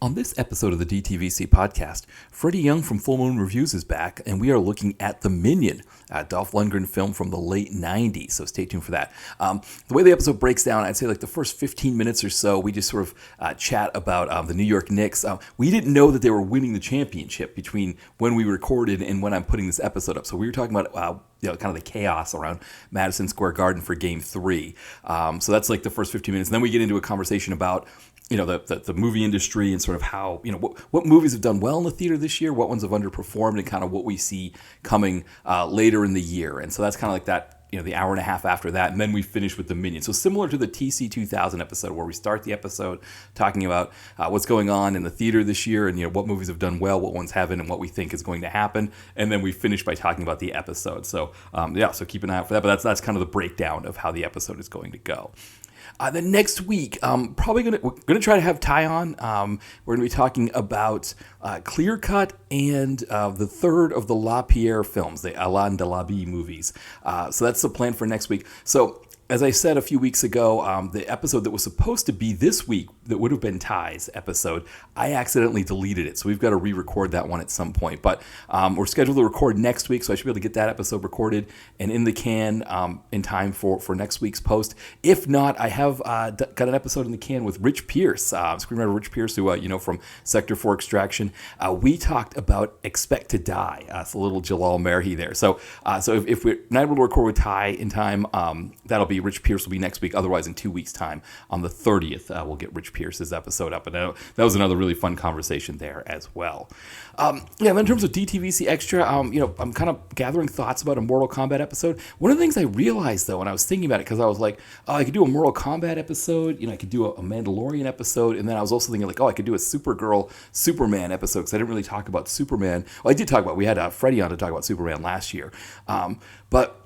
On this episode of the DTVC podcast, Freddie Young from Full Moon Reviews is back, and we are looking at the Minion, a Dolph Lundgren film from the late 90s, so stay tuned for that. The way the episode breaks down, I'd say like the first 15 minutes or so, we just sort of chat about the New York Knicks. We didn't know that they were winning the championship between when we recorded and when I'm putting this episode up, so we were talking about kind of the chaos around Madison Square Garden for Game 3. So that's like the first 15 minutes, and then we get into a conversation about the movie industry and sort of how, what movies have done well in the theater this year, what ones have underperformed, and kind of what we see coming later in the year. And so that's kind of like that, the hour and a half after that. And then we finish with the Minion. So similar to the TC 2000 episode, where we start the episode talking about what's going on in the theater this year and, what movies have done well, what ones haven't, and what we think is going to happen. And then we finish by talking about the episode. So, so keep an eye out for that. But that's kind of the breakdown of how the episode is going to go. The next week, we're gonna try to have Ty on. We're gonna be talking about Clear Cut and the third of the LaPierre films, the Alain Delabie movies. So that's the plan for next week. So, as I said a few weeks ago, the episode that was supposed to be this week, that would have been Ty's episode, I accidentally deleted it. So we've got to re-record that one at some point. But we're scheduled to record next week, so I should be able to get that episode recorded and in the can in time for next week's post. If not, I have got an episode in the can with Rich Pierce, screenwriter Rich Pierce, who from Sector 4 Extraction. We talked about Expect to Die. It's a little Jalal Merhi there. So if we're not able to record with Ty in time, that'll be Rich Pierce will be next week. Otherwise, in 2 weeks' time, on the 30th, we'll get Rich Pierce's episode up. And that was another really fun conversation there as well. And in terms of DTVC Extra, I'm kind of gathering thoughts about a Mortal Kombat episode. One of the things I realized, though, when I was thinking about it, because I was like, I could do a Mortal Kombat episode, I could do a Mandalorian episode, and then I was also thinking, I could do a Supergirl Superman episode, because I didn't really talk about Superman. Well, I did talk about, we had Freddie on to talk about Superman last year. But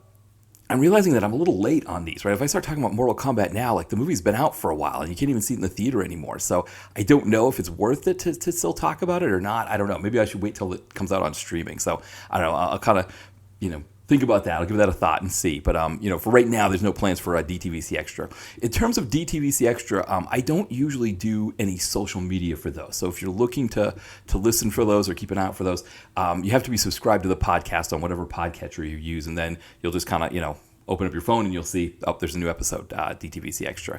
I'm realizing that I'm a little late on these, right? If I start talking about Mortal Kombat now, the movie's been out for a while and you can't even see it in the theater anymore. So I don't know if it's worth it to still talk about it or not. I don't know. Maybe I should wait till it comes out on streaming. So I don't know. I'll kind of, think about that. I'll give that a thought and see. But, for right now, there's no plans for a DTVC Extra. In terms of DTVC Extra, I don't usually do any social media for those. So if you're looking to listen for those or keep an eye out for those, you have to be subscribed to the podcast on whatever podcatcher you use. And then you'll just kind of, open up your phone and you'll see, there's a new episode, DTVC Extra.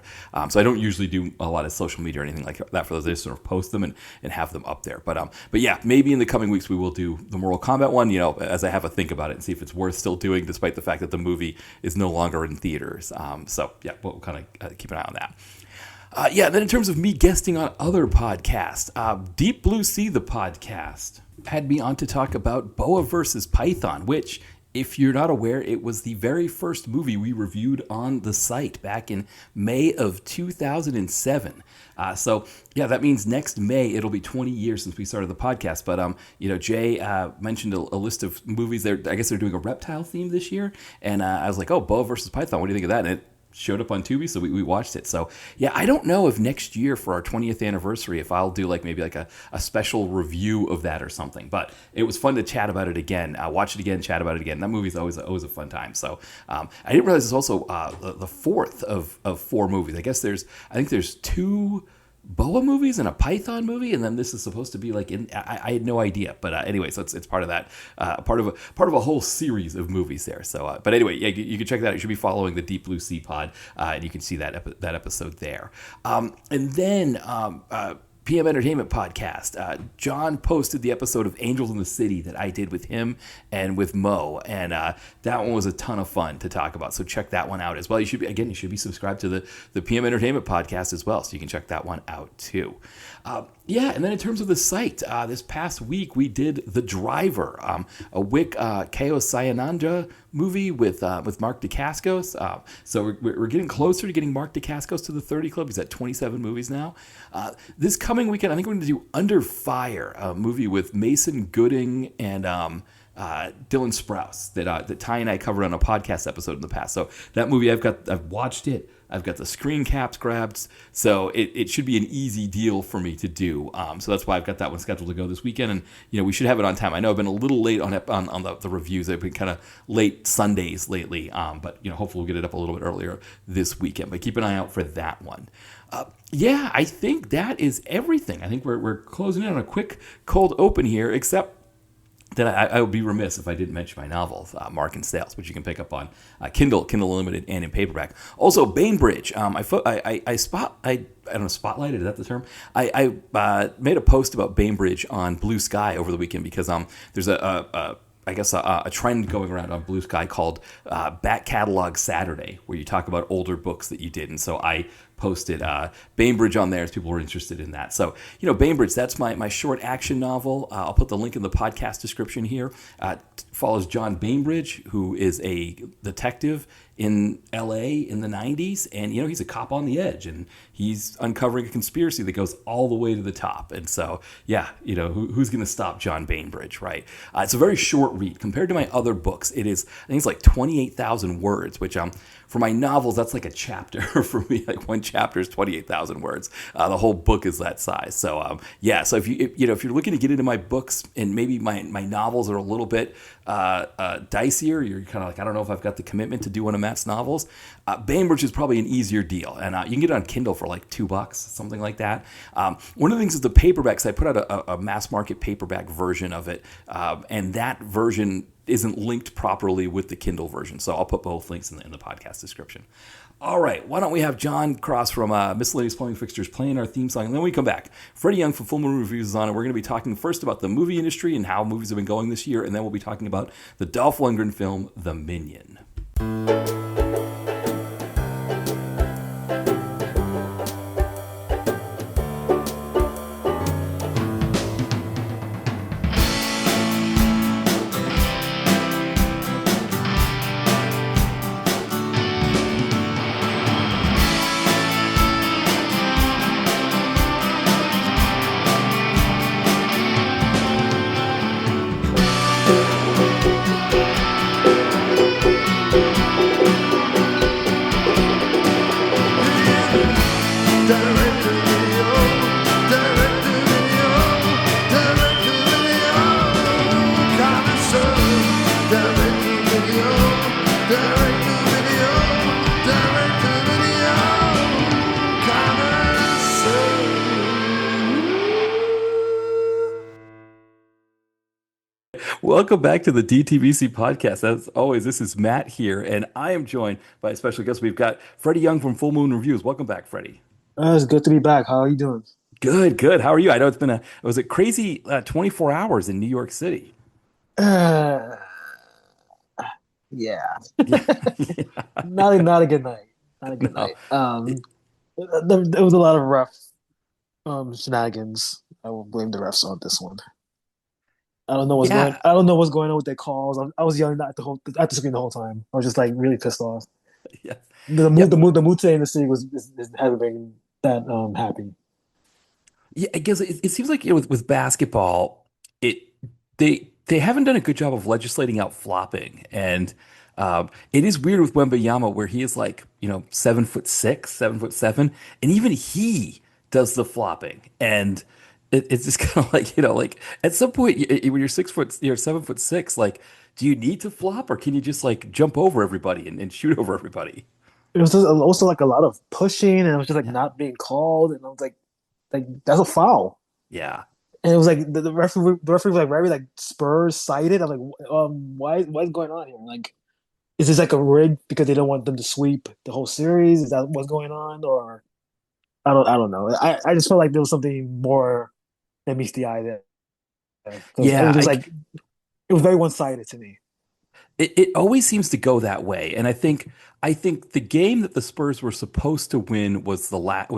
So I don't usually do a lot of social media or anything like that for those. I just sort of post them and have them up there. But yeah, maybe in the coming weeks we will do the Mortal Kombat one, as I have a think about it and see if it's worth still doing, despite the fact that the movie is no longer in theaters. So yeah, we'll kind of keep an eye on that. Then in terms of me guesting on other podcasts, Deep Blue Sea, the podcast, had me on to talk about Boa versus Python, which, if you're not aware, it was the very first movie we reviewed on the site back in May of 2007. So that means next May it'll be 20 years since we started the podcast. But Jay mentioned a list of movies there. I guess they're doing a reptile theme this year, and I was like, Boa versus Python. What do you think of that? And it showed up on Tubi, so we watched it. So yeah, I don't know if next year for our 20th anniversary, if I'll do maybe a special review of that or something. But it was fun to chat about it again, watch it again, chat about it again. That movie's always a fun time. So I didn't realize it's also the fourth of 4 movies. I think there's 2 Boa movies and a Python movie, and then this is supposed to be I had no idea, but anyway, so it's part of that, part of a whole series of movies there. So, but anyway, yeah, you can check that out. You should be following the Deep Blue Sea pod, and you can see that episode there. And then PM Entertainment Podcast. John posted the episode of Angels in the City that I did with him and with Mo, and that one was a ton of fun to talk about. So check that one out as well. You should be subscribed to the PM Entertainment Podcast as well, so you can check that one out too. And then in terms of the site, this past week we did The Driver, a Wick Keo Sayananda movie with Mark Dacascos. So we're getting closer to getting Mark Dacascos to the 30 Club. He's at 27 movies now. This coming weekend, I think we're going to do Under Fire, a movie with Mason Gooding and Dylan Sprouse that Ty and I covered on a podcast episode in the past. So that movie, I've watched it I've got the screen caps grabbed, so it should be an easy deal for me to do. So that's why I've got that one scheduled to go this weekend, and we should have it on time. I know I've been a little late on the reviews. I've been kind of late Sundays lately, but hopefully we'll get it up a little bit earlier this weekend. But keep an eye out for that one. Yeah, I think that is everything. I think we're closing in on a quick cold open here, except that I would be remiss if I didn't mention my novels, Mark and Sales, which you can pick up on Kindle Unlimited, and in paperback. Also, Bainbridge. I don't know, spotlighted, is that the term? I made a post about Bainbridge on Blue Sky over the weekend because there's a trend going around on Blue Sky called Back Catalog Saturday, where you talk about older books that you did. And so I posted Bainbridge on there as people were interested in that. So, Bainbridge, that's my short action novel. I'll put the link in the podcast description here. Follows John Bainbridge, who is a detective in LA in the 90s. And, he's a cop on the edge, and he's uncovering a conspiracy that goes all the way to the top. And so, yeah, who's going to stop John Bainbridge, right? It's a very short read. Compared to my other books, I think it's like 28,000 words, which for my novels, that's like a chapter for me. Like one chapter is 28,000 words. The whole book is that size. So so if you're looking to get into my books, and maybe my novels are a little bit dicier, you're kind of like, I don't know if I've got the commitment to do one of Matt's novels. Bainbridge is probably an easier deal, and you can get it on Kindle for like $2, something like that. One of the things is the paperbacks. I put out a mass market paperback version of it, and that version isn't linked properly with the Kindle version. So I'll put both links in the podcast description. All right, why don't we have John Cross from Miscellaneous Plumbing Fixtures playing our theme song, and then we come back. Freddie Young from Full Moon Reviews is on, and we're going to be talking first about the movie industry and how movies have been going this year, and then we'll be talking about the Dolph Lundgren film, The Minion. Welcome back to the DTVC podcast. As always, this is Matt here, and I am joined by a special guest. We've got Freddie Young from Full Moon Reviews. Welcome back, Freddie. It's good to be back. How are you doing? Good, good. How are you? I know it was a crazy 24 hours in New York City. Uh, yeah. Yeah. Not a good night. Not a good No. night. There was a lot of ref shenanigans. I will blame the refs on this one. Yeah. I don't know what's going on with their calls. I was yelling at the screen the whole time. I was just like really pissed off. Yeah. The Yep. mood today in the city hasn't been that happy. Yeah, I guess it seems like with basketball, it they haven't done a good job of legislating out flopping, and it is weird with Wembanyama where he is like 7'6", 7'7", and even he does the flopping, and it's just kind of like like at some point when you're 6 foot, you're 7'6", like do you need to flop or can you just like jump over everybody and shoot over everybody? It was just also like a lot of pushing, and it was just like Yeah, not being called, and I was like that's a foul. yeah, And it was like the referee was like very like Spurs sided. I'm like, what's going on here? Like, is this like a rig because they don't want them to sweep the whole series? Is that what's going on? Or I don't know. I just felt like there was something more that meets the eye there. Because it yeah. was just like it was very one sided to me. It always seems to go that way, and I think the game that the Spurs were supposed to win was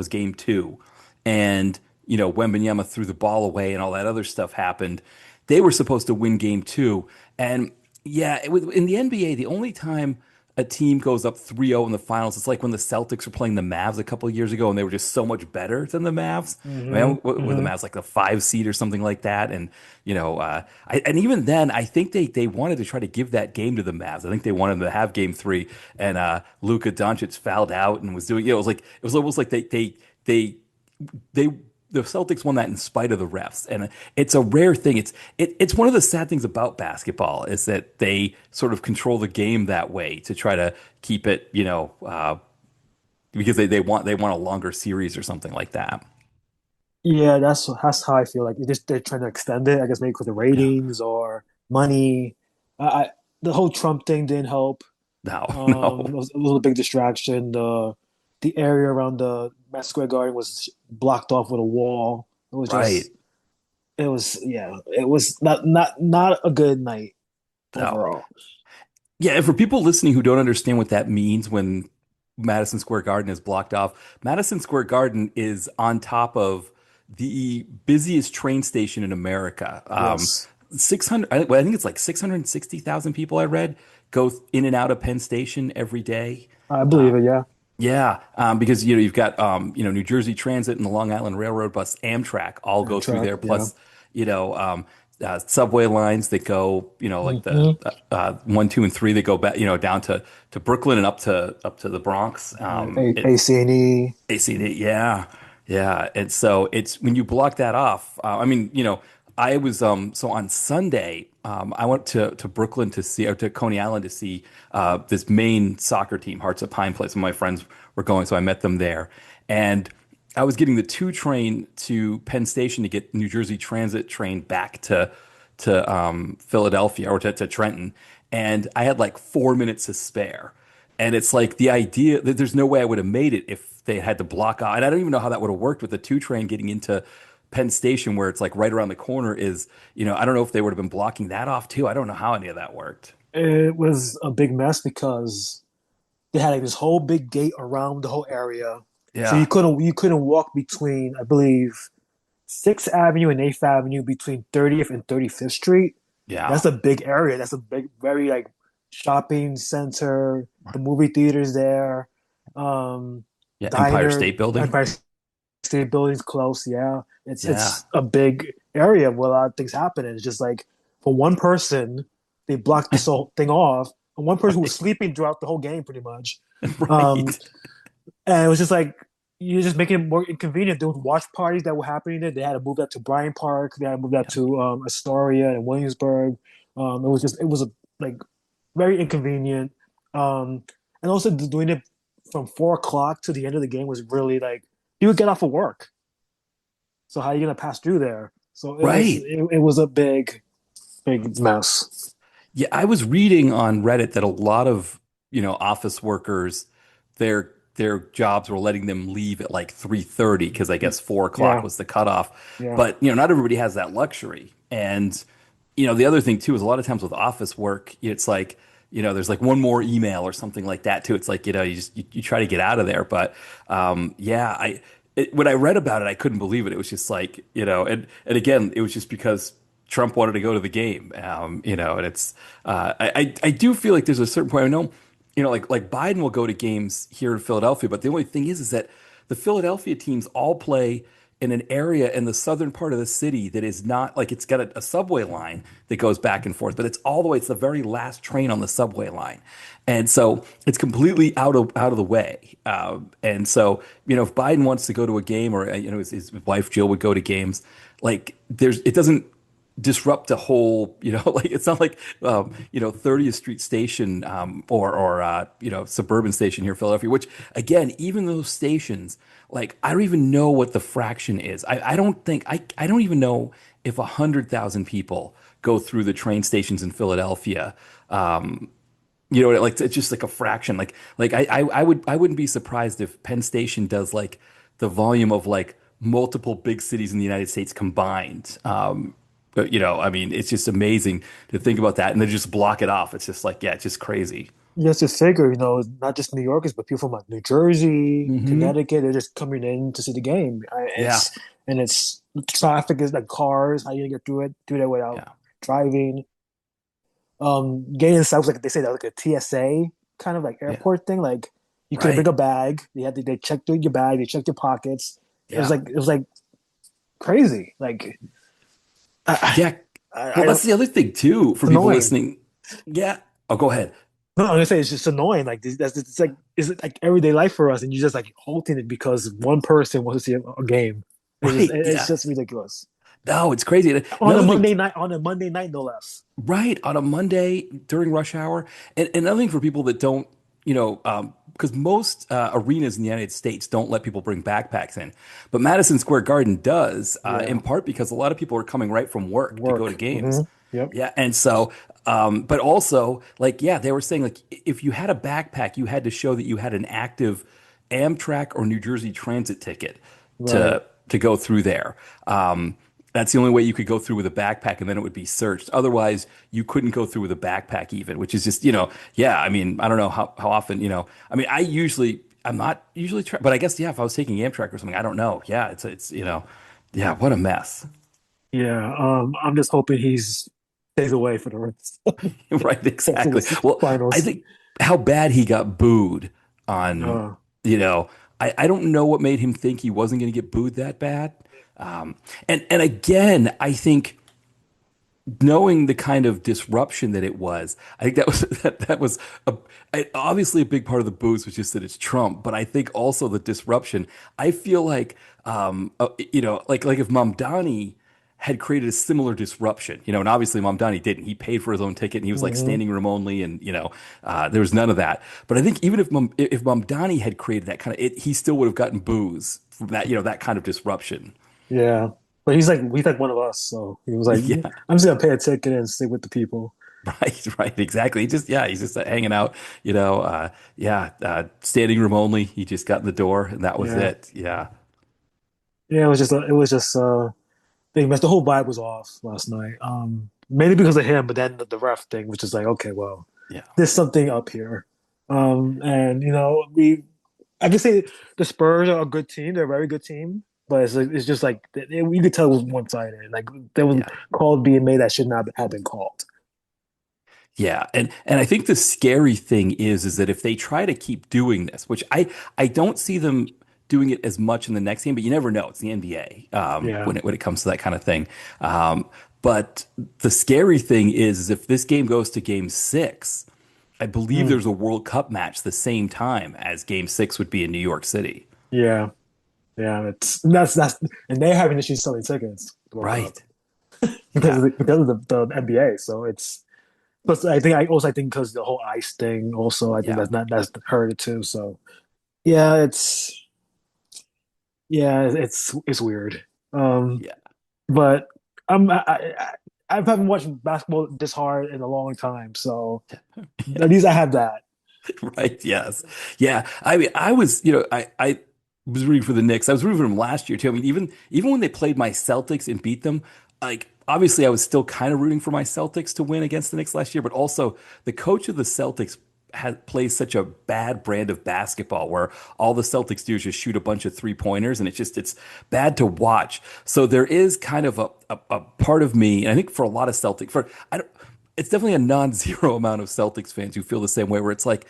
game two, and Wembanyama threw the ball away and all that other stuff happened. They were supposed to win game two, and yeah, in the NBA, the only time a team goes up 3-0 in the finals, it's like when the Celtics were playing the Mavs a couple of years ago and they were just so much better than the Mavs. I Hmm. mean, were the Hmm. Mavs like the 5 seed or something like that? And and even then, I think they wanted to try to give that game to the Mavs. I think they wanted them to have game three, and Luka Doncic fouled out and was doing. It was almost like they the Celtics won that in spite of the refs, and it's a rare thing. It's one of the sad things about basketball is that they sort of control the game that way to try to keep it, because they want a longer series or something like that. Yeah, that's how I feel. Like they're trying to extend it. I guess maybe for the Yeah. ratings or money. I the whole Trump thing didn't help. No, no. It was a big distraction. The area around the Madison Square Garden was blocked off with a wall. Right. It was not a good night No. overall. Yeah, and for people listening who don't understand what that means when Madison Square Garden is blocked off, Madison Square Garden is on top of the busiest train station in America. Yes, 600, I think it's like 660,000 people I read go in and out of Penn Station every day. I believe it. Yeah, Yeah, because you've got New Jersey Transit and the Long Island Railroad bus, Amtrak all go through Amtrak. there. Yeah. Plus, subway lines that go, like the Hmm. 1, 2, and 3 that go back, down to Brooklyn and up to the Bronx. AC&E. ACD, yeah, yeah. And so it's when you block that off. I was so on Sunday. I went to Brooklyn to see, or to Coney Island to see this Maine soccer team, Hearts of Pine Place. And my friends were going, so I met them there. And I was getting the 2 train to Penn Station to get New Jersey Transit train back to Philadelphia or to Trenton, and I had like 4 minutes to spare. And it's like the idea that there's no way I would have made it if they had to block out. And I don't even know how that would have worked with the 2 train getting into Penn Station, where it's like right around the corner is, I don't know if they would have been blocking that off too. I don't know how any of that worked. It was a big mess because they had like this whole big gate around the whole area, so Yeah. you couldn't walk between, I believe, Sixth Avenue and Eighth Avenue between 30th and 35th Street. Yeah. That's a big area. That's a big, very like shopping center. The movie theaters there, um, Yeah. Empire diner, State Building. Empire State Building's close. Yeah, Yeah. it's a big area where a lot of things happen. And it's just like for one person, they blocked this whole thing off, and one person who was Right. sleeping throughout the whole game, pretty much. Um, Right. and it was just like you're just making it more inconvenient. There was watch parties that were happening there. They had to move that to Bryant Park. They had to move that Yeah. to Astoria and Williamsburg. It was like very inconvenient. And also doing it from 4 o'clock to the end of the game was really like you would get off of work. So how are you gonna pass through there? So Right. it was a big mess. Yeah, I was reading on Reddit that a lot of, office workers, their jobs were letting them leave at like 3:30 because I guess 4 o'clock Yeah, was the cutoff. yeah. But, not everybody has that luxury. And, the other thing too is a lot of times with office work, it's like, there's like one more email or something like that too. It's like, you try to get out of there. But yeah, when I read about it, I couldn't believe it. It was just like, and again, it was just because Trump wanted to go to the game. And I do feel like there's a certain point. I know, like Biden will go to games here in Philadelphia, but the only thing is that the Philadelphia teams all play in an area in the southern part of the city that is not like it's got a subway line that goes back and forth, but it's all the way, it's the very last train on the subway line. And so it's completely out of the way. And so, if Biden wants to go to a game or, his wife Jill would go to games, like it doesn't disrupt a whole, like it's not like 30th Street Station or suburban station here in Philadelphia, which again, even those stations, like I don't even know what the fraction is. I don't think I don't even know if 100,000 people go through the train stations in Philadelphia. Like it's just like a fraction. I wouldn't be surprised if Penn Station does like the volume of like multiple big cities in the United States combined. But I mean, it's just amazing to think about that, and then just block it off. It's just like, yeah, it's just crazy. You have to figure, not just New Yorkers, but people from like New Jersey, Hmm. Connecticut, they're just coming in to see the game. Yeah, It's traffic is like cars. How you gonna get through it? Do that without yeah, driving. Getting inside was like they say that was like a TSA. kind of like Yeah. airport thing. Like you couldn't bring Right. a bag. They checked your bag. They checked your pockets. Yeah. It was like crazy. Like I, Yeah. Well, I that's don't. the other thing too It's for people annoying. listening. Yeah. Oh, go ahead. No, I'm gonna say it's just annoying. Like it's like it's like everyday life for us, and you just like halting it because one person wants to see a game. Right. It's Yeah. just ridiculous. No, it's crazy. And On a another thing, Monday night, no less. right, on a Monday during rush hour. And another thing for people that don't, because most arenas in the United States don't let people bring backpacks in, but Madison Square Garden does, in Yeah, part because a lot of people are coming right from work to go to work. games. Yep. Yeah, and so, but also, like, yeah, they were saying like if you had a backpack, you had to show that you had an active Amtrak or New Jersey Transit ticket Right. to go through there. That's the only way you could go through with a backpack, and then it would be searched. Otherwise, you couldn't go through with a backpack even, which is just, yeah. I mean, I don't know how often, I mean, I'm not usually, but I guess yeah, if I was taking Amtrak or something, I don't know. Yeah, it's yeah, what a mess. Yeah. I'm just hoping he's stays away for the rest Right, of exactly. the Well, I finals. think how bad he got booed on, Uh, you know, I don't know what made him think he wasn't going to get booed that bad. And again, I think knowing the kind of disruption that it was, I think that was that was obviously a big part of the booze was just that it's Trump, but I think also the disruption. I feel like like if Mamdani had created a similar disruption, and obviously Mamdani didn't. He paid for his own ticket and he was like mhm. standing room only, and there was none of that. But I think even if Mamdani had created that kind of he still would have gotten booze from that that kind of disruption. Yeah. But he's like one of us, so he was like, Yeah. I'm just gonna pay a ticket and stay with the people. Right, right, exactly. He's just hanging out, standing room only. He just got in the door and that was Yeah. it. Yeah, Yeah, it was just thing, the whole vibe was off last night. Mainly because of him, but then the ref thing, which is like, okay, well, yeah, there's something up here. And I can say the Spurs are a good team; they're a very good team, but it's just like you could tell it was one sided. Like there was yeah, calls being made that should not have been called. yeah. And I think the scary thing is that if they try to keep doing this, which I don't see them doing it as much in the next game, but you never know. It's the NBA Yeah. when it comes to that kind of thing. But the scary thing is if this game goes to game six, I believe Mm. there's a World Cup match the same time as game six would be in New York City. Yeah. Yeah. That's and they're having issues selling tickets to the World Cup Right. Yeah. because of the NBA. So it's Plus, I think because the whole ice thing. Also, I think Yeah. that's hurt it too. So yeah, it's weird. Um, Yeah. but I haven't watched basketball this hard in a long time. So at least I have that. Right. Yes. Yeah. I mean, I was, I was rooting for the Knicks. I was rooting for them last year too. I mean, even when they played my Celtics and beat them, like obviously I was still kind of rooting for my Celtics to win against the Knicks last year, but also the coach of the Celtics plays such a bad brand of basketball where all the Celtics do is just shoot a bunch of 3-pointers and it's bad to watch. So there is kind of a part of me, and I think for a lot of Celtic for I don't it's definitely a non-zero amount of Celtics fans who feel the same way where it's like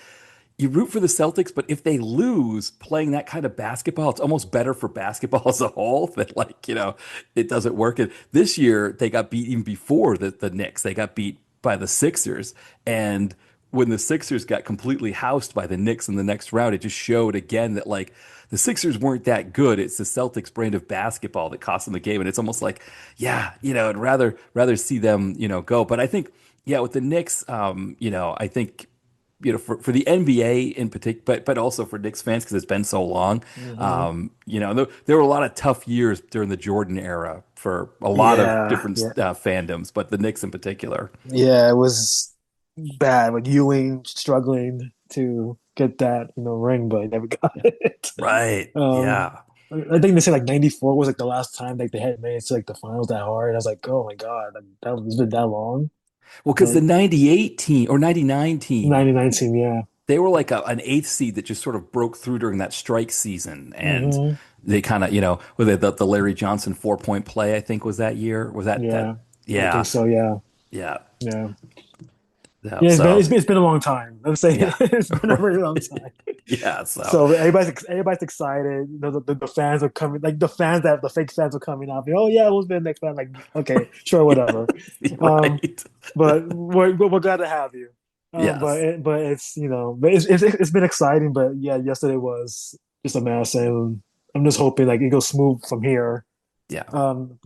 you root for the Celtics, but if they lose playing that kind of basketball, it's almost better for basketball as a whole that like, it doesn't work. And this year they got beat even before the Knicks. They got beat by the Sixers. And when the Sixers got completely housed by the Knicks in the next round, it just showed again that like the Sixers weren't that good. It's the Celtics brand of basketball that cost them the game. And it's almost like, yeah, I'd rather see them, go. But I think, yeah, with the Knicks, I think for the NBA in particular, but also for Knicks fans because it's been so long. Hmm. There were a lot of tough years during the Jordan era for a lot of Yeah, different yeah, fandoms, but the Knicks in particular. yeah. It was bad. Like Ewing struggling to get that ring, but he never got it. Right. Um, Yeah. I think they said like '94 was like the last time like they had made it to like the finals that hard. I was like, oh my God, like, that was been that long. Well, because the But '98 team or '99 team, 19, yeah. they were like an eighth seed that just sort of broke through during that strike season, and Hmm. they kind of, with the Larry Johnson 4-point play, I think was that year. Was that? Yeah, I think Yeah. so. Yeah, Yeah. yeah. Yeah, Yeah, so it's been a long time. Let's say yeah, it's been a very long time. yeah. So So everybody's excited. The fans are coming, like the fake fans are coming out. Oh yeah, who's been the next fan? Like okay, sure, whatever. Um, right. but we're glad to have you. Yes. But it's but it's been exciting. But yeah, yesterday was just a mess, and I'm just hoping like it goes smooth from here. Yeah. I'm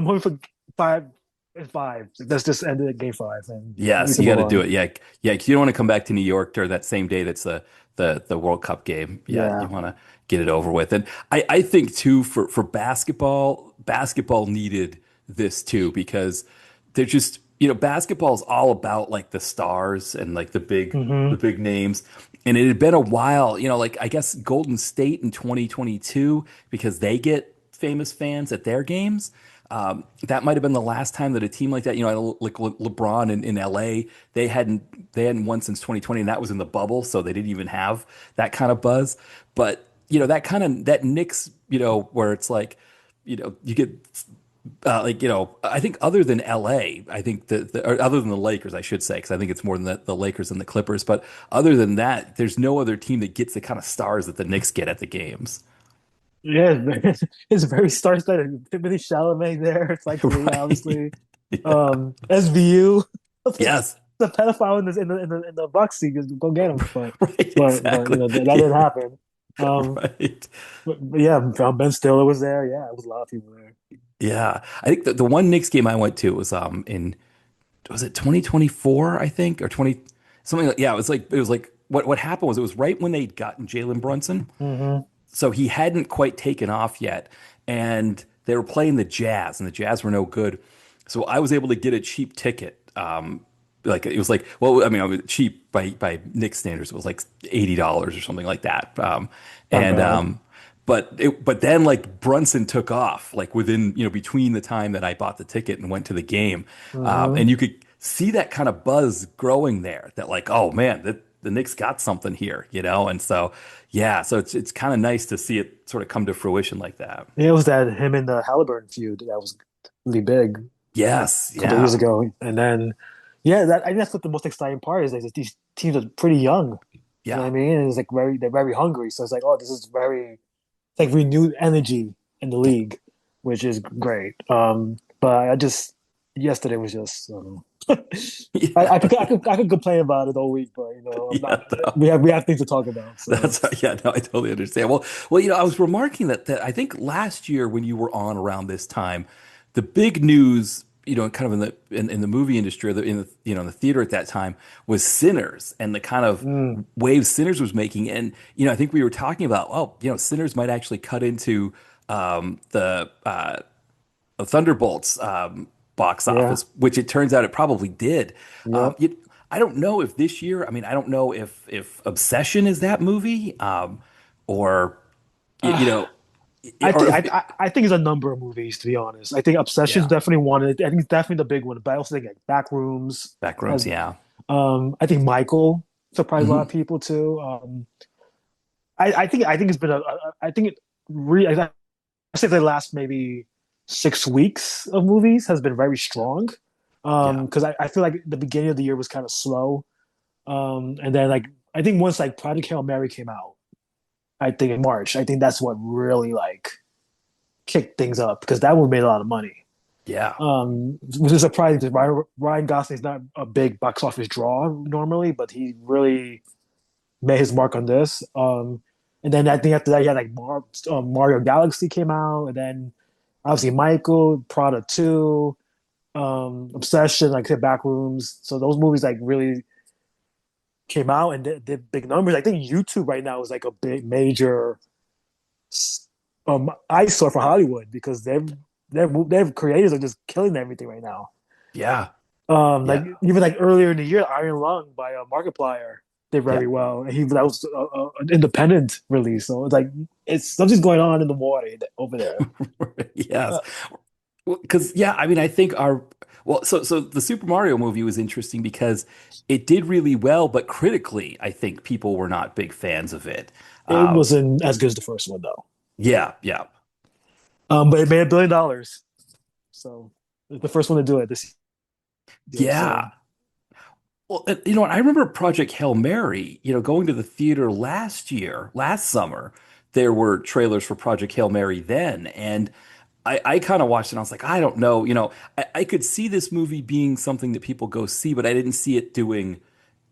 hoping for 5-5. Let's just end it at game 5, and we Yes, can you got move to do on. it. Yeah, yeah. 'Cause you don't want to come back to New York during that same day. That's the World Cup game. Yeah, you Yeah. want to get it over with. And I think too for basketball, basketball needed this too because they're just basketball is all about like the stars and like the Hmm. big names. And it had been a while, like I guess Golden State in 2022 because they get famous fans at their games. That might have been the last time that a team like that, like LeBron in LA, they hadn't won since 2020, and that was in the bubble, so they didn't even have that kind of buzz. But that Knicks, where it's like, you get I think other than LA, I think or other than the Lakers, I should say, because I think it's more than the Lakers and the Clippers. But other than that, there's no other team that gets the kind of stars that the Knicks get at the games. Yeah, it's very star-studded. Timothy Chalamet there. It's like Lee, Right. obviously. Yeah. SVU. It's like Yes. the pedophile in the Bucks seat. Just go get him. But Right. but Exactly. that didn't happen. Um, Right. but yeah, Ben Stiller was there. Yeah, it was a lot of people there. Yeah. I think the one Knicks game I went to was in was it 2024, I think, or 20 something like yeah, it was like what happened was it was right when they'd gotten Jalen Brunson. Hmm. So he hadn't quite taken off yet. And they were playing the Jazz, and the Jazz were no good. So I was able to get a cheap ticket. Like it was like, well, I mean, cheap by Knicks standards. It was like $80 or something like that. Not And bad. but then like Brunson took off like within between the time that I bought the ticket and went to the game, Hmm. and you could see that kind of buzz growing there. That like, oh man, that the Knicks got something here, and so yeah, so it's kind of nice to see it sort of come to fruition like that. Yeah, it was that him and the Halliburton feud that was really big like Yes, a couple of years yeah, ago, and then yeah, I think that's what the most exciting part is. That these teams are pretty young. You know yeah, what I mean? And it's like they're very hungry. So it's like, oh, this is very it's like renewed energy in the league, which is great. But I just yesterday was just yeah, I could complain about it all week, but I'm yeah. not. No. We have things to talk about. So That's yeah, no, I totally understand. Well, I was remarking that I think last year when you were on around this time, the big news, kind of in the movie industry, or in the in the theater at that time was Sinners and the kind of mm, waves Sinners was making, and I think we were talking about, oh, Sinners might actually cut into the Thunderbolts box yeah, office, which it turns out it probably did. yep. I don't know if this year. I mean, I don't know if Obsession is that movie, or you, you Uh, know, I or think if I think it's a number of movies to be honest. I think Obsession's yeah, definitely one. I think it's definitely the big one, but I also think like Backrooms Backrooms, has. yeah, I think Michael surprised a lot of hmm people too. I think it's been I think I say the last maybe 6 weeks of movies has been very strong. yeah, Because I feel like the beginning of the year was kind of slow. And then like I think once like Project Hail Mary came out, I think in March, I think that's what really like kicked things up because that one made a lot of money. yeah, Which is surprising because Ryan Gosling's not a big box office draw normally, but he really made his mark on this. And then I think after that, you had like Mario Galaxy came out, and then obviously Michael, Prada 2, Obsession, like hit Backrooms. So those movies like really came out and did big numbers. I think YouTube right now is like a big major eyesore for Hollywood because their creators are just killing everything right now. yeah, Like yeah, even like earlier in the year, Iron Lung by Markiplier did yeah. very well, and he that was an independent release. So it's like it's something's going on in the water over there. Yes. Uh, Because yeah, I mean, I think our so the Super Mario movie was interesting because it did really well, but critically, I think people were not big fans of it. it Um, wasn't as good as the first one though, yeah, yeah, but it made $1 billion, so it's the first one to do it this year. yeah. So Well, you know, I remember Project Hail Mary, you know, going to the theater last summer, there were trailers for Project Hail Mary then. And I kind of watched it and I was like, I don't know, you know, I could see this movie being something that people go see, but I didn't see it doing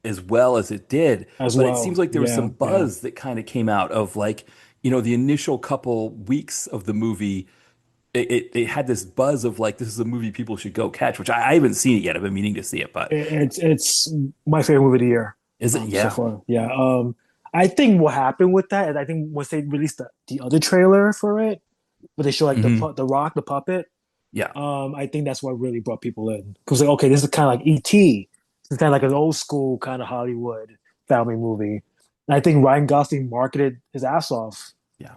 as well as it did. as But it seems well. like there was some Yeah, yeah, buzz that kind of came out of like, you know, the initial couple weeks of the movie. It had this buzz of like, this is a movie people should go catch, which I haven't seen it yet. I've been meaning to see it, but it's my favorite movie of the year, is it? so Yeah. far. Yeah, I think what happened with that is I think once they released the other trailer for it, where they show like Hmm. the Rock, the puppet, Yeah. I think that's what really brought people in. Because like, okay, this is kind of like E.T. It's kind of like an old school kind of Hollywood family movie. And I think Ryan Gosling marketed his ass off Yeah.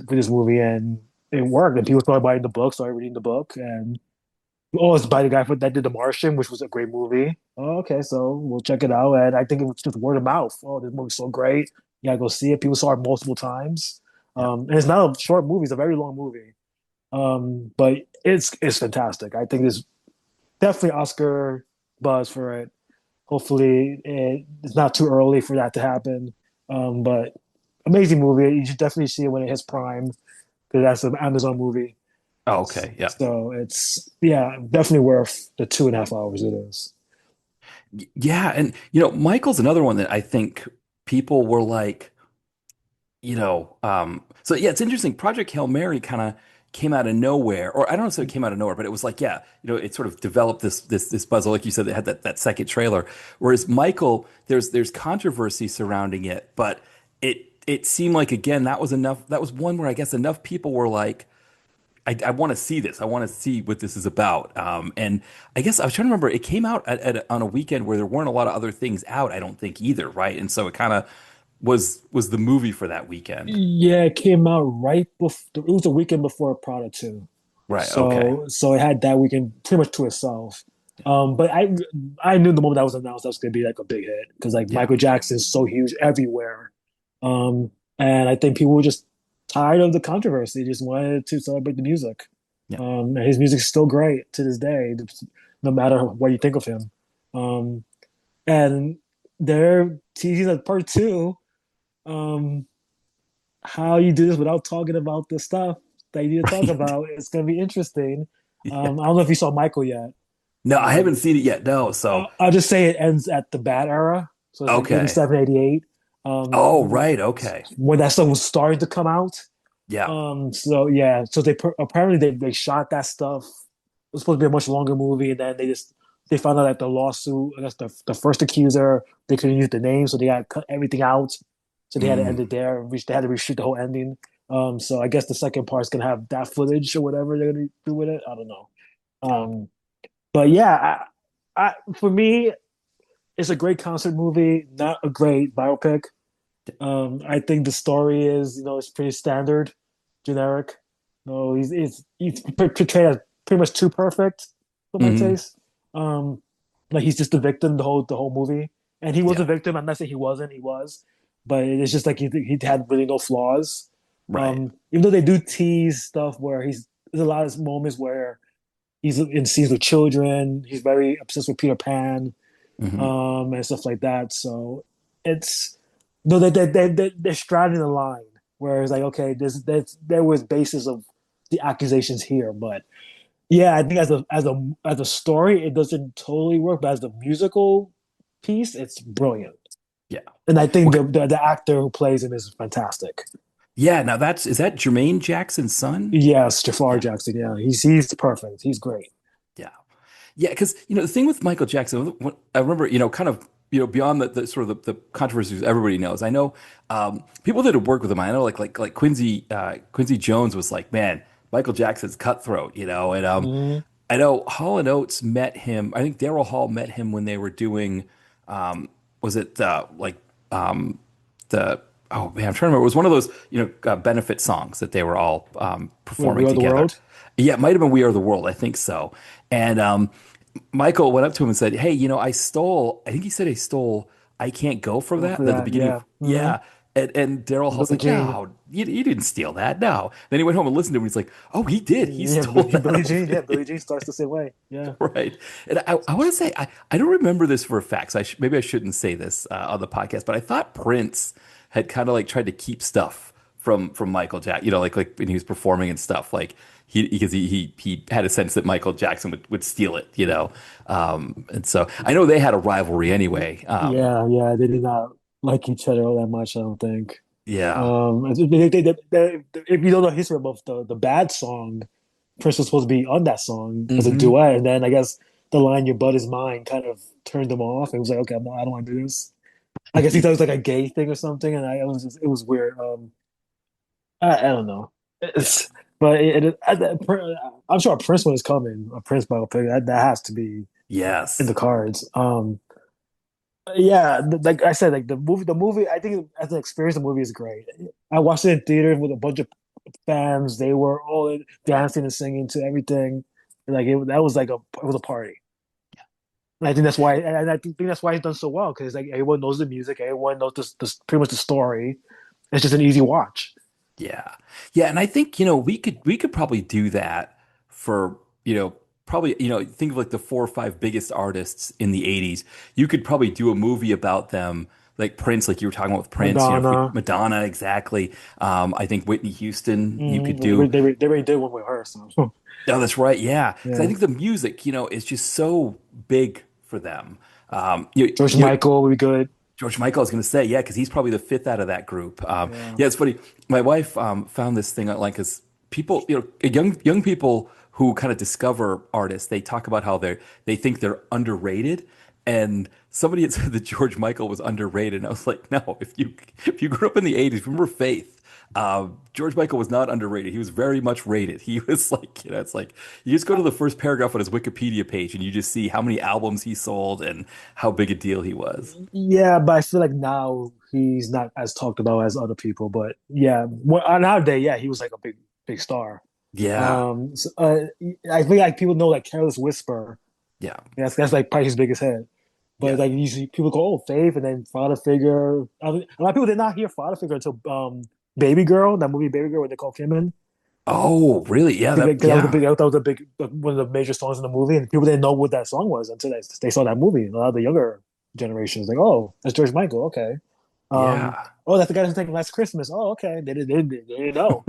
for this movie, and it worked. And people started buying the book, started reading the book, and oh, it's by the guy that did The Martian, which was a great movie. Oh, okay, so we'll check it out. And I think it was just word of mouth. Oh, this movie's so great. Yeah, go see it. People saw it multiple times. Yeah. And it's not a short movie; it's a very long movie. But it's fantastic. I think there's definitely Oscar buzz for it. Hopefully, it's not too early for that to happen. But amazing movie. You should definitely see it when it hits Prime because that's an Amazon movie. Oh, okay. Yeah. So it's yeah, definitely worth the 2.5 hours it is. Yeah. And, you know, Michael's another one that I think people were like, you know, so yeah, it's interesting. Project Hail Mary kind of came out of nowhere, or I don't know if it came out of nowhere, but it was like, yeah, you know, it sort of developed this puzzle, like you said, that had that second trailer. Whereas Michael, there's controversy surrounding it, but it seemed like again that was enough. That was one where I guess enough people were like, I want to see this. I want to see what this is about. And I guess I was trying to remember. It came out on a weekend where there weren't a lot of other things out. I don't think either, right? And so it kind of was the movie for that weekend. Yeah, it came out right before. It was the weekend before Prada 2, Right. Okay. so it had that weekend pretty much to itself. But I knew the moment that was announced that was gonna be like a big hit because like Yeah. Michael Jackson's so huge everywhere. And I think people were just tired of the controversy, just wanted to celebrate the music. Yeah. And his music's still great to this day, no matter what you think of him. Um, and they're teasing at part two. Um, how you do this without talking about the stuff that you need to talk Right. about? It's going to be interesting. Yeah. I don't know if you saw Michael yet. No, I haven't Um, seen it yet. No. So I'll just say it ends at the bad era. So it's like okay. 87, 88. Oh, right. Okay. When that stuff was starting to come out. Yeah. So yeah, so apparently they shot that stuff. It was supposed to be a much longer movie, and then they found out that the lawsuit, I guess the first accuser, they couldn't use the name, so they had to cut everything out. So they had to end Mm, it there. They had to reshoot the whole ending. So I guess the second part's gonna have that footage or whatever they're gonna do with it. I don't know. Um, but yeah, for me, it's a great concert movie, not a great biopic. I think the story is, it's pretty standard, generic. No, he's portrayed as pretty much too perfect for my hmm. taste. Um, like he's just a victim the whole movie, and he was Yeah. a victim. I'm not saying he wasn't, he was, but it's just like he had really no flaws. Right. Even though they do tease stuff where there's a lot of moments where he's in scenes with children. He's very obsessed with Peter Pan, Hmm. and stuff like that. So it's no, they're straddling the line where it's like, okay, there was basis of the accusations here, but yeah, I think as a story, it doesn't totally work, but as a musical piece, it's brilliant. Yeah. And I think Okay. the actor who plays him is fantastic. Yeah. Now is that Jermaine Jackson's son? Yes, Jafar Yeah. Jackson. Yeah, he's perfect. He's great. Yeah. Yeah, because you know the thing with Michael Jackson, I remember, you know, kind of, you know, beyond the sort of the controversies everybody knows. I know people that have worked with him. I know like Quincy Jones was like, man, Michael Jackson's cutthroat, you know, and Hmm. I know Hall and Oates met him. I think Daryl Hall met him when they were doing, was it the oh man, I'm trying to remember. It was one of those, you know, benefit songs that they were all We performing Are the together. World. Yeah, it might have been "We Are the World." I think so. And Michael went up to him and said, "Hey, you know, I stole. I think he said I stole. I can't go for Go that for at the that. beginning of Yeah. yeah." And Daryl Hall's Billie like, Jean. no, you didn't steal that. No. Then he went home and listened to him. And he's like, oh, he did. He Yeah, stole that Billie off Jean. Yeah, me. Billie Jean starts the same way. Yeah. Right. And I want to say, I don't remember this for a fact. So maybe I shouldn't say this on the podcast, but I thought Prince had kind of like tried to keep stuff from Michael Jackson, like when he was performing and stuff, like because he had a sense that Michael Jackson would steal it, and so I know they had a rivalry anyway. Yeah, yeah. They did not like each other all that much, I don't think. Yeah. If you don't know history about the bad song, Prince was supposed to be on that song as a Hmm. duet, and then I guess the line "Your butt is mine" kind of turned him off. It was like, okay, I don't want to do this. I guess he thought it was like a gay thing or something, and it was weird. I don't know. But I'm sure a Prince one is coming. A Prince biopic that has to be in the Yes. cards. Yeah, like I said, like the movie. I think as an experience, the movie is great. I watched it in theater with a bunch of fans. They were all dancing and singing to everything. Like that was like it was a party. And I think that's why, and I think that's why he's done so well because like everyone knows the music, everyone knows this pretty much the story. It's just an easy watch. Yeah. Yeah, and I think, we could probably do that for, probably, think of like the four or five biggest artists in the 80s. You could probably do a movie about them, like Prince, like you were talking about with Prince, if we, Madonna. Madonna, exactly. I think Whitney Houston, you could Mm, do. they already did one with her, so Oh, that's right. Yeah. Because I yeah. think the music, is just so big for them. George Michael would be good. George Michael, I was going to say, yeah, because he's probably the fifth out of that group. Yeah. Yeah, it's funny. My wife found this thing online because people, young people who kind of discover artists, they talk about how they think they're underrated, and somebody had said that George Michael was underrated, and I was like, no, if you grew up in the '80s, remember Faith. George Michael was not underrated. He was very much rated. He was like, it's like you just go to the first paragraph on his Wikipedia page and you just see how many albums he sold and how big a deal he was. Yeah, but I feel like now he's not as talked about as other people. But yeah, on our day, yeah, he was like a big star. Yeah. So, I feel like people know like Careless Whisper. Yeah. That's like probably his biggest hit. But Yeah. like usually people go, oh, Faith, and then Father Figure. A lot of people did not hear Father Figure until Baby Girl, that movie Baby Girl with Nicole Kidman. Oh, really? Yeah, Because that was a yeah. big, that was a big one of the major songs in the movie, and people didn't know what that song was until they saw that movie. A lot of the younger generations like, oh, that's George Michael. Okay. Yeah. Oh, that's the guy who's taking Last Christmas. Oh, okay. They didn't know.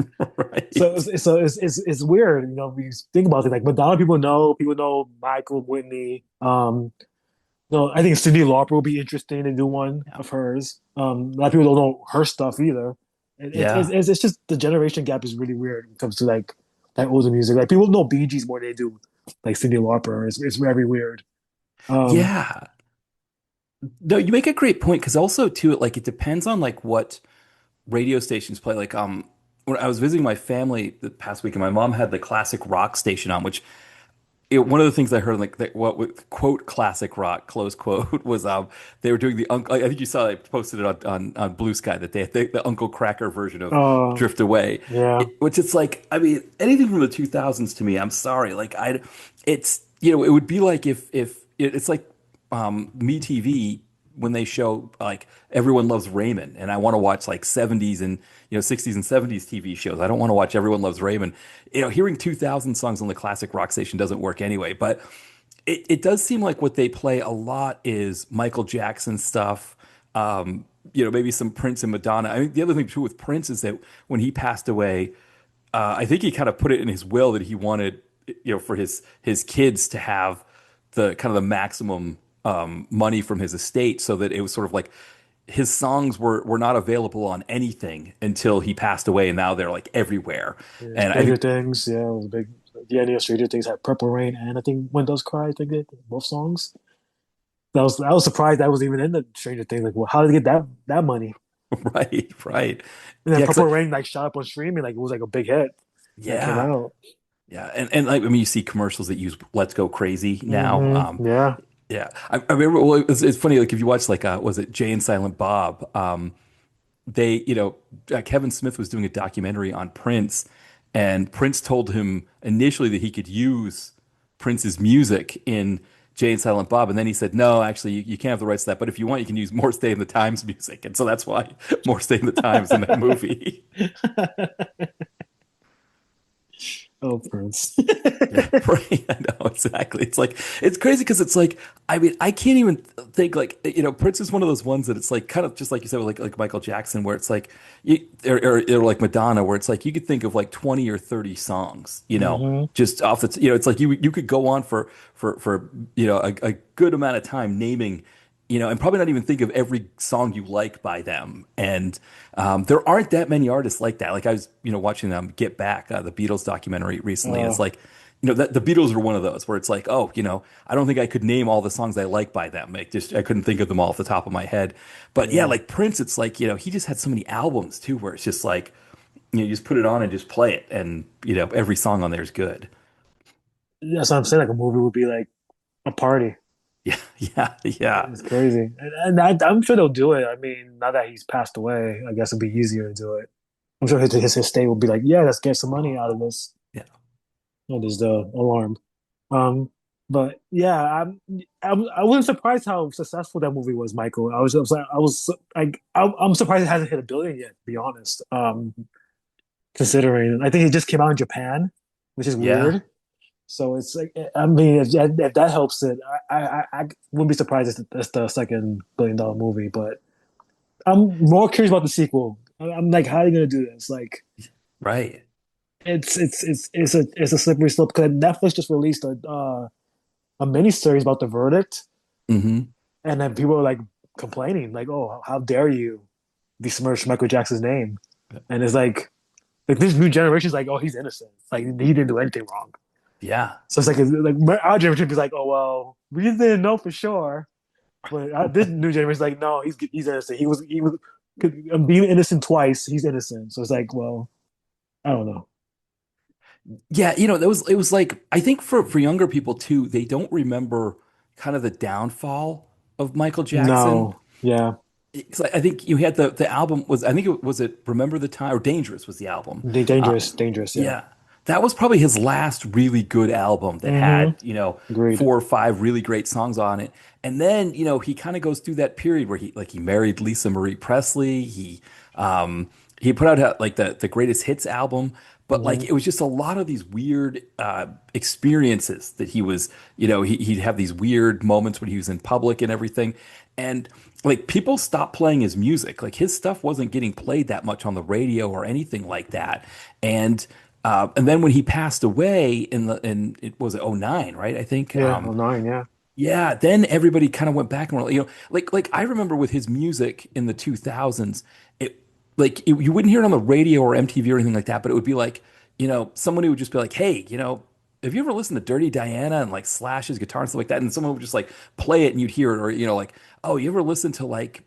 So Right. it's weird, when you think about it. Like Madonna, people know Michael, Whitney. No, I think Cyndi Lauper will be interesting to do one Yeah. of hers. A lot of people don't know her stuff either. Yeah. It's just the generation gap is really weird when it comes to like that older music. Like people know Bee Gees more than they do like Cyndi Lauper. It's very weird. Um, Yeah. No, you make a great point because also too, it depends on like what radio stations play. Like when I was visiting my family the past week and my mom had the classic rock station on, which one of the things I heard, like what with quote classic rock close quote was they were doing the uncle. I think you saw I posted it on Blue Sky that they had the Uncle Cracker version of uh, Drift Away, yeah, which it's like I mean anything from the 2000s to me. I'm sorry, it's it would be like if it's like Me TV when they show like Everyone Loves Raymond, and I want to watch like 70s and 60s and 70s TV shows. I don't want to watch Everyone Loves Raymond. Hearing 2000 songs on the classic rock station doesn't work anyway. But it does seem like what they play a lot is Michael Jackson stuff. Maybe some Prince and Madonna. I mean, the other thing too with Prince is that when he passed away, I think he kind of put it in his will that he wanted, for his kids to have the kind of the maximum money from his estate, so that it was sort of like his songs were not available on anything until he passed away, and now they're like everywhere. yeah. And I Stranger think, Things, yeah, it was a big. The idea of Stranger Things had Purple Rain and I think When Doves Cry. I think they both songs. I was surprised that was even in the Stranger Things. Like, well, how did they get that money? right, right, And then yeah, Purple Rain like shot up on streaming, like it was like a big hit that came yeah, out. yeah, and like I mean, you see commercials that use "Let's Go Crazy" now. Yeah. Yeah, I remember. Well, it's funny. Like if you watch, like, was it Jay and Silent Bob? They, Kevin Smith was doing a documentary on Prince, and Prince told him initially that he could use Prince's music in Jay and Silent Bob, and then he said, no, actually, you can't have the rights to that, but if you want, you can use More Stay in the Times music, and so that's why More Stay in the Times in that movie. Oh, Prince. Yeah, right. I know exactly. It's like it's crazy because it's like I mean I can't even think like Prince is one of those ones that it's like kind of just like you said with like Michael Jackson where it's like or like Madonna where it's like you could think of like 20 or 30 songs Hmm. just off the it's like you could go on for a good amount of time naming and probably not even think of every song you like by them. And there aren't that many artists like that. Like I was, watching Get Back, the Beatles documentary recently, and it's Oh, like, the Beatles are one of those where it's like, oh, I don't think I could name all the songs I like by them. Like just I couldn't think of them all off the top of my head. But yeah, yeah. like Prince, it's like, he just had so many albums too, where it's just like, you just put it on and just play it, and every song on there is good. That's what I'm saying. Like a movie would be like a party. Yeah, yeah, yeah. It's crazy, and I'm sure they'll do it. I mean, now that he's passed away, I guess it'll be easier to do it. I'm sure his estate will be like, yeah, let's get some money out of this. Yeah. Oh, there's the alarm. Um, but yeah, I wasn't surprised how successful that movie was, Michael. I'm surprised it hasn't hit 1 billion yet, to be honest. Considering I think it just came out in Japan, which is Yeah. weird. So it's like, I mean, if that helps it, I wouldn't be surprised if that's the second $1 billion movie. But I'm more curious about the sequel. I'm like, how are you gonna do this? Like, Right. it's a slippery slope because Netflix just released a mini series about the verdict, Hmm. and then people are like complaining, like, "Oh, how dare you besmirch Michael Jackson's name?" And it's like this new generation's like, "Oh, he's innocent. Like he didn't do anything wrong." Yeah. So it's like our generation is like, "Oh well, we didn't know for sure," but this new generation is like, "No, he's innocent. He was being innocent twice. He's innocent." So it's like, well, I don't know. Yeah, it was like I think for younger people too, they don't remember kind of the downfall of Michael Jackson. No, yeah, 'Cause I think you had the album was I think it was it Remember the Time or Dangerous was the album. Uh, dangerous, yeah. yeah. That was probably his last really good album that had, Mm-hmm. Agreed. 4 or 5 really great songs on it. And then, he kind of goes through that period where he married Lisa Marie Presley. He put out like the greatest hits album, but like Mm-hmm. it was just a lot of these weird experiences that he was, he'd have these weird moments when he was in public and everything. And like people stopped playing his music. Like his stuff wasn't getting played that much on the radio or anything like that. And then when he passed away in it was '09, right? I think. Yeah, oh nine, yeah. Yeah, then everybody kind of went back and were like I remember with his music in the 2000s, it you wouldn't hear it on the radio or MTV or anything like that, but it would be like, someone who would just be like, "Hey, have you ever listened to Dirty Diana and like Slash's guitar and stuff like that?" And someone would just like play it and you'd hear it, or like, "Oh, you ever listen to like,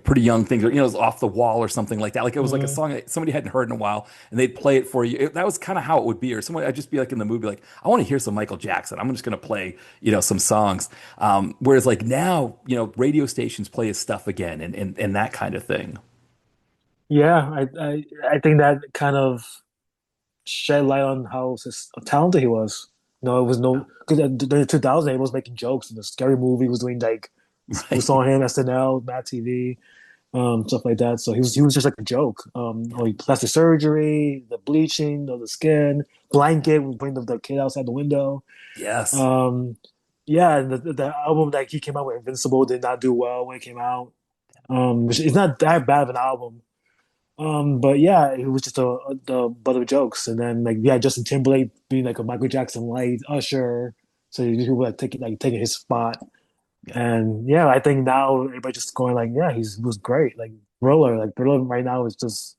Pretty Young Things or Off the Wall or something like that." Like it was like a Mm-hmm. song that somebody hadn't heard in a while and they'd play it for you. That was kind of how it would be. Or someone I'd just be like in the mood, be like, "I want to hear some Michael Jackson. I'm just gonna play, some songs." Whereas like now, radio stations play his stuff again and that kind of thing. Yeah, I think that kind of shed light on how talented he was. No, it was Yeah. no because during the 2000s he was making jokes and the scary movie was doing like we saw Right. him SNL, Matt TV, stuff like that. So he was just like a joke. Yeah. Like plastic surgery, the bleaching of the skin, blanket, we bring the kid outside the window. Yes. Um, yeah, and the album that he came out with, Invincible, did not do well when it came out. Which is not that bad of an album. But yeah, it was just the butt of jokes, and then like yeah, Justin Timberlake being like a Michael Jackson light Usher, so people taking his spot, Yeah. and yeah, I think now everybody just going like yeah, he was great, like Thriller right now is just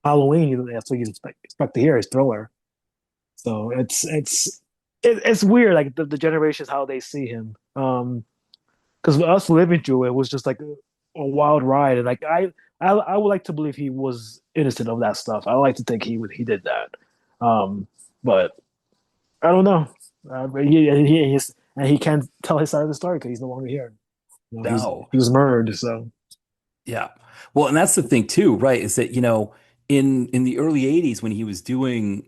Halloween. That's what you expect to hear is Thriller. So it's weird like the generations how they see him. Because us living through it was just like a wild ride, and like I would like to believe he was innocent of that stuff. I like to think he did that, but I don't know. And he can't tell his side of the story because he's no longer here. No. He was murdered. So Yeah. Well, and that's the thing too, right? Is that, in the early '80s when he was doing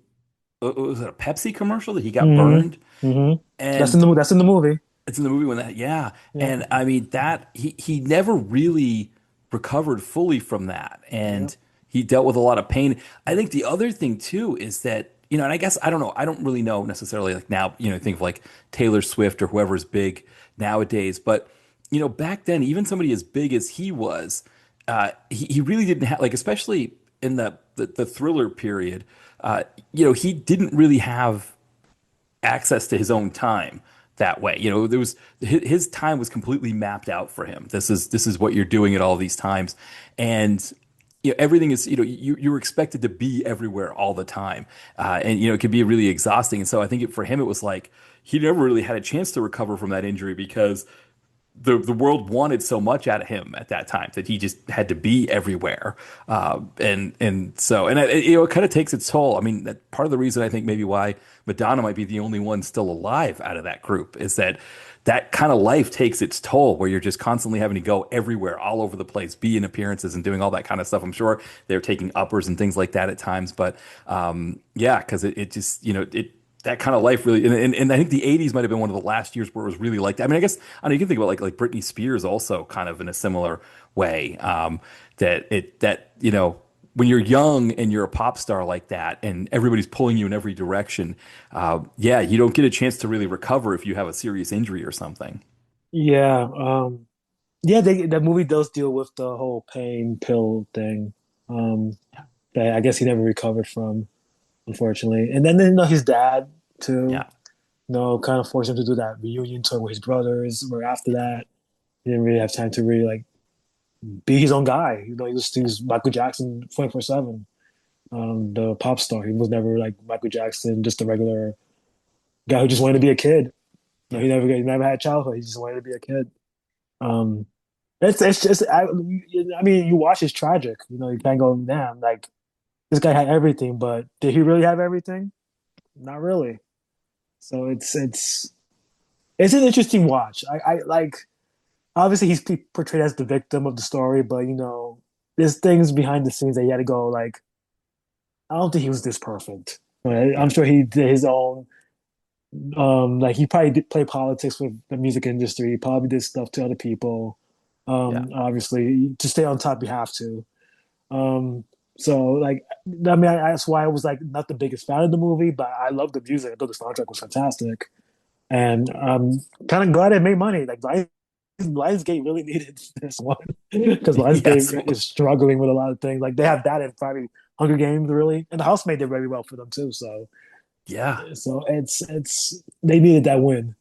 was it a Pepsi commercial that he got burned? Mm-hmm. Mm-hmm. And That's in the movie. it's in the movie when that, yeah. Yeah. And I mean that he never really recovered fully from that, Yeah. and he dealt with a lot of pain. I think the other thing too is that, and I guess I don't know, I don't really know necessarily like now, think of like Taylor Swift or whoever's big nowadays, but back then, even somebody as big as he was, he really didn't have like, especially in the thriller period, he didn't really have access to his own time that way. There was his time was completely mapped out for him. This is what you're doing at all these times, and everything is you're expected to be everywhere all the time, and it can be really exhausting. And so I think for him it was like he never really had a chance to recover from that injury because the world wanted so much out of him at that time that he just had to be everywhere, and it kind of takes its toll. I mean, that part of the reason I think maybe why Madonna might be the only one still alive out of that group is that kind of life takes its toll where you're just constantly having to go everywhere, all over the place, be in appearances and doing all that kind of stuff. I'm sure they're taking uppers and things like that at times, but yeah, because it just it that kind of life really, and I think the 80s might have been one of the last years where it was really like that. I mean, I guess I know you can think about like Britney Spears also kind of in a similar way, that when you're young and you're a pop star like that and everybody's pulling you in every direction, yeah, you don't get a chance to really recover if you have a serious injury or something. Yeah. Yeah, that movie does deal with the whole pain pill thing. Um, that I guess he never recovered from, unfortunately. And then his dad too, Yeah, kind of forced him to do that reunion tour with his brothers. Where after that, he didn't really have time to really like be his own guy. He was Michael Jackson 24/7, the pop star. He was never like Michael Jackson, just a regular guy who just wanted to be a kid. No, yeah, he never had childhood. He just wanted to be a kid. Um, it's just I mean, you watch, it's tragic. You can't go, damn, like this guy had everything, but did he really have everything? Not really. So it's an interesting watch. I like, obviously he's portrayed as the victim of the story, but there's things behind the scenes that he had to go like, I don't think he was this perfect. Right? I'm yeah, sure he did his own, like he probably did play politics with the music industry. He probably did stuff to other people. yeah. Obviously to stay on top you have to. Um, so like, I mean, that's why I was like not the biggest fan of the movie, but I love the music. I thought the soundtrack was fantastic, and I'm kind of glad it made money. Like Lionsgate really needed this one because Yes, Lionsgate is struggling with a lot of things. Like they have that in probably Hunger Games, really, and The Housemaid did very well for them too. So yeah. it's they needed that win.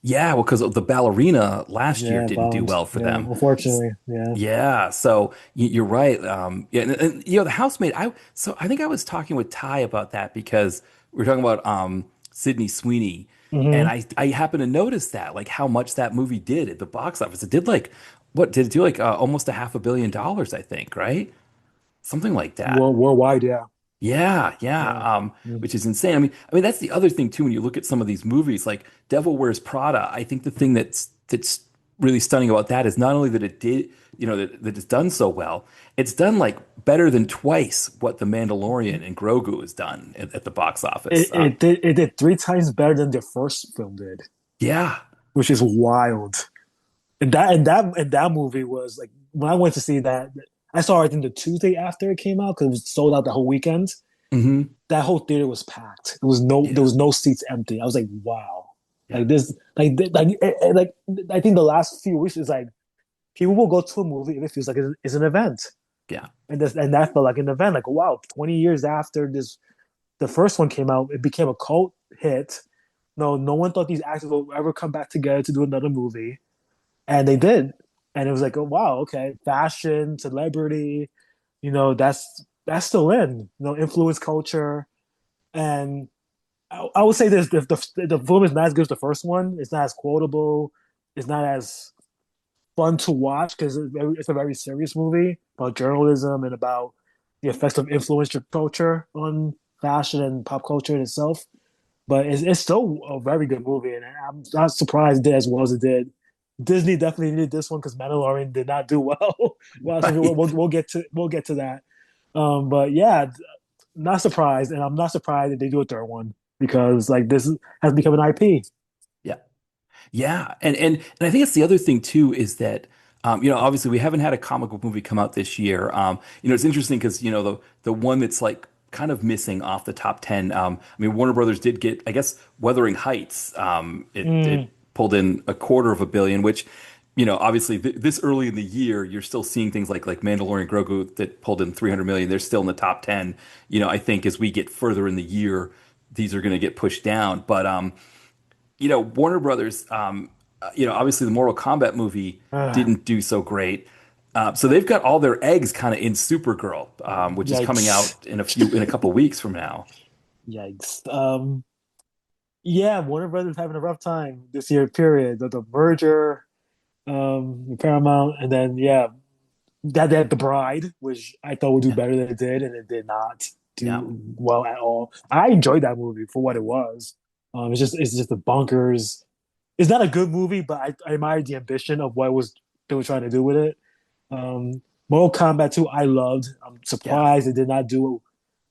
Yeah, well, because the ballerina last year Yeah, didn't do bombed. well for Yeah, them. unfortunately. Yeah. Yeah, so you're right. Yeah, and the housemaid. I think I was talking with Ty about that because we were talking about Sydney Sweeney, and Hmm. I happened to notice that like how much that movie did at the box office. It did like what did it do like almost a $500 million, I think, right? Something like that. Worldwide, yeah. Yeah, yeah, Yeah. Mm. which is insane. I mean that's the other thing too. When you look at some of these movies, like Devil Wears Prada, I think the thing that's really stunning about that is not only that it did, that it's done so well, it's done like better than twice what The Mandalorian and Grogu has done at the box office. It did three times better than the first film did, Yeah, which is wild. And that movie was like, when I went to see that, I saw it in the Tuesday after it came out because it was sold out the whole weekend. hmm That whole theater was packed. There yeah, was no seats empty. I was like, wow, yeah, like this, like I think the last few weeks is like people will go to a movie and it feels like it's an event, yeah, and that felt like an event. Like wow, 20 years after the first one came out, it became a cult hit. No one thought these actors would ever come back together to do another movie, and they did. And it was like, oh wow, okay, fashion, celebrity, that's still in, influence culture. And I would say this: the film is not as good as the first one. It's not as quotable. It's not as fun to watch because it's a very serious movie about journalism and about the effects of influencer culture on fashion and pop culture in itself. But it's still a very good movie, and I'm not surprised it did as well as it did. Disney definitely needed this one because Mandalorian did not do well. Well, so right. we'll get to that. But yeah, not surprised, and I'm not surprised that they do a third one because like has become an IP. Yeah. Yeah, and I think it's the other thing too is that obviously we haven't had a comic book movie come out this year. It's interesting because the one that's like kind of missing off the top 10. I mean, Warner Brothers did get, I guess, Wuthering Heights. It Mm, pulled in a quarter of a billion, which obviously this early in the year, you're still seeing things like Mandalorian Grogu that pulled in 300 million. They're still in the top 10. I think as we get further in the year, these are going to get pushed down, but. Warner Brothers, obviously the Mortal Kombat movie uh, didn't do so great. So they've got all their eggs kind of in Supergirl, which is coming yikes! out in a couple weeks from now. Yikes! Yeah, Warner Brothers having a rough time this year. Period. The merger, with Paramount, and then yeah, that they had The Bride, which I thought would do Yeah, better than it did, and it did not yeah, do well at all. I enjoyed that movie for what it was. It's just the bunkers. It's not a good movie, but I admired the ambition of what was they were trying to do with it. Mortal Kombat 2, I loved. I'm yeah, surprised it did not do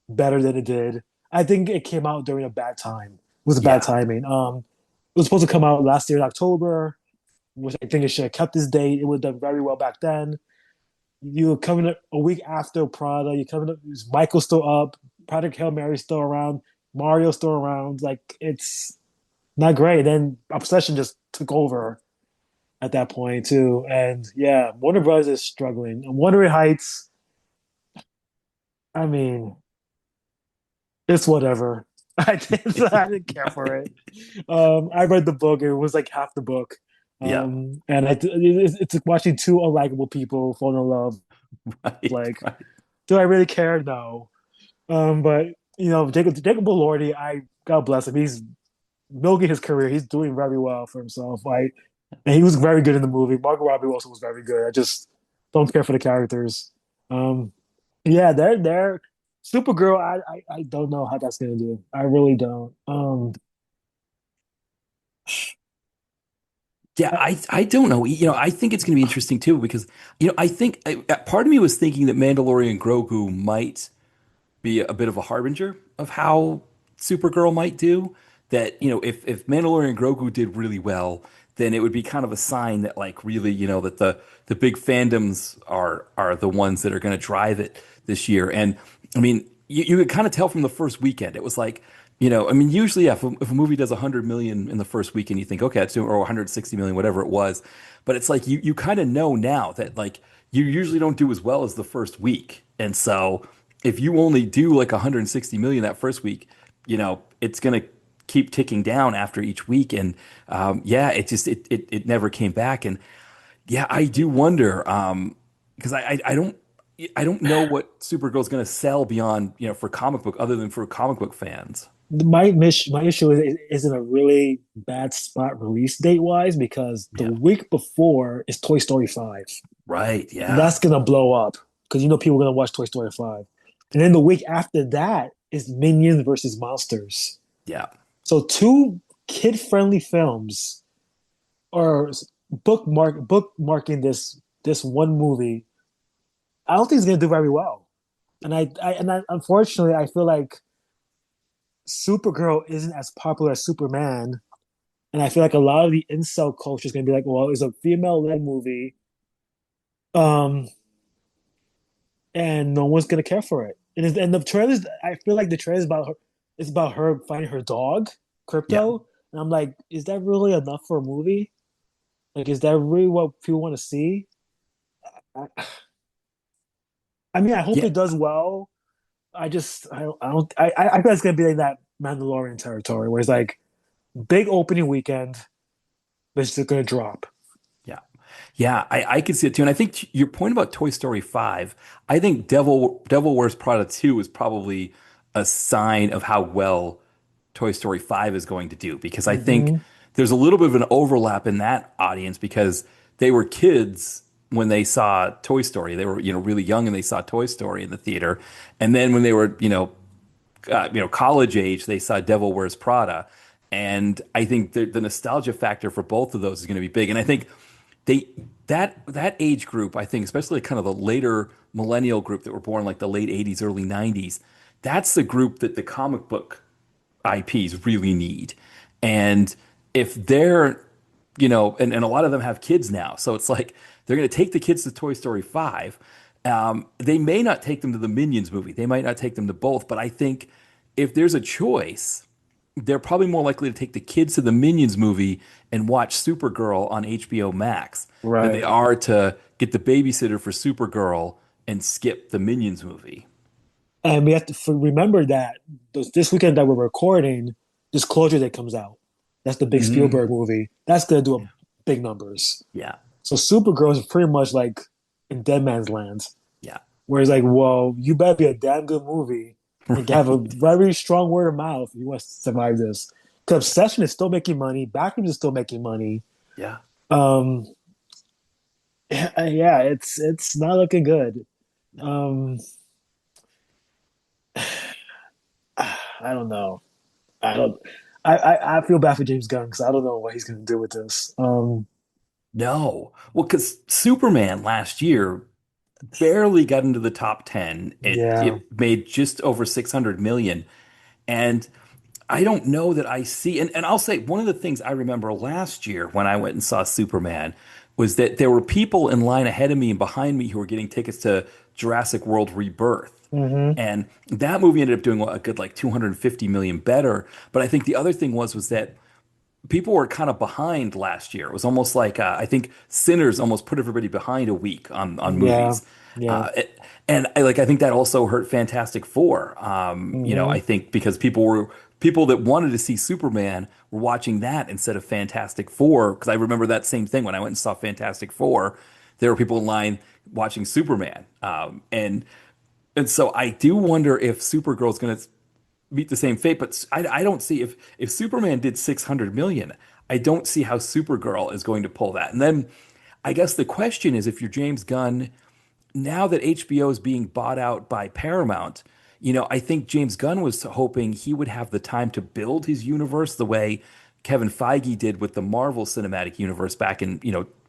better than it did. I think it came out during a bad time. It was a bad yeah, timing. It was supposed to come out last year in October, which I think it should have kept this date. It would have done very well back then. You were coming a week after Prada. You coming up. Michael's still up. Project Hail Mary's still around. Mario's still around. Like it's not great. Then Obsession just took over at that point too. And yeah, Warner Bros. Is struggling. And Wuthering Heights. I mean, it's whatever. I didn't care for it. I read the book. It was like half the book. yeah. And it's like watching two unlikable people fall in love. Right, Like, right. do I really care? No. But Jacob Elordi, I God bless him. He's milking his career. He's doing very well for himself. And he was very good in the movie. Margot Robbie also was very good. I just don't care for the characters. Um, yeah, they're Supergirl. I don't know how that's gonna do. I really don't. Yeah, I don't know. I think it's going to be interesting too because I think part of me was thinking that Mandalorian Grogu might be a bit of a harbinger of how Supergirl might do. That, if Mandalorian Grogu did really well, then it would be kind of a sign that like really, that the big fandoms are the ones that are going to drive it this year. And I mean, you could kind of tell from the first weekend. It was like, I mean, usually, yeah, if a movie does 100 million in the first weekend, you think, okay, it's doing, or 160 million, whatever it was. But it's like you kind of know now that like you usually don't do as well as the first week. And so if you only do like 160 million that first week, it's going to keep ticking down after each week. And yeah, it never came back. And yeah, I do wonder because I don't know what Supergirl's going to sell beyond, for comic book other than for comic book fans. my issue is in a really bad spot release date wise because the Yeah. week before is Toy Story 5. Right. And Yeah. that's gonna blow up because people are gonna watch Toy Story 5. And then the week after that is Minions versus Monsters. Yeah. So two kid-friendly films are bookmarking this one movie. I don't think it's gonna do very well. And unfortunately I feel like Supergirl isn't as popular as Superman. And I feel like a lot of the incel culture is gonna be like, well, it's a female-led movie. Um, and no one's gonna care for it. And the trailers, I feel like the trailer is about her. It's about her finding her dog, Yeah. Crypto, and I'm like, is that really enough for a movie? Like, is that really what people want to see? I, I mean, I hope Yeah. it does well. I feel it's gonna be like that Mandalorian territory where it's like big opening weekend, but it's just gonna drop. Yeah. Yeah. I can see it too. And I think your point about Toy Story 5, I think Devil Wears Prada 2 is probably a sign of how well Toy Story 5 is going to do because I think Hmm. there's a little bit of an overlap in that audience because they were kids when they saw Toy Story. They were, really young and they saw Toy Story in the theater. And then when they were, college age, they saw Devil Wears Prada. And I think the nostalgia factor for both of those is going to be big. And I think they that age group, I think, especially kind of the later millennial group that were born like the late 80s, early 90s, that's the group that the comic book IPs really need. And if they're, and a lot of them have kids now. So it's like they're going to take the kids to Toy Story 5. They may not take them to the Minions movie. They might not take them to both. But I think if there's a choice, they're probably more likely to take the kids to the Minions movie and watch Supergirl on HBO Max than they Right. are to get the babysitter for Supergirl and skip the Minions movie. And we have to remember that this weekend that we're recording, Disclosure Day comes out. That's the big Mm, Spielberg movie. That's gonna do yeah. big numbers. Yeah. So Supergirl is pretty much like in dead man's land. Yeah. Whereas like, well, you better be a damn good movie and have a Right. very strong word of mouth if you want to survive this. Because Obsession is still making money, Backrooms is still making money. Yeah. Um, yeah, it's not looking good. No. Um, I don't know. I don't. I feel bad for James Gunn because I don't know what he's going to do with this. No. Well, because Superman last year barely got into the top 10. Yeah. It made just over 600 million. And I don't know that I see, and I'll say one of the things I remember last year when I went and saw Superman was that there were people in line ahead of me and behind me who were getting tickets to Jurassic World Rebirth. Hmm. And that movie ended up doing a good like 250 million better. But I think the other thing was that people were kind of behind last year. It was almost like I think Sinners almost put everybody behind a week on Yeah. movies. Yeah. And I think that also hurt Fantastic Four. Hmm. I think because people that wanted to see Superman were watching that instead of Fantastic Four. Because I remember that same thing when I went and saw Fantastic Four. There were people in line watching Superman, and so I do wonder if Supergirl's going to meet the same fate. But I don't see if Superman did 600 million, I don't see how Supergirl is going to pull that. And then I guess the question is if you're James Gunn, now that HBO is being bought out by Paramount, I think James Gunn was hoping he would have the time to build his universe the way Kevin Feige did with the Marvel Cinematic Universe back in,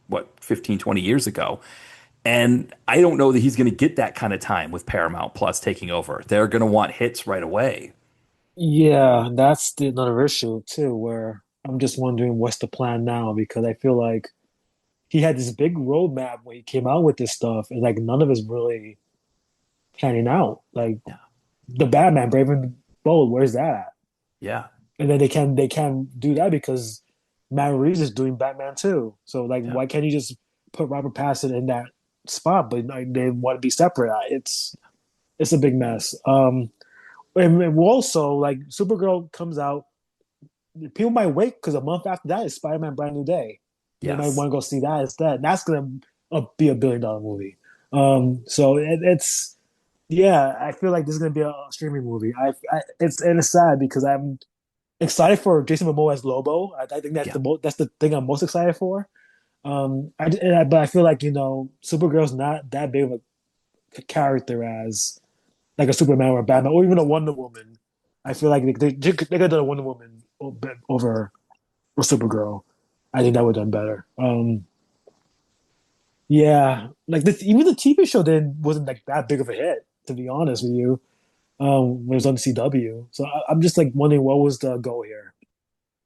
what, 15, 20 years ago. And I don't know that he's going to get that kind of time with Paramount Plus taking over. They're going to want hits right away. Yeah, that's another issue too, where I'm just wondering what's the plan now because I feel like he had this big roadmap when he came out with this stuff, and like none of it's really panning out. Like Yeah. the Batman, Brave and Bold, where's that at? Yeah. And then they can't do that because Matt Reeves is doing Batman too. So like, Yeah. why can't you just put Robert Pattinson in that spot? But like, they want to be separate. It's a big mess. And also like Supergirl comes out, people might wait because a month after that is Spider-Man: Brand New Day. They might Yes. want to go see that instead. That's gonna be $1 billion movie. So it's yeah, I feel like this is gonna be a streaming movie. It's sad because I'm excited for Jason Momoa as Lobo. I think Yeah. that's the thing I'm most excited for. But I feel like Supergirl's not that big of a character as like a Superman or a Batman or even a Wonder Woman. I feel like they could have done a Wonder Woman over or Supergirl. I think that would have done better. Yeah, like even the TV show then wasn't like that big of a hit, to be honest with you. When it was on CW, so I'm just like wondering what was the goal here.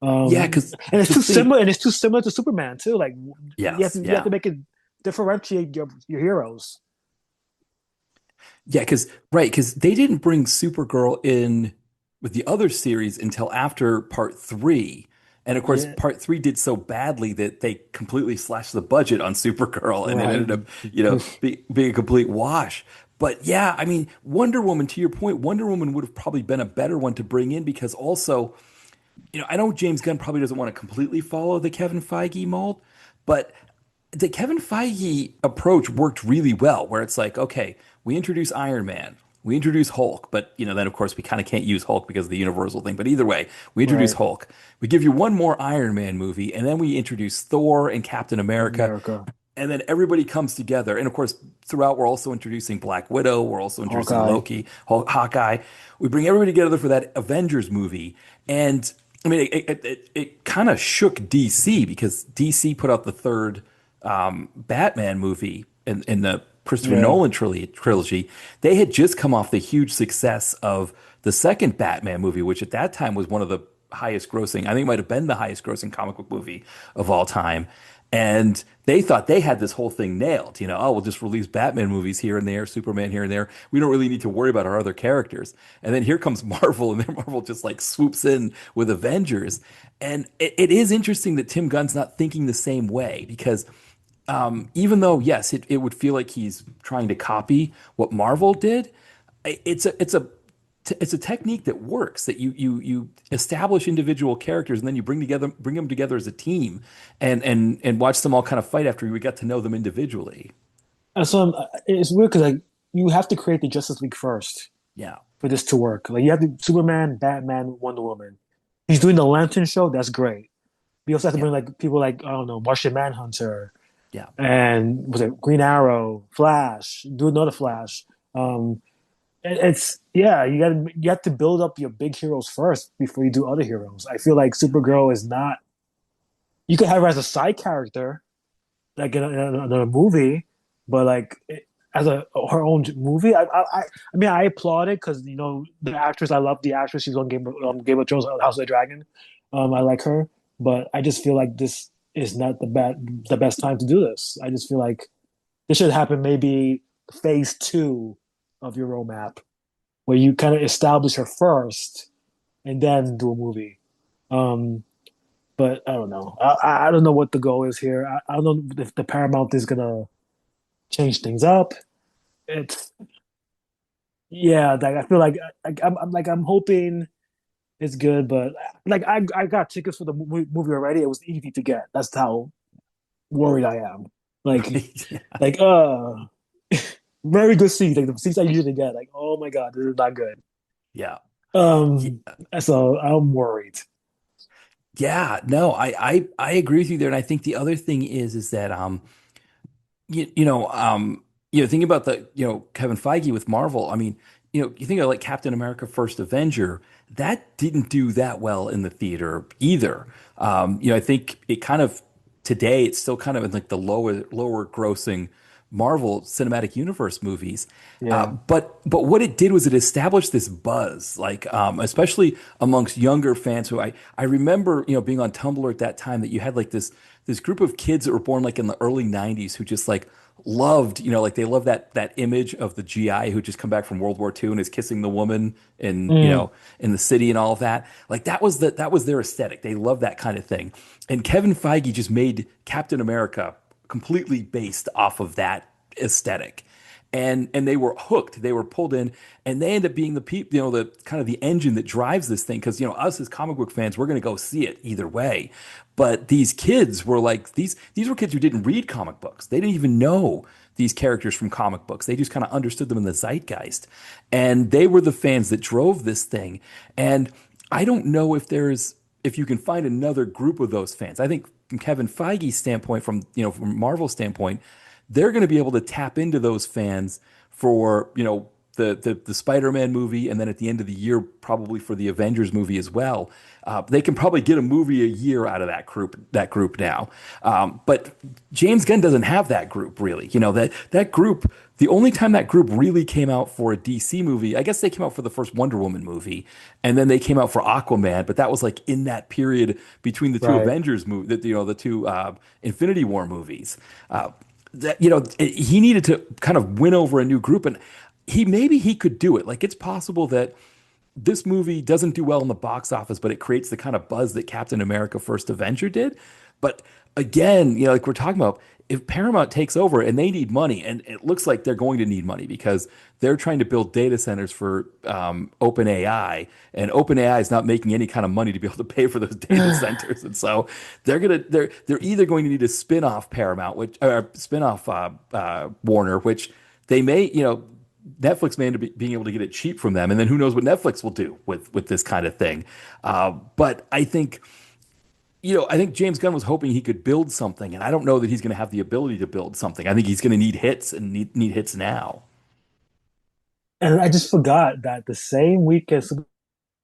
Yeah, because And it's the too thing, similar, and it's too similar to Superman too. Like yes, you have yeah. to make it differentiate your heroes. Yeah, because they didn't bring Supergirl in with the other series until after part three. And of course, Yeah, part three did so badly that they completely slashed the budget on Supergirl and it right. ended up, being a complete wash. But yeah, I mean, Wonder Woman, to your point, Wonder Woman would have probably been a better one to bring in because also, I know James Gunn probably doesn't want to completely follow the Kevin Feige mold, but the Kevin Feige approach worked really well, where it's like, okay, we introduce Iron Man, we introduce Hulk, but then of course we kind of can't use Hulk because of the Universal thing. But either way, we introduce Right, Hulk, we give you one more Iron Man movie, and then we introduce Thor and Captain America, America, and then everybody comes together. And of course, throughout we're also introducing Black Widow, we're also introducing Hawkeye. Loki, Hawkeye. We bring everybody together for that Avengers movie, and I mean, it kind of shook DC because DC put out the third Batman movie in the Christopher Yeah. Nolan trilogy. They had just come off the huge success of the second Batman movie, which at that time was one of the highest grossing, I think it might have been the highest grossing comic book movie of all time. And they thought they had this whole thing nailed. Oh, we'll just release Batman movies here and there, Superman here and there. We don't really need to worry about our other characters. And then here comes Marvel, and then Marvel just like swoops in with Avengers. And it is interesting that Tim Gunn's not thinking the same way because even though, yes, it would feel like he's trying to copy what Marvel did, it's a technique that works, that you establish individual characters and then you bring them together as a team and watch them all kind of fight after we get to know them individually. And so it's weird because like you have to create the Justice League first Yeah. for this to work. Like you have to Superman, Batman, Wonder Woman. He's doing the Lantern show. That's great. We also have to Yeah. bring like people like I don't know Martian Manhunter Yeah. and was it Green Arrow, Flash. Do another Flash. Um, it's yeah. You have to build up your big heroes first before you do other heroes. I feel like Supergirl is not. You could have her as a side character, like in a movie, but like as a her own movie, I mean, I applaud it because the actress. I love the actress. She's on Game of Thrones, House of the Dragon. I like her, but I just feel like this is not the best time to do this. I just feel like this should happen maybe phase two of your roadmap, where you kind of establish her first and then do a movie. Um, but I don't know. I don't know what the goal is here. I don't know if the Paramount is gonna change things up. It's yeah, like I feel like I'm hoping it's good, but like I got tickets for the movie already. It was easy to get. That's how worried I am. Like Yeah. like very good seats. Like the seats I usually get. Like oh my god, this is not good. Yeah. Um, so I'm worried. Yeah. No, I agree with you there. And I think the other thing is that thinking about Kevin Feige with Marvel. I mean, you think of like Captain America: First Avenger. That didn't do that well in the theater either. I think it kind of today it's still kind of in like the lower grossing Marvel Cinematic Universe movies. Yeah. But what it did was it established this buzz, like especially amongst younger fans who I remember being on Tumblr at that time, that you had like this group of kids that were born like in the early 90s who just like loved, like they love that image of the GI who just come back from World War II and is kissing the woman in, Mm. in the city and all of that. Like that was their aesthetic. They love that kind of thing. And Kevin Feige just made Captain America completely based off of that aesthetic. And they were hooked. They were pulled in, and they end up being the people, the kind of the engine that drives this thing. Because us as comic book fans, we're going to go see it either way. But these kids were like these were kids who didn't read comic books. They didn't even know these characters from comic books. They just kind of understood them in the zeitgeist, and they were the fans that drove this thing. And I don't know if you can find another group of those fans. I think from Kevin Feige's standpoint, from Marvel's standpoint, they're going to be able to tap into those fans for, the Spider-Man movie, and then at the end of the year, probably for the Avengers movie as well. They can probably get a movie a year out of that group now. But James Gunn doesn't have that group really. That group. The only time that group really came out for a DC movie, I guess they came out for the first Wonder Woman movie, and then they came out for Aquaman. But that was like in that period between the two Right. Avengers movie, the two Infinity War movies. He needed to kind of win over a new group, and maybe he could do it. Like it's possible that this movie doesn't do well in the box office, but it creates the kind of buzz that Captain America: First Avenger did. But again, like we're talking about, if Paramount takes over and they need money, and it looks like they're going to need money because they're trying to build data centers for OpenAI, and OpenAI is not making any kind of money to be able to pay for those data centers, and so they're either going to need a spin-off Paramount, which or spin-off Warner, which they may, Netflix may end up being able to get it cheap from them, and then who knows what Netflix will do with this kind of thing. But I think James Gunn was hoping he could build something, and I don't know that he's going to have the ability to build something. I think he's going to need hits and need hits now. And I just forgot that the same week as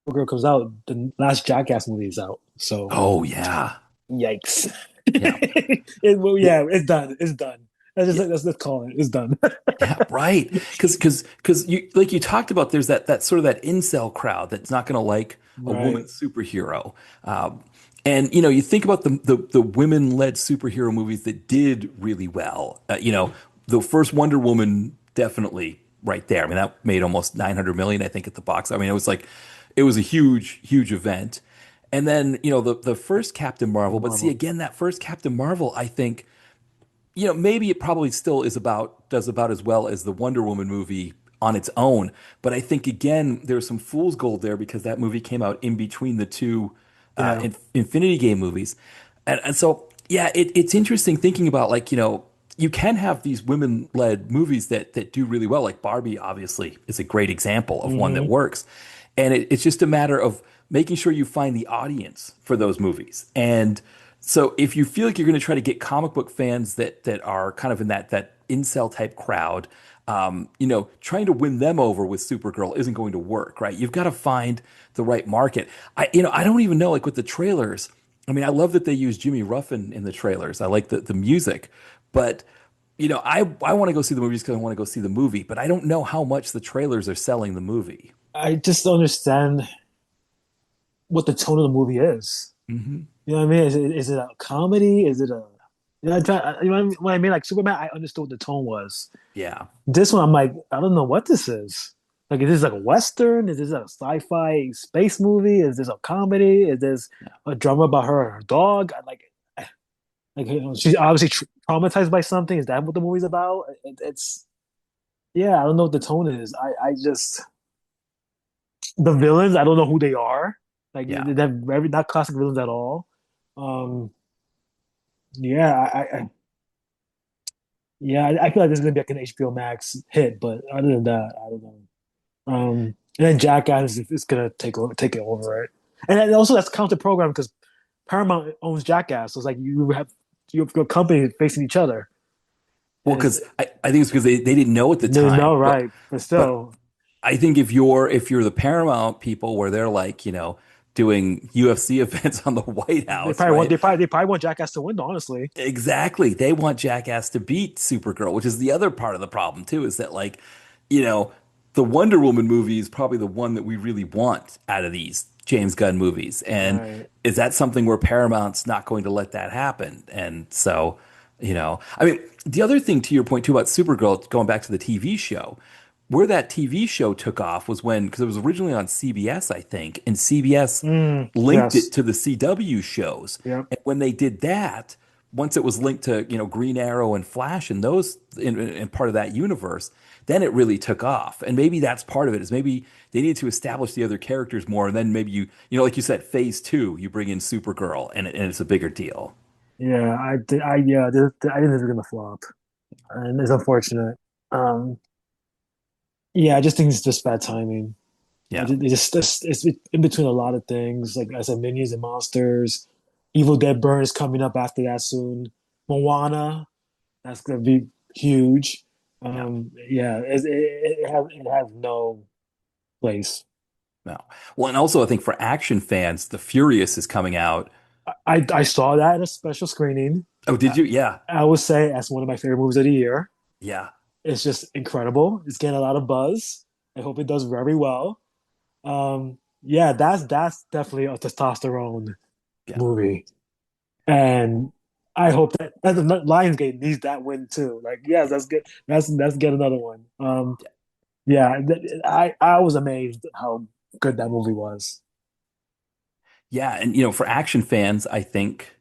Supergirl comes out, the last Jackass movie is out. So Oh yeah, yikes. yeah. Well, yeah, it's done. It's done. let's call it. It's done. Yeah, right. Because you like you talked about, there's that sort of that incel crowd that's not going to like a woman Right. superhero. And you think about the women-led superhero movies that did really well. The first Wonder Woman, definitely right there. I mean, that made almost 900 million, I think, at the box. I mean, it was a huge event. And then, the first Captain Marvel, but see Marvel. again, that first Captain Marvel, I think, maybe it probably still does about as well as the Wonder Woman movie on its own. But I think again, there's some fool's gold there because that movie came out in between the two Yeah. Infinity Game movies, and so yeah, it's interesting thinking about like you can have these women-led movies that do really well. Like Barbie, obviously, is a great example of one that Hmm. works, and it's just a matter of making sure you find the audience for those movies. And so if you feel like you're going to try to get comic book fans that are kind of in that incel type crowd, trying to win them over with Supergirl isn't going to work, right? You've got to find the right market. I don't even know, like with the trailers. I mean, I love that they use Jimmy Ruffin in the trailers. I like the music, but I want to go see the movies because I want to go see the movie, but I don't know how much the trailers are selling the movie. I just don't understand what the tone of the movie is. Hmm. You know what I mean? Is it a comedy? Is it a you know what I mean? Like Superman, I understood what the tone was. Yeah. This one, I'm like, I don't know what this is. Like, is this like a Western? Is this a sci-fi space movie? Is this a comedy? Is this a drama about her and her dog? She's obviously traumatized by something. Is that what the movie's about? It's yeah, I don't know what the tone is. I just the villains. I don't know who they are. Like Yeah. they're very not classic villains at all. Um, yeah, I feel like this is gonna be like an HBO Max hit, but other than that, I don't know. And then Jackass is gonna take it over, right? And then also that's counter program because Paramount owns Jackass, so it's like you have your company facing each other, Well, and because I think it's because they didn't know at the they know, time, but right? But but still, I think if you're the Paramount people where they're like, doing UFC events on the White House, right? they probably want Jackass to win, honestly. Exactly. They want Jackass to beat Supergirl, which is the other part of the problem too, is that like, you know, the Wonder Woman movie is probably the one that we really want out of these James Gunn movies. And Right. is that something where Paramount's not going to let that happen? And so, I mean, the other thing to your point too about Supergirl, going back to the TV show, where that TV show took off was because it was originally on CBS, I think, and CBS linked it Yes. to the CW shows. Yep. And when they did that, once it was linked to, Green Arrow and Flash and those in part of that universe, then it really took off. And maybe that's part of it, is maybe they need to establish the other characters more. And then maybe like you said, phase two, you bring in Supergirl and it's a bigger deal. Yeah. Yeah. I think this is gonna flop, and it's unfortunate. Um. Yeah, I just think it's just bad timing. Yeah. It's in between a lot of things. Like I said, Minions and Monsters, Evil Dead Burn is coming up after that soon. Moana, that's gonna be huge. Yeah. Yeah, it has no place. No. Well, and also I think for action fans, The Furious is coming out. I saw that at a special screening. Oh, did I, you? Yeah. I would say that's one of my favorite movies of the year. Yeah. It's just incredible. It's getting a lot of buzz. I hope it does very well. Yeah, that's definitely a testosterone Yeah. movie. And I hope that the Lionsgate needs that win too. Like, yes, that's good. That's get another one. Yeah, I was amazed how good that movie was. Yeah, and for action fans, I think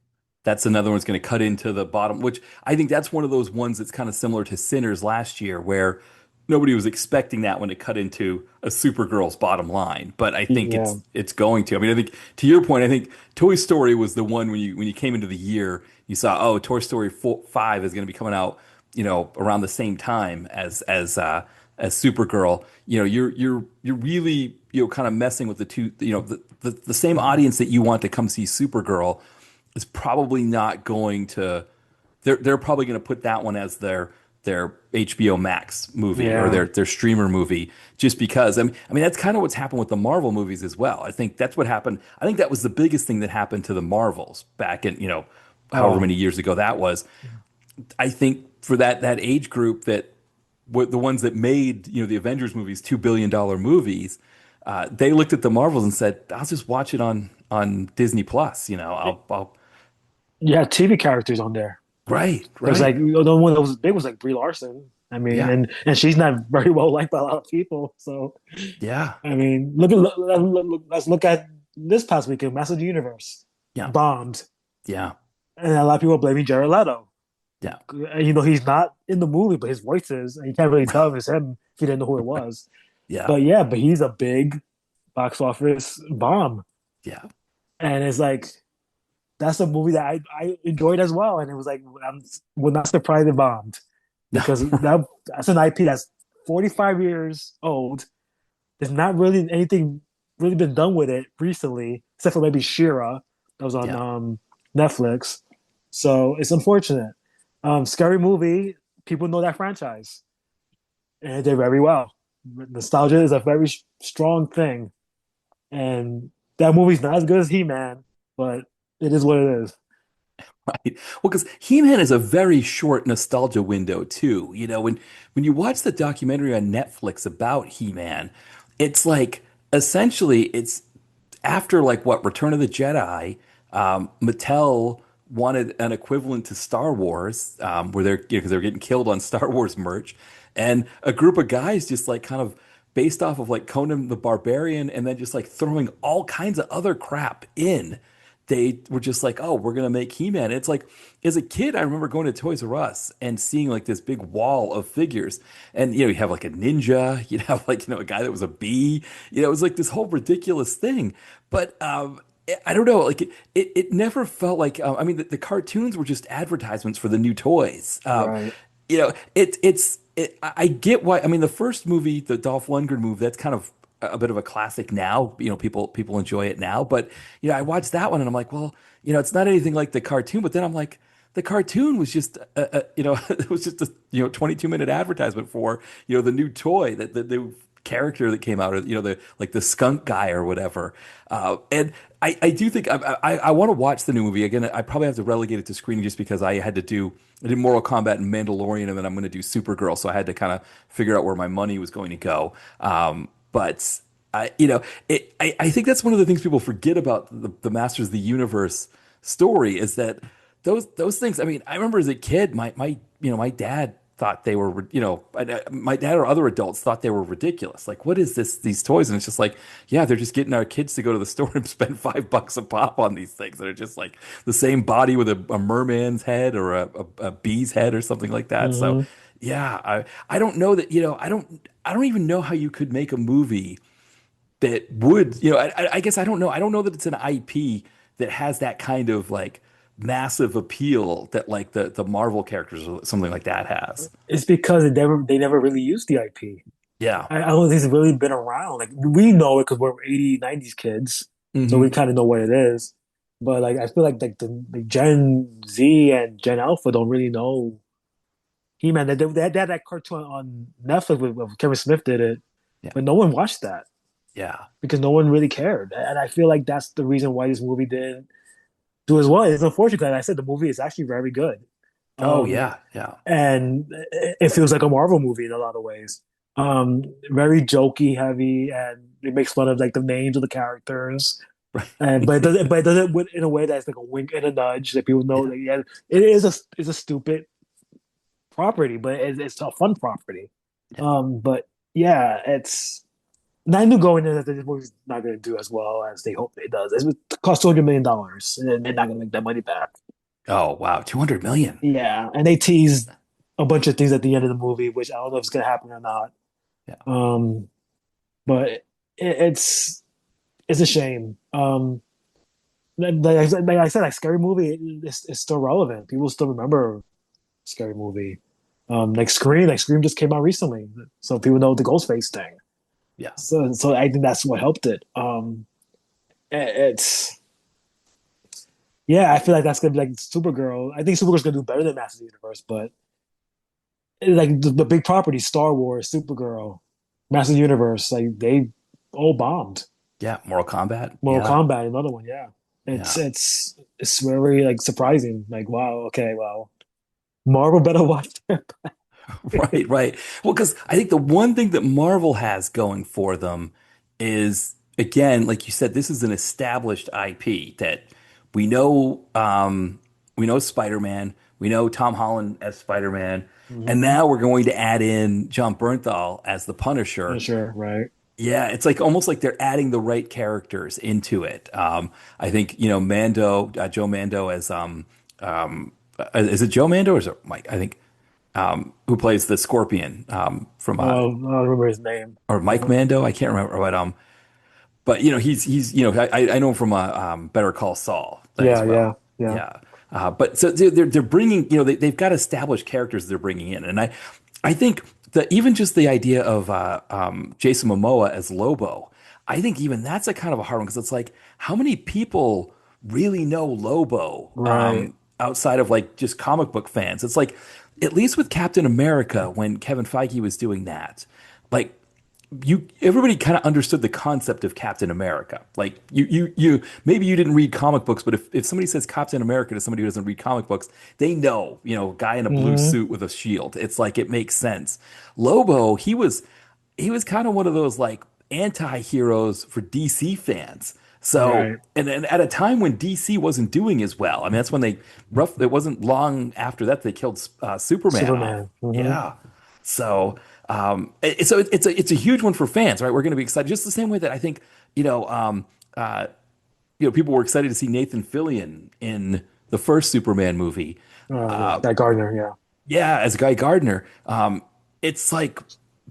that's another one's going to cut into the bottom, which I think that's one of those ones that's kind of similar to Sinners last year, where nobody was expecting that one to cut into a Supergirl's bottom line, but I think Yeah. it's going to. I mean, I think to your point, I think Toy Story was the one when you came into the year, you saw, oh, Toy Story 4, 5 is going to be coming out, around the same time as Supergirl. You're really kind of messing with the two, the same audience that you want to come see Supergirl is probably not going to. They're probably going to put that one as their HBO Max movie or Yeah. their streamer movie, just because. I mean that's kind of what's happened with the Marvel movies as well. I think that's what happened. I think that was the biggest thing that happened to the Marvels back in however Oh, many years ago that was. I think for that age group that were the ones that made, the Avengers movies, $2 billion movies, they looked at the Marvels and said, I'll just watch it on Disney Plus, I'll You had TV characters on there. right, There's like right. the one that was big was like Brie Larson. I mean, Yeah. and she's not very well liked by a lot of people. So Yeah. I mean, let's look at this past weekend, Master of the Universe Yeah. bombed, Yeah. and a lot of people are blaming Jared Leto. Yeah. And, he's not in the movie, but his voice is, and you can't really tell if it's him if you didn't know who it was. Yeah. But yeah, but he's a big box office bomb, Yeah. and it's like that's a movie that I enjoyed as well, and it was like I'm was not surprised it bombed No. because that's an IP that's 45 years old. There's not really anything really been done with it recently, except for maybe Shira that was on Yeah. Netflix. So it's unfortunate. Scary Movie, people know that franchise, and they did very well. Nostalgia is a very strong thing, and that movie's not as good as He-Man, but it is what it is. Right. Well, because He-Man is a very short nostalgia window too. When you watch the documentary on Netflix about He-Man, it's like essentially it's after like what Return of the Jedi, Mattel wanted an equivalent to Star Wars, where because they're getting killed on Star Wars merch, and a group of guys just like kind of based off of like Conan the Barbarian, and then just like throwing all kinds of other crap in. They were just like, oh, we're gonna make He-Man. It's like, as a kid, I remember going to Toys R Us and seeing like this big wall of figures, and you have like a ninja, you have like a guy that was a bee, it was like this whole ridiculous thing. But I don't know, like it never felt like I mean the cartoons were just advertisements for the new toys. Right. I get why. I mean, the first movie, the Dolph Lundgren movie, that's kind of a bit of a classic now. People enjoy it now. But I watched that one and I'm like, well, it's not anything like the cartoon. But then I'm like, the cartoon was just, it was just a 22-minute advertisement for the new toy that the new character that came out, or the skunk guy or whatever. And I do think I want to watch the new movie again. I probably have to relegate it to screening just because I did Mortal Kombat and Mandalorian, and then I'm going to do Supergirl, so I had to kind of figure out where my money was going to go. But I think that's one of the things people forget about the Masters of the Universe story is that those things. I mean, I remember as a kid, my dad thought they were, my dad or other adults thought they were ridiculous. Like, what is these toys? And it's just like, yeah, they're just getting our kids to go to the store and spend $5 a pop on these things that are just like the same body with a merman's head or a bee's head or something like that. So, Hmm. yeah, I don't know that, I don't even know how you could make a movie that would, I guess I don't know. I don't know that it's an IP that has that kind of like massive appeal that like the Marvel characters or something like that has. It's because they never really used the IP. Yeah. I don't think it's really been around. Like we know it because we're 80s, 90s kids, so we Hmm. kind of know what it is. But like I feel like the Gen Z and Gen Alpha don't really know He-Man. They had that cartoon on Netflix with Kevin Smith did it, Yeah. but no one watched that Yeah. because no one really cared. And I feel like that's the reason why this movie didn't do as well. It's unfortunate because I said the movie is actually very good. Oh Um, yeah. Yeah. and it feels like a Marvel movie in a lot of ways. Very jokey, heavy, and it makes fun of like the names of the characters. And but it does it in a way that's like a wink and a nudge that people know Yeah. that yeah, it is a stupid property, but it's a fun property. Yeah. But yeah, it's. And I knew going in that this movie's not going to do as well as they hope it does. It cost $200 million, and they're not going to make that money back. Oh wow. 200 million. Yeah, and they teased a bunch of things at the end of the movie, which I don't know if it's going to happen or not. Yeah. Um, but it's a shame. Like I said, like Scary Movie is still relevant. People still remember Scary Movie. Scream just came out recently, so people know the Ghostface thing. Yeah. So I think that's what helped it. It's yeah, I feel like that's gonna be like Supergirl. I think Supergirl's gonna do better than Masters of the Universe, but like the big properties, Star Wars, Supergirl, Masters of the Universe, like they all bombed. Yeah. Mortal Kombat. Mortal Yeah. Kombat, another one, yeah. It's Yeah. it's it's very like surprising. Like wow, okay, well, Marvel better watch their back. Right, right. Well, because I think the one thing that Marvel has going for them is, again, like you said, this is an established IP that we know. We know Spider-Man. We know Tom Holland as Spider-Man, and Hmm. now we're going to add in John Bernthal as the Punisher. Sure, right. Yeah, it's like almost like they're adding the right characters into it. I think Mando, Joe Mando as is it Joe Mando or is it Mike? I think who plays the Scorpion from Oh, I don't remember his name. or Mike Uh-huh. Mando. I can't remember, but he's I know him from Better Call Saul as Yeah, well. yeah, yeah. Yeah, but so they're bringing they've got established characters they're bringing in, and I think that even just the idea of Jason Momoa as Lobo, I think even that's a kind of a hard one because it's like how many people really know Lobo Right. outside of like just comic book fans? It's like at least with Captain America when Kevin Feige was doing that, like everybody kind of understood the concept of Captain America. Like you maybe you didn't read comic books, but if somebody says Captain America to somebody who doesn't read comic books, they know, guy in a blue Hmm. suit with a shield. It's like it makes sense. Lobo, he was kind of one of those like anti-heroes for DC fans. So, Right. and at a time when DC wasn't doing as well. I mean, that's when it wasn't long after that they killed Superman off. Superman. Hmm. Yeah. So, it's a huge one for fans, right? We're going to be excited just the same way that I think, you know, um, uh, people were excited to see Nathan Fillion in the first Superman movie. Yeah, that Gardner. Yeah. Yeah, as Guy Gardner. It's like,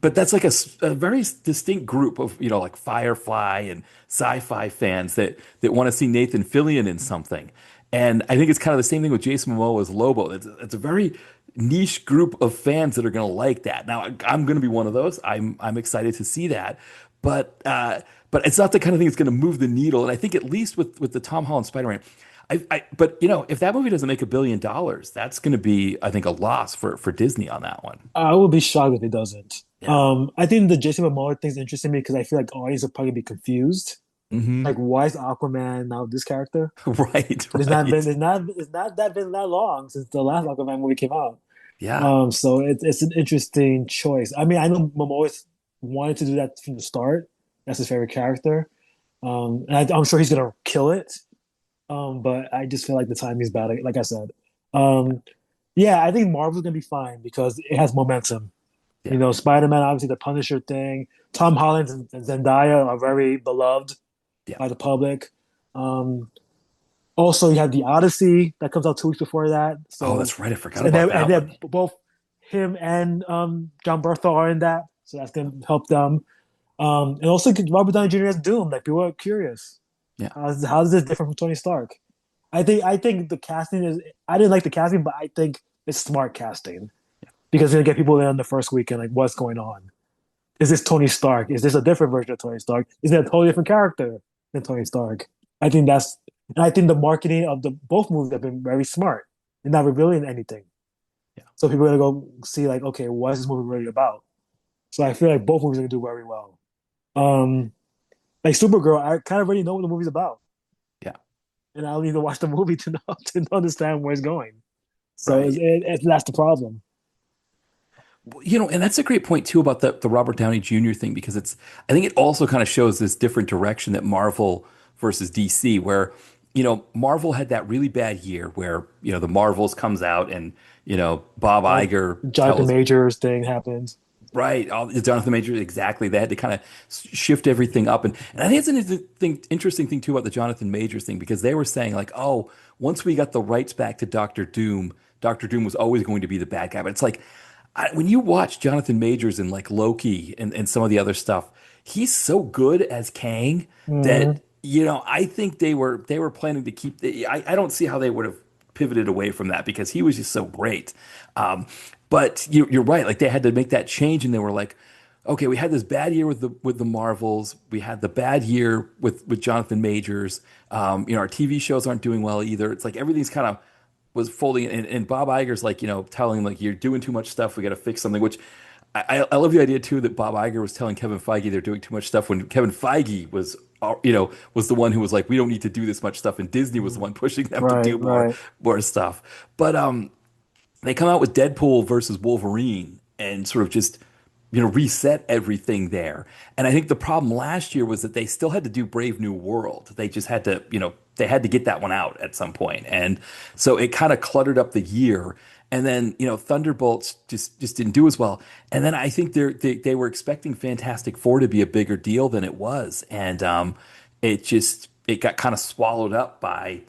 but that's like a very distinct group of, like Firefly and sci-fi fans that want to see Nathan Fillion in something. And I think it's kind of the same thing with Jason Momoa as Lobo. It's a very niche group of fans that are going to like that. Now, I'm going to be one of those. I'm excited to see that, but it's not the kind of thing that's going to move the needle. And I think at least with the Tom Holland Spider-Man, but if that movie doesn't make $1 billion, that's going to be, I think, a loss for Disney on that one. I would be shocked if it doesn't. Yeah. I think the Jason Momoa thing is interesting me because I feel like audience will probably be confused. Like, Hmm. why is Aquaman now this character? Right, It's not been right. it's not that been that long since the last Aquaman movie came out. Yeah, So it's an interesting choice. I mean, I know Momoa wanted to do that from the start. That's his favorite character. And I'm sure he's gonna kill it. But I just feel like the timing's bad. Like I said, um, yeah, I think Marvel's gonna be fine because it has momentum. yeah. Spider-Man, obviously the Punisher thing. Tom Holland and Zendaya are very beloved Yeah. by the public. Um, Also, you have the Odyssey that comes out 2 weeks before that. Oh, So, that's right. I forgot and about then, that one. both him and John Bertha are in that, so that's gonna help them. And also Robert Downey Jr. as Doom. Like people are curious, Yeah. how is this different from Tony Stark? I think the casting is. I didn't like the casting, but I think it's smart casting because it's gonna get people in on the first weekend. Like, what's going on? Is this Tony Stark? Is this a different version of Tony Stark? Is it a totally different character than Tony Stark? I think that's, and I think the marketing of the both movies have been very smart and not revealing anything. Yeah. So people are gonna go see like, okay, what is this movie really about? So I feel like both movies are gonna do very well. Um, like Supergirl, I kind of already know what the movie's about, Yeah. and I don't need to watch the movie to know to understand where it's going. So Right. that's the problem. And that's a great point too about the Robert Downey Jr. thing because I think it also kind of shows this different direction that Marvel versus DC, where, Marvel had that really bad year where, the Marvels comes out and, Bob Uh, Iger Jonathan tells. Majors thing happens. Right. Jonathan Majors, exactly. They had to kind of shift everything up. And I think it's an interesting thing, too, about the Jonathan Majors thing, because they were saying, like, oh, once we got the rights back to Doctor Doom was always going to be the bad guy. But it's like, when you watch Jonathan Majors and, like, Loki and some of the other stuff, he's so good as Kang Hmm. that, I think they were planning to keep I don't see how they would have pivoted away from that because he was just so great. Um, but you're right. Like they had to make that change, and they were like, okay, we had this bad year with the Marvels. We had the bad year with Jonathan Majors. Our TV shows aren't doing well either. It's like everything's kind of was folding, and Bob Iger's like, telling him like you're doing too much stuff. We got to fix something. Which I love the idea too that Bob Iger was telling Kevin Feige they're doing too much stuff when Kevin Feige was the one who was like, we don't need to do this much stuff, and Disney was the one pushing them to Right, do more right. more stuff. But they come out with Deadpool versus Wolverine and sort of just, reset everything there. And I think the problem last year was that they still had to do Brave New World. They just had to, they had to get that one out at some point. And so it kind of cluttered up the year. And then, Thunderbolts just didn't do as well. And then I think they were expecting Fantastic Four to be a bigger deal than it was. And it got kind of swallowed up by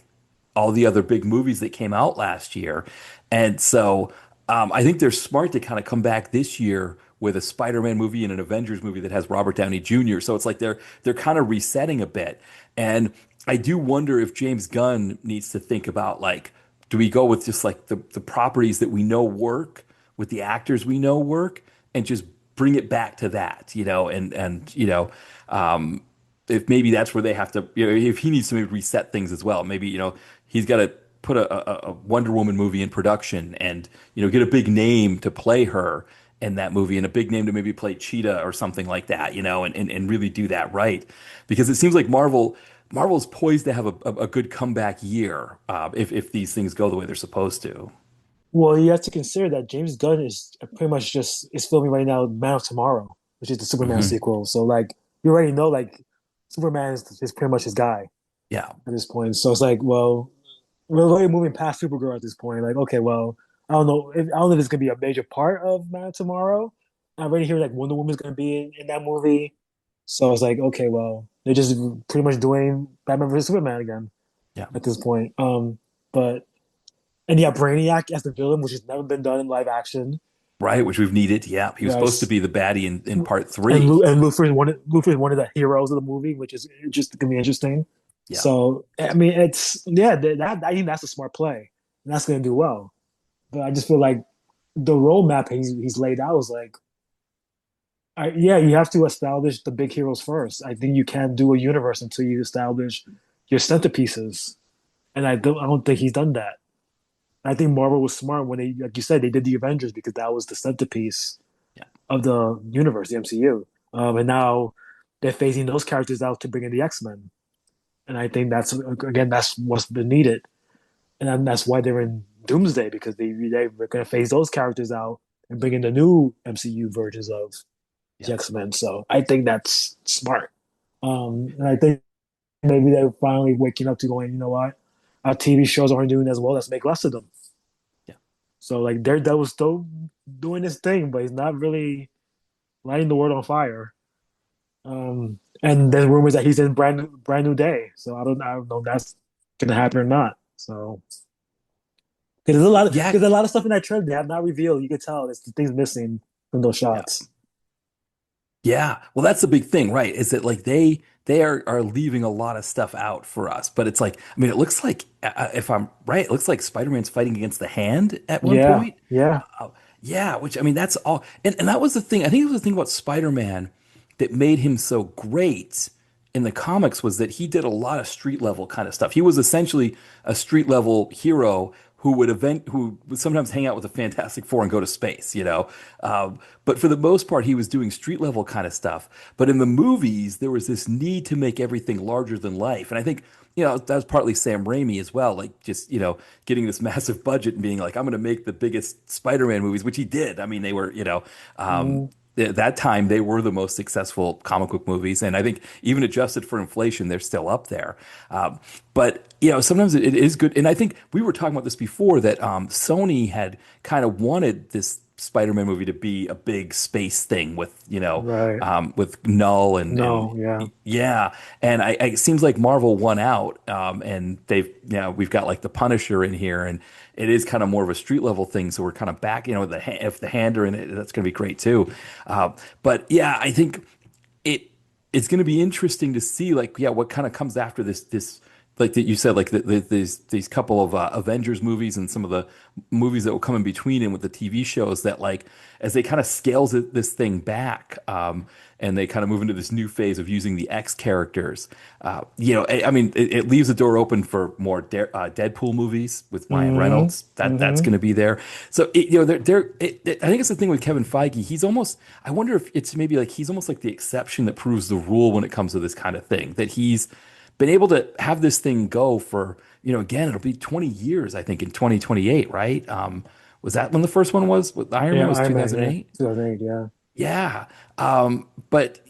all the other big movies that came out last year. And so I think they're smart to kind of come back this year with a Spider-Man movie and an Avengers movie that has Robert Downey Jr. So it's like they're kind of resetting a bit. And I do wonder if James Gunn needs to think about like, do we go with just like the properties that we know work with the actors we know work and just bring it back to that, if maybe that's where they have to, if he needs to maybe reset things as well, maybe, he's got to put a Wonder Woman movie in production and, get a big name to play her in that movie and a big name to maybe play Cheetah or something like that, and really do that right. Because it seems like Marvel's poised to have a good comeback year if these things go the way they're supposed to. Well, you have to consider that James Gunn is pretty much just is filming right now Man of Tomorrow, which is the Superman Hmm. sequel. So like you already know like Superman is pretty much his guy Yeah. at this point. So it's like, well, we're already moving past Supergirl at this point. Like, okay, well, I don't know if it's gonna be a major part of Man of Tomorrow. I already hear like Wonder Woman's gonna be in that movie. So it's like, okay, well, they're just pretty much doing Batman versus Superman again Yeah. at this point. But and yeah, Brainiac as the villain, which has never been done in live action. Right, which we've needed. Yeah. He was supposed to Yes. be the baddie in part And three. Luffy is one of the heroes of the movie, which is just gonna be interesting. Yeah. So I mean, it's yeah, that I think that's a smart play, and that's gonna do well. But I just feel like the roadmap he's laid out is like, yeah, you have to establish the big heroes first. I think you can't do a universe until you establish your centerpieces, and I don't think he's done that. I think Marvel was smart when they, like you said, they did the Avengers because that was the centerpiece Yeah. of the universe, the MCU. And now they're phasing those characters out to bring in the X-Men. And I think that's again that's what's been needed, and then that's why they're in Doomsday because they're going to phase those characters out and bring in the new MCU versions of the Yeah. X-Men. So I think that's smart. And I think maybe they're finally waking up to going, you know what, our TV shows aren't doing as well. Let's make less of them. Yeah. So like Daredevil was still doing his thing, but he's not really lighting the world on fire. And there's rumors that he's in brand new day. So I don't know if that's gonna happen or not. So Yeah. there's a lot of stuff in that trailer they have not revealed. You can tell there's things missing from those Yeah. shots. Yeah. Well, that's the big thing, right? Is that like they are leaving a lot of stuff out for us. But it's like, I mean, it looks like if I'm right, it looks like Spider-Man's fighting against the Hand at one Yeah, point. yeah. Yeah, which I mean, that's all. And that was the thing. I think it was the thing about Spider-Man that made him so great in the comics was that he did a lot of street level kind of stuff. He was essentially a street level hero who would sometimes hang out with the Fantastic Four and go to space, but for the most part, he was doing street level kind of stuff. But in the movies, there was this need to make everything larger than life, and I think that was partly Sam Raimi as well, like just getting this massive budget and being like, I'm going to make the biggest Spider-Man movies, which he did. I mean, they were Mm, at that time they were the most successful comic book movies, and I think even adjusted for inflation, they're still up there. But sometimes it is good, and I think we were talking about this before that Sony had kind of wanted this Spider-Man movie to be a big space thing right. with Null and No, yeah. yeah, and it seems like Marvel won out, and we've got like the Punisher in here, and it is kind of more of a street level thing. So we're kind of back, if the Hand are in it, that's going to be great too. But yeah, I think it's going to be interesting to see like what kind of comes after this like that you said like these couple of Avengers movies and some of the movies that will come in between and with the TV shows that like as they kind of this thing back and they kind of move into this new phase of using the X characters. I mean, it leaves the door open for more Deadpool movies with Ryan Hmm. Reynolds. That's Hmm. going to be there. So I think it's the thing with Kevin Feige. He's almost. I wonder if it's maybe like he's almost like the exception that proves the rule when it comes to this kind of thing. That he's been able to have this thing go for again it'll be 20 years I think in 2028, right? Was that when the first one was? With Iron Man Yeah, was Iron Man, yeah, 2008. 2008, yeah. Yeah. But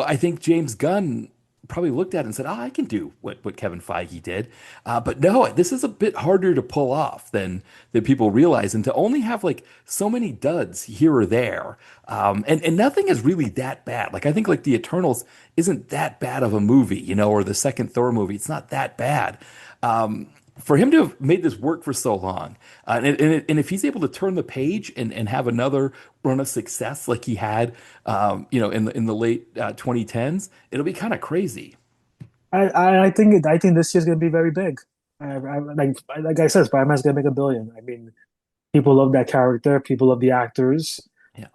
I think James Gunn probably looked at it and said, "Oh, I can do what Kevin Feige did." But no, this is a bit harder to pull off than people realize, and to only have like so many duds here or there, and nothing is really that bad. Like I think like the Eternals isn't that bad of a movie, or the second Thor movie, it's not that bad. For him to have made this work for so long, and if he's able to turn the page and have another run of success like he had, in the late 2010s, it'll be kind of crazy. I think this year's gonna be very big. Like I said, Spider-Man's gonna make 1 billion. I mean, people love that character. People love the actors. Yeah,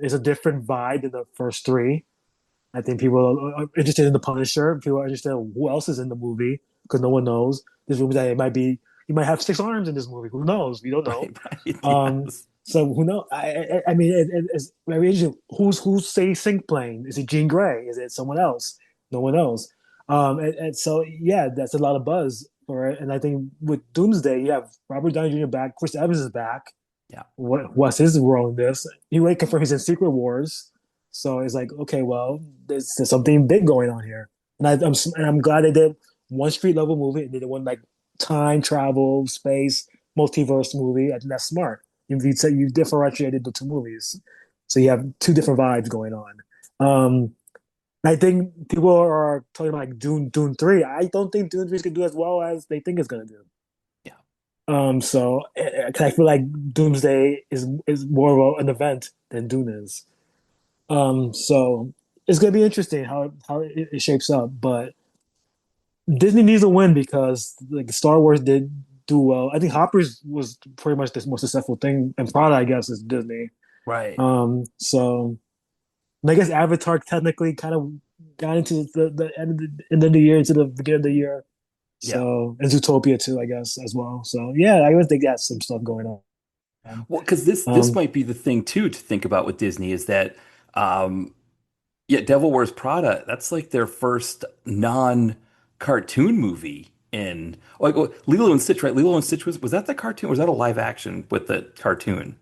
It's a different vibe than the first three. I think people are interested in the Punisher. People are interested in who else is in the movie because no one knows. There's rumors that it might be he might have 6 arms in this movie. Who knows? We don't know. right, right, Um, yes, so who knows? I mean, it's very interesting. Who's say Sync playing? Is it Jean Grey? Is it someone else? No one knows. And so yeah, that's a lot of buzz for it. And I think with Doomsday, you have Robert Downey Jr. back. Chris Evans is back. yeah, What's his role in this? He already confirmed he's in Secret Wars, so it's like, okay, well, there's something big going on here, and I'm glad they did one street level movie and they did one like time travel, space, multiverse movie. I think that's smart. You differentiated the two movies, so you have two different vibes going on. Um, I think people are talking about like Dune 3. I don't think Dune 3 is gonna do as well as they think it's gonna do. yeah. So 'cause I feel like Doomsday is more of an event than Dune is. So it's gonna be interesting how it shapes up. But Disney needs a win because like Star Wars did do well. I think Hopper's was pretty much the most successful thing, and Prada, I guess, is Disney. Right. So and I guess Avatar technically kind of got into the end of the year into the beginning of the year. Yeah. So and Zootopia too, I guess, as well. So yeah, I would think that's some stuff going on. Well, because this Um, might be the thing too to think about with Disney is that, um, yeah, Devil Wears Prada. That's like their first non-cartoon movie in like Lilo and Stitch, right? Lilo and Stitch was that the cartoon? Or was that a live action with the cartoon?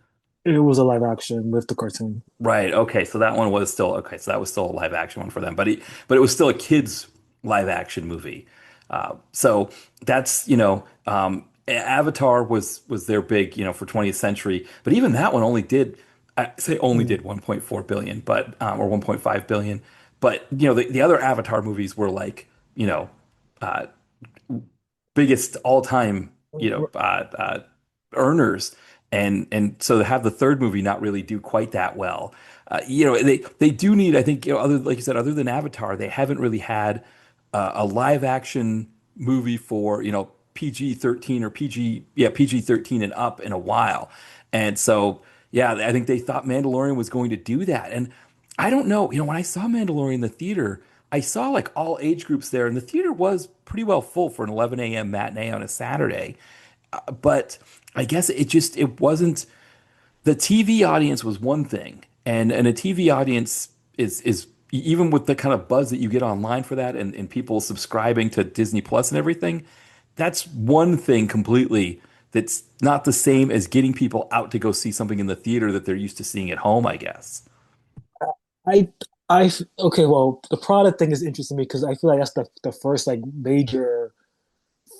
it was a live action with the cartoon. Right. Okay. So that one was still okay. So that was still a live action one for them, but it was still a kids live action movie. So that's Avatar was their big for 20th century, but even that one only did I say only Mm. did 1.4 billion, but or 1.5 billion. But the other Avatar movies were like uh, biggest all time earners, and so to have the third movie not really do quite that well, they do need, I think, other like you said, other than Avatar, they haven't really had a live action movie for PG-13 or PG-13 and up in a while, and so yeah, I think they thought Mandalorian was going to do that, and I don't know, when I saw Mandalorian in the theater. I saw like all age groups there, and the theater was pretty well full for an 11 a.m. matinee on a Saturday. But I guess it wasn't the TV audience was one thing, and a TV audience is even with the kind of buzz that you get online for that, and people subscribing to Disney Plus and everything, that's one thing completely. That's not the same as getting people out to go see something in the theater that they're used to seeing at home, I guess. I okay, well, the product thing is interesting to me because I feel like that's the first like major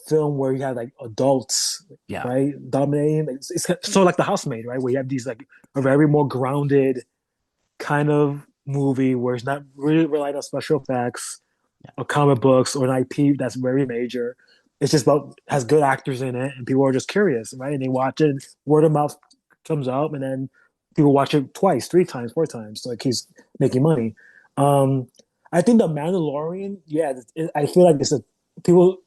film where you have like adults, Yeah, right, dominating. Like, it's sort of like The Housemaid, right, where you have these like a very more grounded kind of movie where it's not really relying on special effects or comic books or an IP that's very major. It's just about has good actors in it, and people are just curious, right? And they watch it, and word of mouth comes up, and then people watch it twice, 3 times, 4 times, so it keeps making money. Um, I think The Mandalorian, yeah, I feel like it's a people.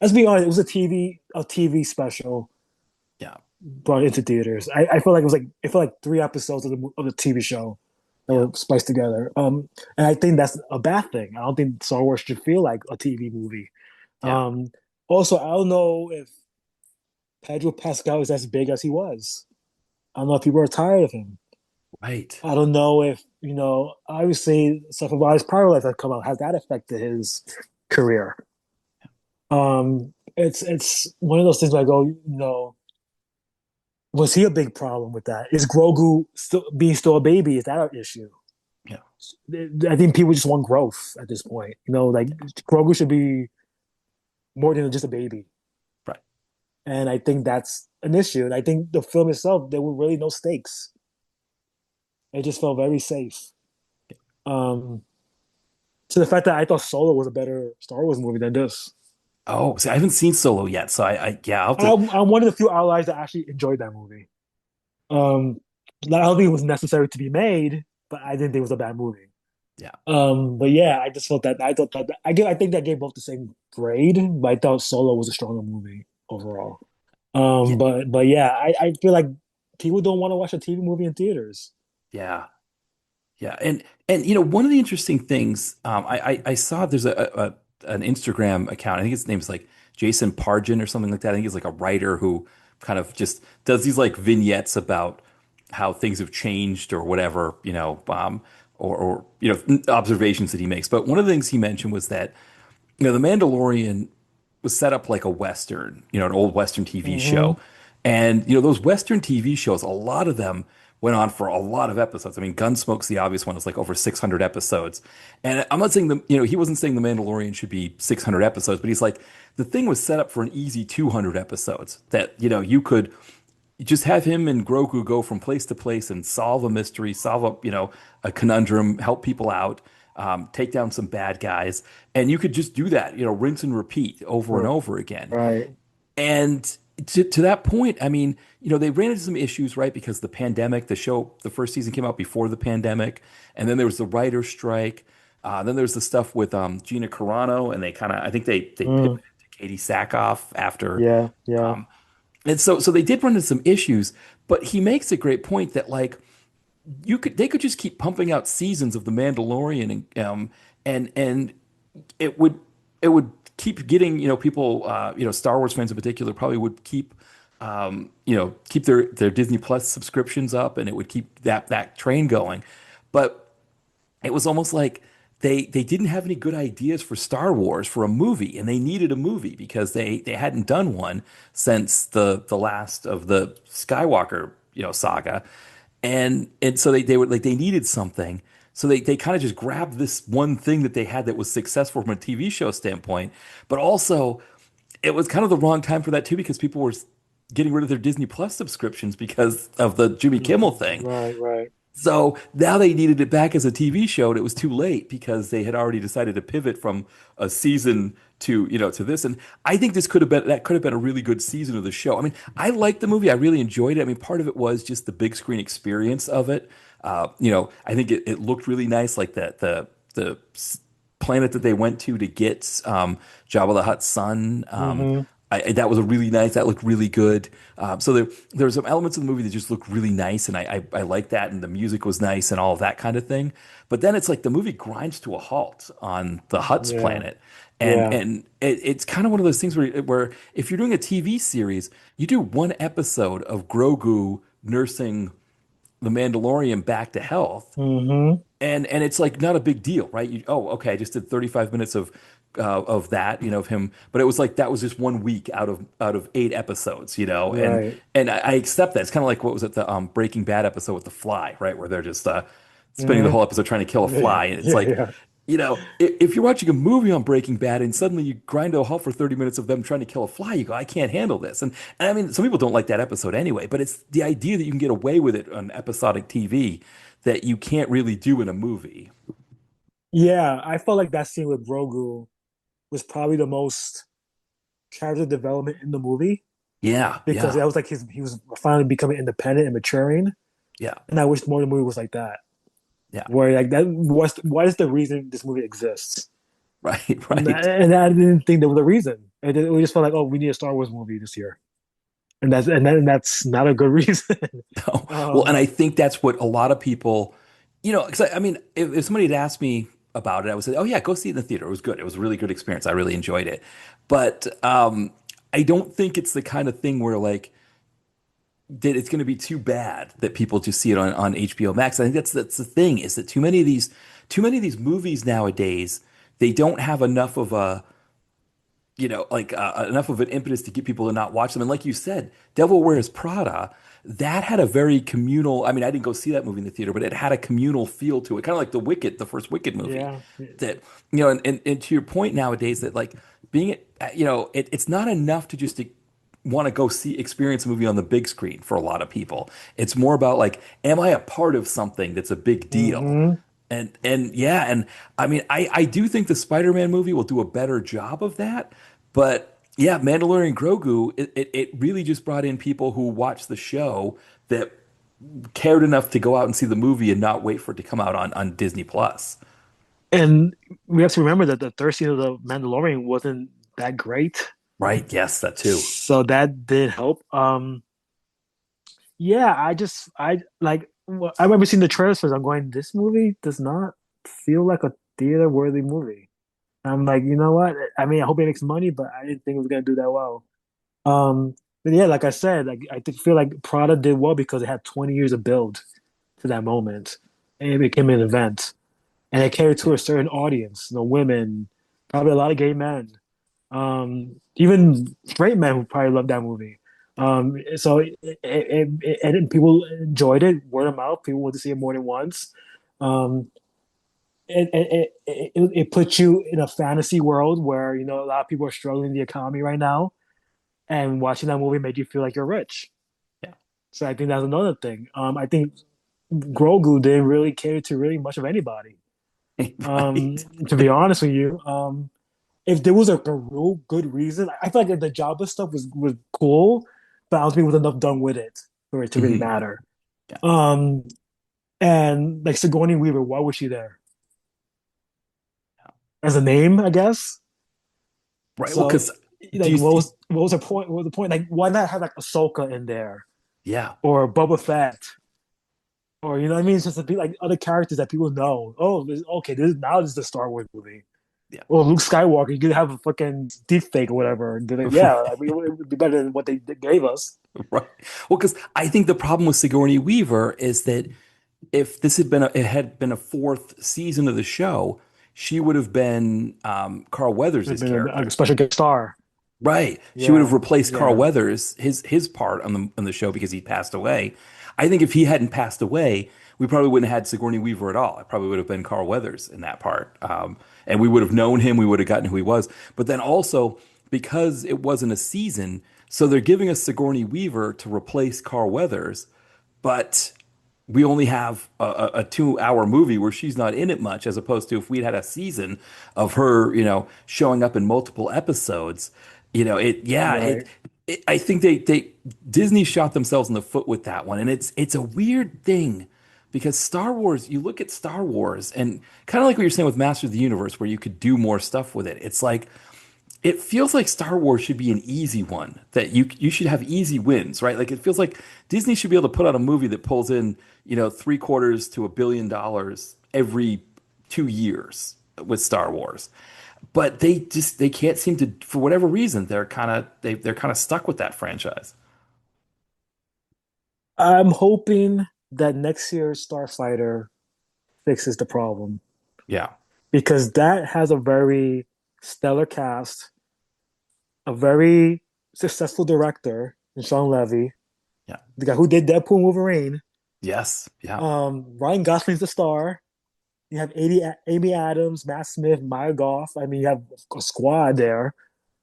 Let's be honest, it was a TV special yeah, brought into theaters. I feel like it felt like 3 episodes of the TV show that yeah, were spliced together. And I think that's a bad thing. I don't think Star Wars should feel like a TV movie. yeah. Um, Also, I don't know if Pedro Pascal is as big as he was. I don't know if people are tired of him. Right. I don't know if, obviously stuff about his prior life that come out. Has that affected his career? It's one of those things where I go, Was he a big problem with that? Is Grogu still a baby? Is that an issue? Yeah. I think people just want growth at this point. Like Grogu should be more than just a baby, Right. and I think that's an issue. And I think the film itself, there were really no stakes. It just felt very safe. Um, to the fact that I thought Solo was a better Star Wars movie than this. Oh, see, I haven't seen Solo yet, so yeah, I'll have to. I'm one of the few allies that actually enjoyed that movie. Um, I don't think it was necessary to be made, but I didn't think it was a bad movie. Yeah. But yeah, I just felt that I thought that I think that gave both the same grade, but I thought Solo was a stronger movie overall. Yeah. But yeah, I feel like people don't want to watch a TV movie in theaters. Yeah. Yeah, and one of the interesting things I saw there's an Instagram account. I think his name's like Jason Pargin or something like that. I think he's like a writer who kind of just does these like vignettes about how things have changed or whatever, or observations that he makes. But one of the things he mentioned was that The Mandalorian was set up like a Western, an old Western TV Hmm. show. And, those Western TV shows, a lot of them went on for a lot of episodes. I mean, Gunsmoke's the obvious one. It's like over 600 episodes. And I'm not saying he wasn't saying The Mandalorian should be 600 episodes, but he's like, the thing was set up for an easy 200 episodes that, you could just have him and Grogu go from place to place and solve a mystery, solve a conundrum, help people out, take down some bad guys, and you could just do that, rinse and repeat over and over again. Right. And to that point, I mean, they ran into some issues, right? Because the pandemic, the first season came out before the pandemic, and then there was the writer's strike. Then there's the stuff with Gina Carano, and I think they Mm, pivoted to Katie Sackhoff after. yeah, yeah. Um, and so they did run into some issues, but he makes a great point that like they could just keep pumping out seasons of The Mandalorian and it would it would keep getting people Star Wars fans in particular probably would keep their Disney Plus subscriptions up and it would keep that train going, but it was almost like they didn't have any good ideas for Star Wars for a movie, and they needed a movie because they hadn't done one since the last of the Skywalker saga, and so they were like they needed something. So they kind of just grabbed this one thing that they had that was successful from a TV show standpoint, but also it was kind of the wrong time for that too because people were getting rid of their Disney Plus subscriptions because of the Jimmy Kimmel thing. Right, right. So now they needed it back as a TV show, and it was too late because they had already decided to pivot from a season to this. And I think that could have been a really good season of the show. I mean, I liked the movie. I really enjoyed it. I mean, part of it was just the big screen experience of it. I think it looked really nice, like the planet that they went to get Jabba the Hutt's son. Hmm. That was a really nice. That looked really good. So there were some elements of the movie that just looked really nice, and I liked that, and the music was nice, and all of that kind of thing. But then it's like the movie grinds to a halt on the Hutt's Yeah, planet, and yeah. it's kind of one of those things where if you're doing a TV series, you do one episode of Grogu nursing the Mandalorian back to health, Hmm. and it's like not a big deal, right? Okay, I just did 35 minutes of that, of him, but it was like that was just 1 week out of 8 episodes, Right. and I accept that. It's kind of like what was it the Breaking Bad episode with the fly, right, where they're just spending the Hmm. whole episode trying to kill a Yeah, fly, and it's yeah, like. yeah. If you're watching a movie on Breaking Bad and suddenly you grind to a halt for 30 minutes of them trying to kill a fly, you go, I can't handle this. And I mean, some people don't like that episode anyway, but it's the idea that you can get away with it on episodic TV that you can't really do in a movie. Yeah, I felt like that scene with Grogu was probably the most character development in the movie Yeah, because yeah, that was like he was finally becoming independent and maturing. yeah, And I wish more of the movie was like that, yeah. where like that was what is the reason this movie exists? Right, And right. I didn't think there was a reason. And we just felt like, oh, we need a Star Wars movie this year, and that's not a good reason. No. Well, and um, I think that's what a lot of people, because I mean, if somebody had asked me about it, I would say, oh yeah, go see it in the theater. It was good. It was a really good experience. I really enjoyed it. But I don't think it's the kind of thing where like that it's going to be too bad that people just see it on HBO Max. I think that's the thing is that too many of these movies nowadays, they don't have enough of a like enough of an impetus to get people to not watch them. And like you said, Devil Wears Prada, that had a very communal. I mean, I didn't go see that movie in the theater, but it had a communal feel to it, kind of like the first Wicked movie. Yeah. That and to your point nowadays, that like being, it's not enough to just want to go see experience a movie on the big screen for a lot of people. It's more about like, am I a part of something that's a big deal? Hmm. And yeah, and I mean, I do think the Spider-Man movie will do a better job of that. But yeah, Mandalorian Grogu, it really just brought in people who watched the show that cared enough to go out and see the movie and not wait for it to come out on Disney Plus. And we have to remember that the third season of The Mandalorian wasn't that great. Right? Yes, that too. So that did help. Yeah, I like, I remember seeing the trailers for it. I'm going, this movie does not feel like a theater worthy movie. I'm like, you know what? I mean, I hope it makes money, but I didn't think it was gonna do that well. But yeah, like I said, like feel like Prada did well because it had 20 years of build to that moment, and it became an event, and it catered to a certain audience, women, probably a lot of gay men, even straight men who probably loved that movie. So and people enjoyed it, word of mouth. People went to see it more than once. Um, it puts you in a fantasy world where a lot of people are struggling in the economy right now, and watching that movie made you feel like you're rich. Yeah. So I think that's another thing. I think Grogu didn't really cater to really much of anybody. Right. To be honest with you, if there was a real good reason, I feel like the Jabba stuff was cool, but I don't think there was enough done with it for it to really Mhm. matter. Yeah. Um, and like Sigourney Weaver, why was she there? As a name, I guess. Right. Well, So because do like you? what was her point? What was the point? Like why not have like Ahsoka in there Yeah. or Boba Fett? Or what I mean? It's just to be like other characters that people know. Oh, okay, this is the Star Wars movie. Yeah. Or Luke Skywalker, you could have a fucking deep fake or whatever. And yeah, I mean, it would be better than what they gave us. Right. Well, because I think the problem with Sigourney Weaver is that if this it had been a fourth season of the show, she would have been Carl It'd Weathers' been a character. special guest star. Right. She would have Yeah, replaced Carl yeah, Weathers, his part on the show because he passed away. I think if he hadn't passed away, we probably wouldn't have had Sigourney Weaver at all. It probably would have been Carl Weathers in that part. And we would have known him, we would have gotten who he was. But then also, because it wasn't a season, so they're giving us Sigourney Weaver to replace Carl Weathers, but we only have a 2 hour movie where she's not in it much, as opposed to if we'd had a season of her, showing up in multiple episodes, right. I think they Disney shot themselves in the foot with that one. And it's a weird thing because Star Wars, you look at Star Wars and kind of like what you're saying with Master of the Universe, where you could do more stuff with it. It's like, it feels like Star Wars should be an easy one that you should have easy wins, right? Like it feels like Disney should be able to put out a movie that pulls in, $750 to $1 billion every 2 years with Star Wars. But they can't seem to, for whatever reason, they're kind of stuck with that franchise. I'm hoping that next year's Starfighter fixes the problem Yeah. because that has a very stellar cast, a very successful director, Sean Levy, Yeah. the guy who did Deadpool and Wolverine. Yes. Yeah. Ryan Gosling's the star. You have Amy Adams, Matt Smith, Maya Goff. I mean, you have a squad there.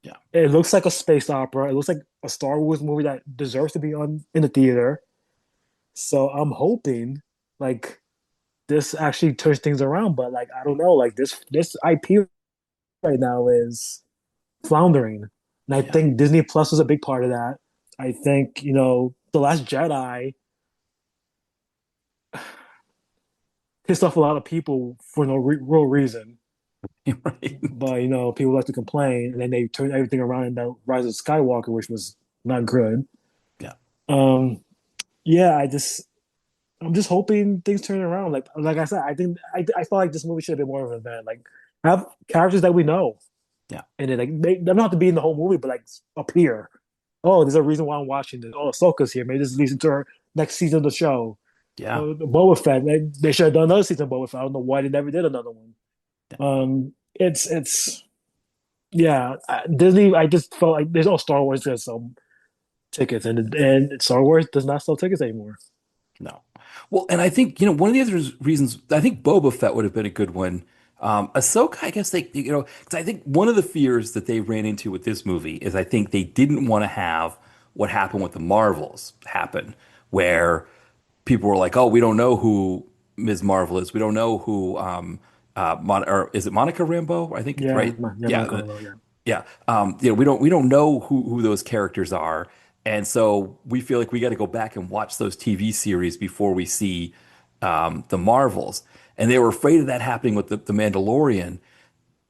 Yeah. It looks like a space opera. It looks like a Star Wars movie that deserves to be on in the theater. So I'm hoping like this actually turns things around. But like I don't know, like this IP right now is floundering, and I Yeah. think Disney Plus was a big part of that. I think The Last Jedi pissed off a lot of people for no real reason. Right. But people like to complain, and then they turn everything around in the Rise of Skywalker, which was not good. Yeah. Um, yeah, I'm just hoping things turn around. Like I said, I think I felt like this movie should have been more of an event. Like have characters that we know, Yeah. and then they don't have to be in the whole movie, but like appear. Oh, there's a reason why I'm watching this. Oh, Ahsoka's here. Maybe this leads into her next season of the show. Yeah. Boba Fett. They should have done another season of Boba Fett. I don't know why they never did another one. It's Yeah, Disney. I just felt like there's no Star Wars to sell tickets, and Star Wars does not sell tickets anymore. No. Well, and I think, one of the other reasons, I think Boba Fett would have been a good one. Ahsoka, I guess because I think one of the fears that they ran into with this movie is I think they didn't want to have what happened with the Marvels happen, where people were like, oh, we don't know who Ms. Marvel is. We don't know who, or is it Monica Rambeau? I think it's Yeah, right. yeah, Yeah. Michael, yeah. Yeah. We don't know who those characters are. And so we feel like we got to go back and watch those TV series before we see the Marvels. And they were afraid of that happening with the Mandalorian.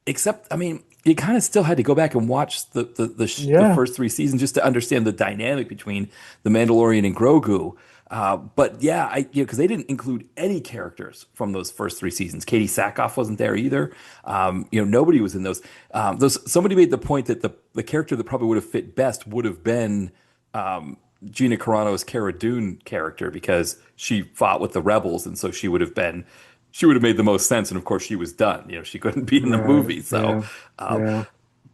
Except, I mean, you kind of still had to go back and watch the Yeah, first three seasons just to understand the dynamic between the Mandalorian and Grogu. But yeah, because they didn't include any characters from those first three seasons. Katie Sackhoff wasn't there either. Nobody was in those. Somebody made the point that the character that probably would have fit best would have been Gina Carano's Cara Dune character because she fought with the rebels, and so she would have made the most sense. And of course, she was done. She couldn't be in the right. movie. So, Yeah, um, yeah.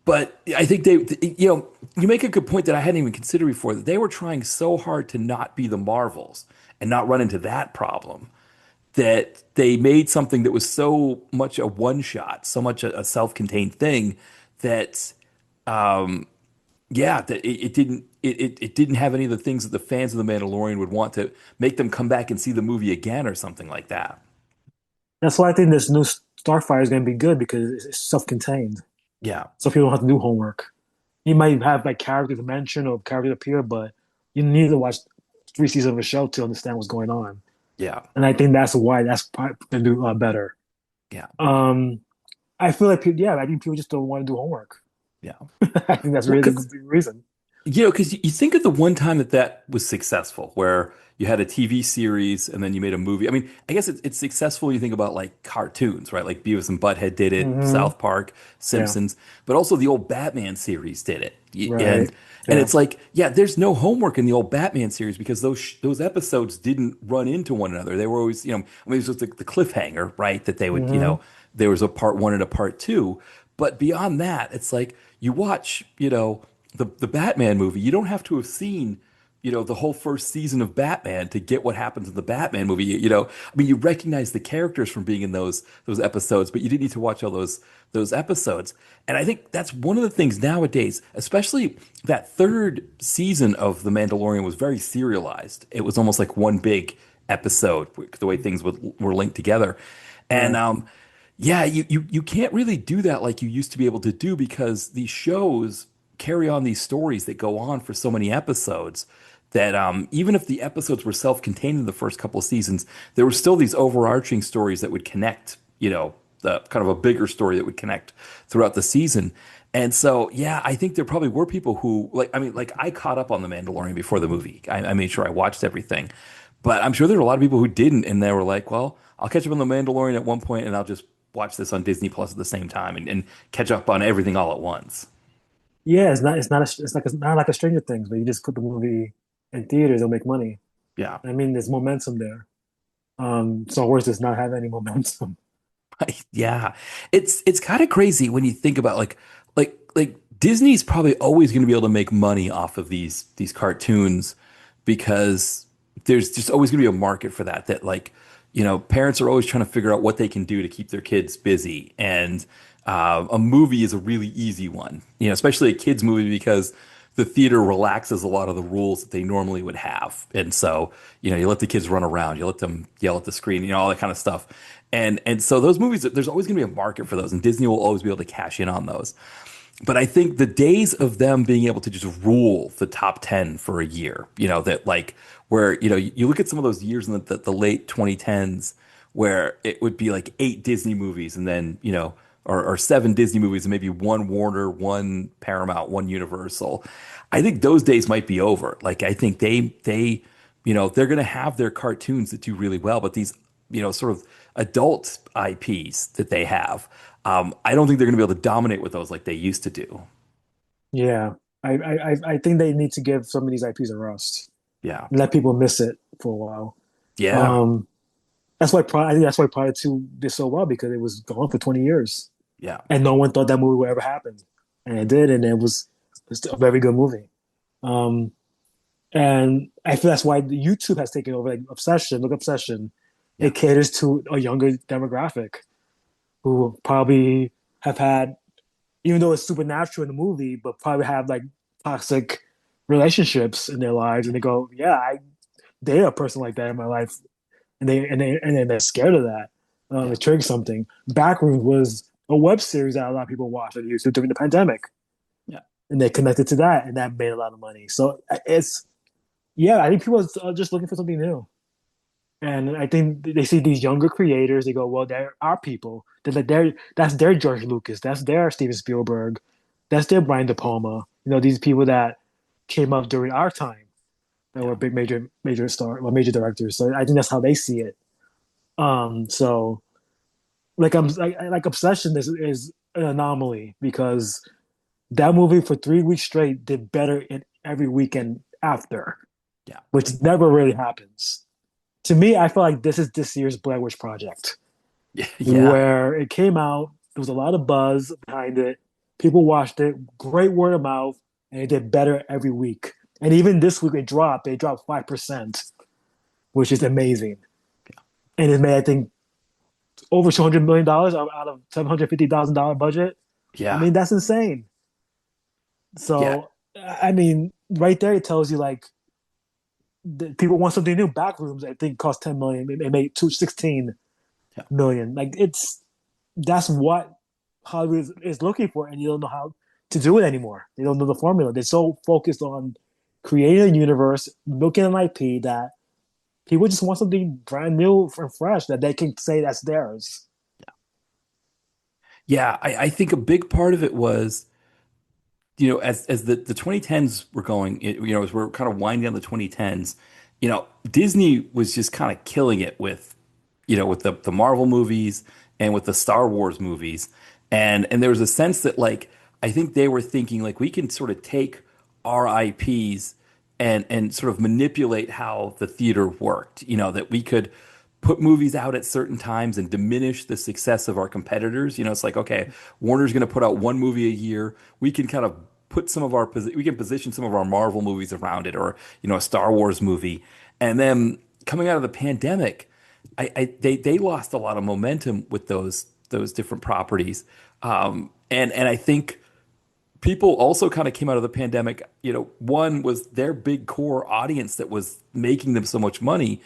but I think you make a good point that I hadn't even considered before that they were trying so hard to not be the Marvels and not run into that problem that they made something that was so much a one shot, so much a self-contained thing that yeah, that it didn't have any of the things that the fans of The Mandalorian would want to make them come back and see the movie again or something like that. That's why I think this new Starfire is going to be good because it's self-contained, Yeah, so people don't have to do homework. You might have like characters mention or characters appear, but you need to watch three seasons of a show to understand what's going on. yeah, And I think that's why that's probably going to do a lot better. yeah. Um, I feel like yeah, I think people just don't want to do homework. Yeah. I think that's Well, really the because big reason. because you think of the one time that was successful, where you had a TV series and then you made a movie. I mean, I guess it's successful when you think about like cartoons, right? Like Beavis and Butthead did it, Hmm. South Park, Yeah, Simpsons, but also the old Batman series did it. right. And Yeah. it's like, yeah, there's no homework in the old Batman series because those episodes didn't run into one another. They were always, I mean, it was just the cliffhanger, right? That they would, Hmm. there was a part one and a part two. But beyond that, it's like you watch, the Batman movie. You don't have to have seen, the whole first season of Batman to get what happens in the Batman movie. I mean, you recognize the characters from being in those episodes, but you didn't need to watch all those episodes. And I think that's one of the things nowadays, especially that third season of The Mandalorian was very serialized. It was almost like one big episode, the way things were linked together. And Right. yeah, you can't really do that like you used to be able to do because these shows carry on these stories that go on for so many episodes that even if the episodes were self-contained in the first couple of seasons, there were still these overarching stories that would connect, the kind of a bigger story that would connect throughout the season. And so, yeah, I think there probably were people who like I caught up on The Mandalorian before the movie. I made sure I watched everything, but I'm sure there were a lot of people who didn't, and they were like, well, I'll catch up on The Mandalorian at one point, and I'll just watch this on Disney Plus at the same time and catch up on everything all at once. Yeah, it's not like a Stranger Things, but you just put the movie in theaters, it'll make money. Yeah. I mean, there's momentum there. Star Wars does not have any momentum. Yeah. It's kind of crazy when you think about like Disney's probably always going to be able to make money off of these cartoons because there's just always going to be a market for that like parents are always trying to figure out what they can do to keep their kids busy and a movie is a really easy one, especially a kids movie because the theater relaxes a lot of the rules that they normally would have. And so, you let the kids run around, you let them yell at the screen, all that kind of stuff. And so those movies, there's always going to be a market for those, and Disney will always be able to cash in on those. But I think the days of them being able to just rule the top 10 for a year, that like where, you look at some of those years in the late 2010s where it would be like 8 Disney movies and then, or 7 Disney movies and maybe one Warner, one Paramount, one Universal. I think those days might be over. Like I think they're going to have their cartoons that do really well, but these, sort of adult IPs that they have, I don't think they're going to be able to dominate with those like they used to do. Yeah, I think they need to give some of these IPs a rest Yeah. and let people miss it for a while. Yeah. Um, I think that's why Pride 2 did so well because it was gone for 20 years Yeah. and no one thought that movie would ever happen. and it did, and it's a very good movie. Um, and I feel that's why the YouTube has taken over. Like Obsession, look Obsession, Yeah. it caters to a younger demographic who probably have had, even though it's supernatural in the movie, but probably have like toxic relationships in their lives, and they go, "Yeah, I dated a person like that in my life," and then they're scared of that. Yeah. It triggers something. Backrooms was a web series that a lot of people watched on YouTube during the pandemic, Yeah. and they connected to that, and that made a lot of money. So it's yeah, I think people are just looking for something new. And I think they see these younger creators. They go, well, they're our people. That's their George Lucas. That's their Steven Spielberg. That's their Brian De Palma. These people that came up during our time that were Yeah. big major star or major directors. So I think that's how they see it. So like Obsession is an anomaly because that movie for 3 weeks straight did better in every weekend after, Yeah. which never really happens. To me, I feel like this is this year's Blair Witch Project, Yeah. Yeah. where it came out, there was a lot of buzz behind it. People watched it, great word of mouth, and it did better every week. And even this week they dropped 5%, which is amazing. And it made, I think, over $200 million out of $750,000 budget. I Yeah. mean, that's insane. Yeah. So, I mean, right there it tells you like people want something new. Backrooms, I think, cost 10 million. It made 216 Yeah. million. Like that's what Hollywood is looking for, and you don't know how to do it anymore. They don't know the formula. They're so focused on creating a universe, milking an IP that people just want something brand new and fresh that they can say that's theirs. Yeah. I think a big part of it was, as the 2010s were going, as we're kind of winding down the 2010s, Disney was just kind of killing it with, with the Marvel movies and with the Star Wars movies. And there was a sense that like I think they were thinking like we can sort of take our IPs and sort of manipulate how the theater worked, that we could put movies out at certain times and diminish the success of our competitors. It's like, okay, Warner's going to put out one movie a year. We can kind of we can position some of our Marvel movies around it, or a Star Wars movie. And then coming out of the pandemic, they lost a lot of momentum with those different properties. And I think people also kind of came out of the pandemic. One was their big core audience that was making them so much money.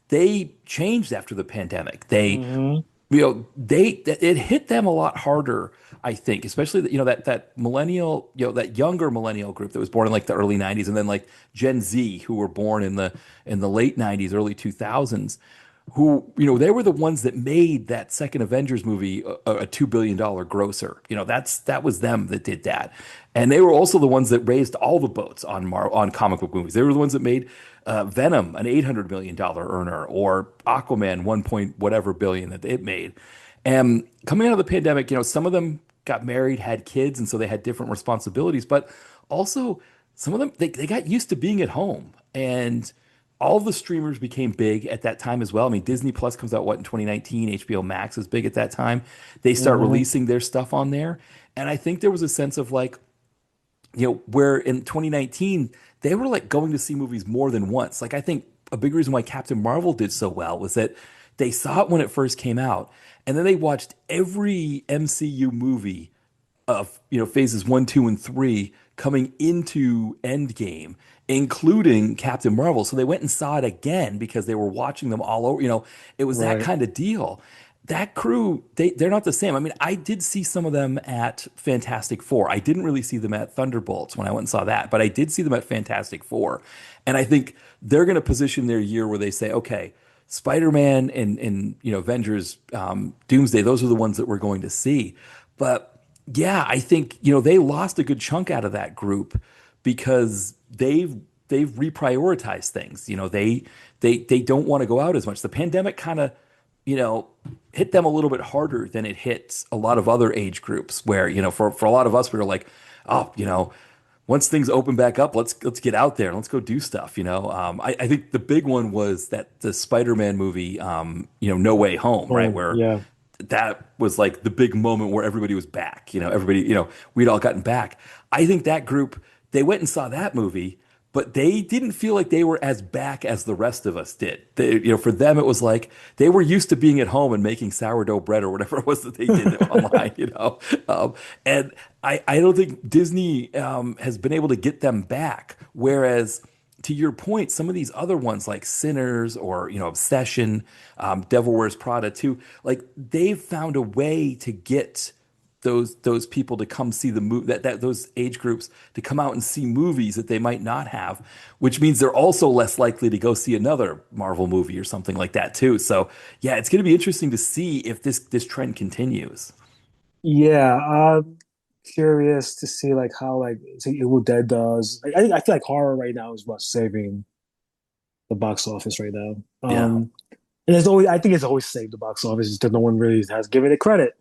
They changed after the pandemic. Mm-hmm. It hit them a lot harder, I think, especially that millennial, that younger millennial group that was born in like the early 90s, and then like Gen Z who were born in the late 90s, early 2000s, who, they were the ones that made that second Avengers movie a $2 billion grosser. That was them that did that. And they were also the ones that raised all the boats on comic book movies. They were the ones that made Venom an $800 million earner, or Aquaman 1 point whatever billion that it made. And coming out of the pandemic, some of them got married, had kids, and so they had different responsibilities. But also, some of them they got used to being at home, and all the streamers became big at that time as well. I mean, Disney Plus comes out in 2019. HBO Max was big at that time. They start Mm-hmm. releasing their stuff on there, and I think there was a sense of like, where in 2019 they were like going to see movies more than once. Like I think a big reason why Captain Marvel did so well was that they saw it when it first came out, and then they watched every MCU movie of phases 1, 2, and 3 coming into Endgame, including Captain Marvel. So they went and saw it again because they were watching them all over. It was that Right. kind of deal. That crew, they're not the same. I mean, I did see some of them at Fantastic Four. I didn't really see them at Thunderbolts when I went and saw that, but I did see them at Fantastic Four. And I think they're going to position their year where they say, okay, Spider-Man and Avengers, Doomsday, those are the ones that we're going to see. But yeah, I think they lost a good chunk out of that group because they've reprioritized things. They don't want to go out as much. The pandemic kind of hit them a little bit harder than it hits a lot of other age groups. Where for a lot of us, we were like, oh, once things open back up, let's get out there and let's go do stuff. I think the big one was that the Spider-Man movie, No Way Home, right? Oh, Where yeah. that was like the big moment where everybody was back. Everybody, we'd all gotten back. I think that group, they went and saw that movie, but they didn't feel like they were as back as the rest of us did. For them, it was like they were used to being at home and making sourdough bread or whatever it was that they did online. And I don't think Disney has been able to get them back. Whereas, to your point, some of these other ones like Sinners or Obsession, Devil Wears Prada too, like they've found a way to get those people to come see the movie that those age groups to come out and see movies that they might not have, which means they're also less likely to go see another Marvel movie or something like that too. So yeah, it's going to be interesting to see if this trend continues. Yeah, I'm curious to see like how like say Evil Dead does. I feel like horror right now is what's saving the box office right now. Yeah, And it's always I think it's always saved the box office because no one really has given it credit.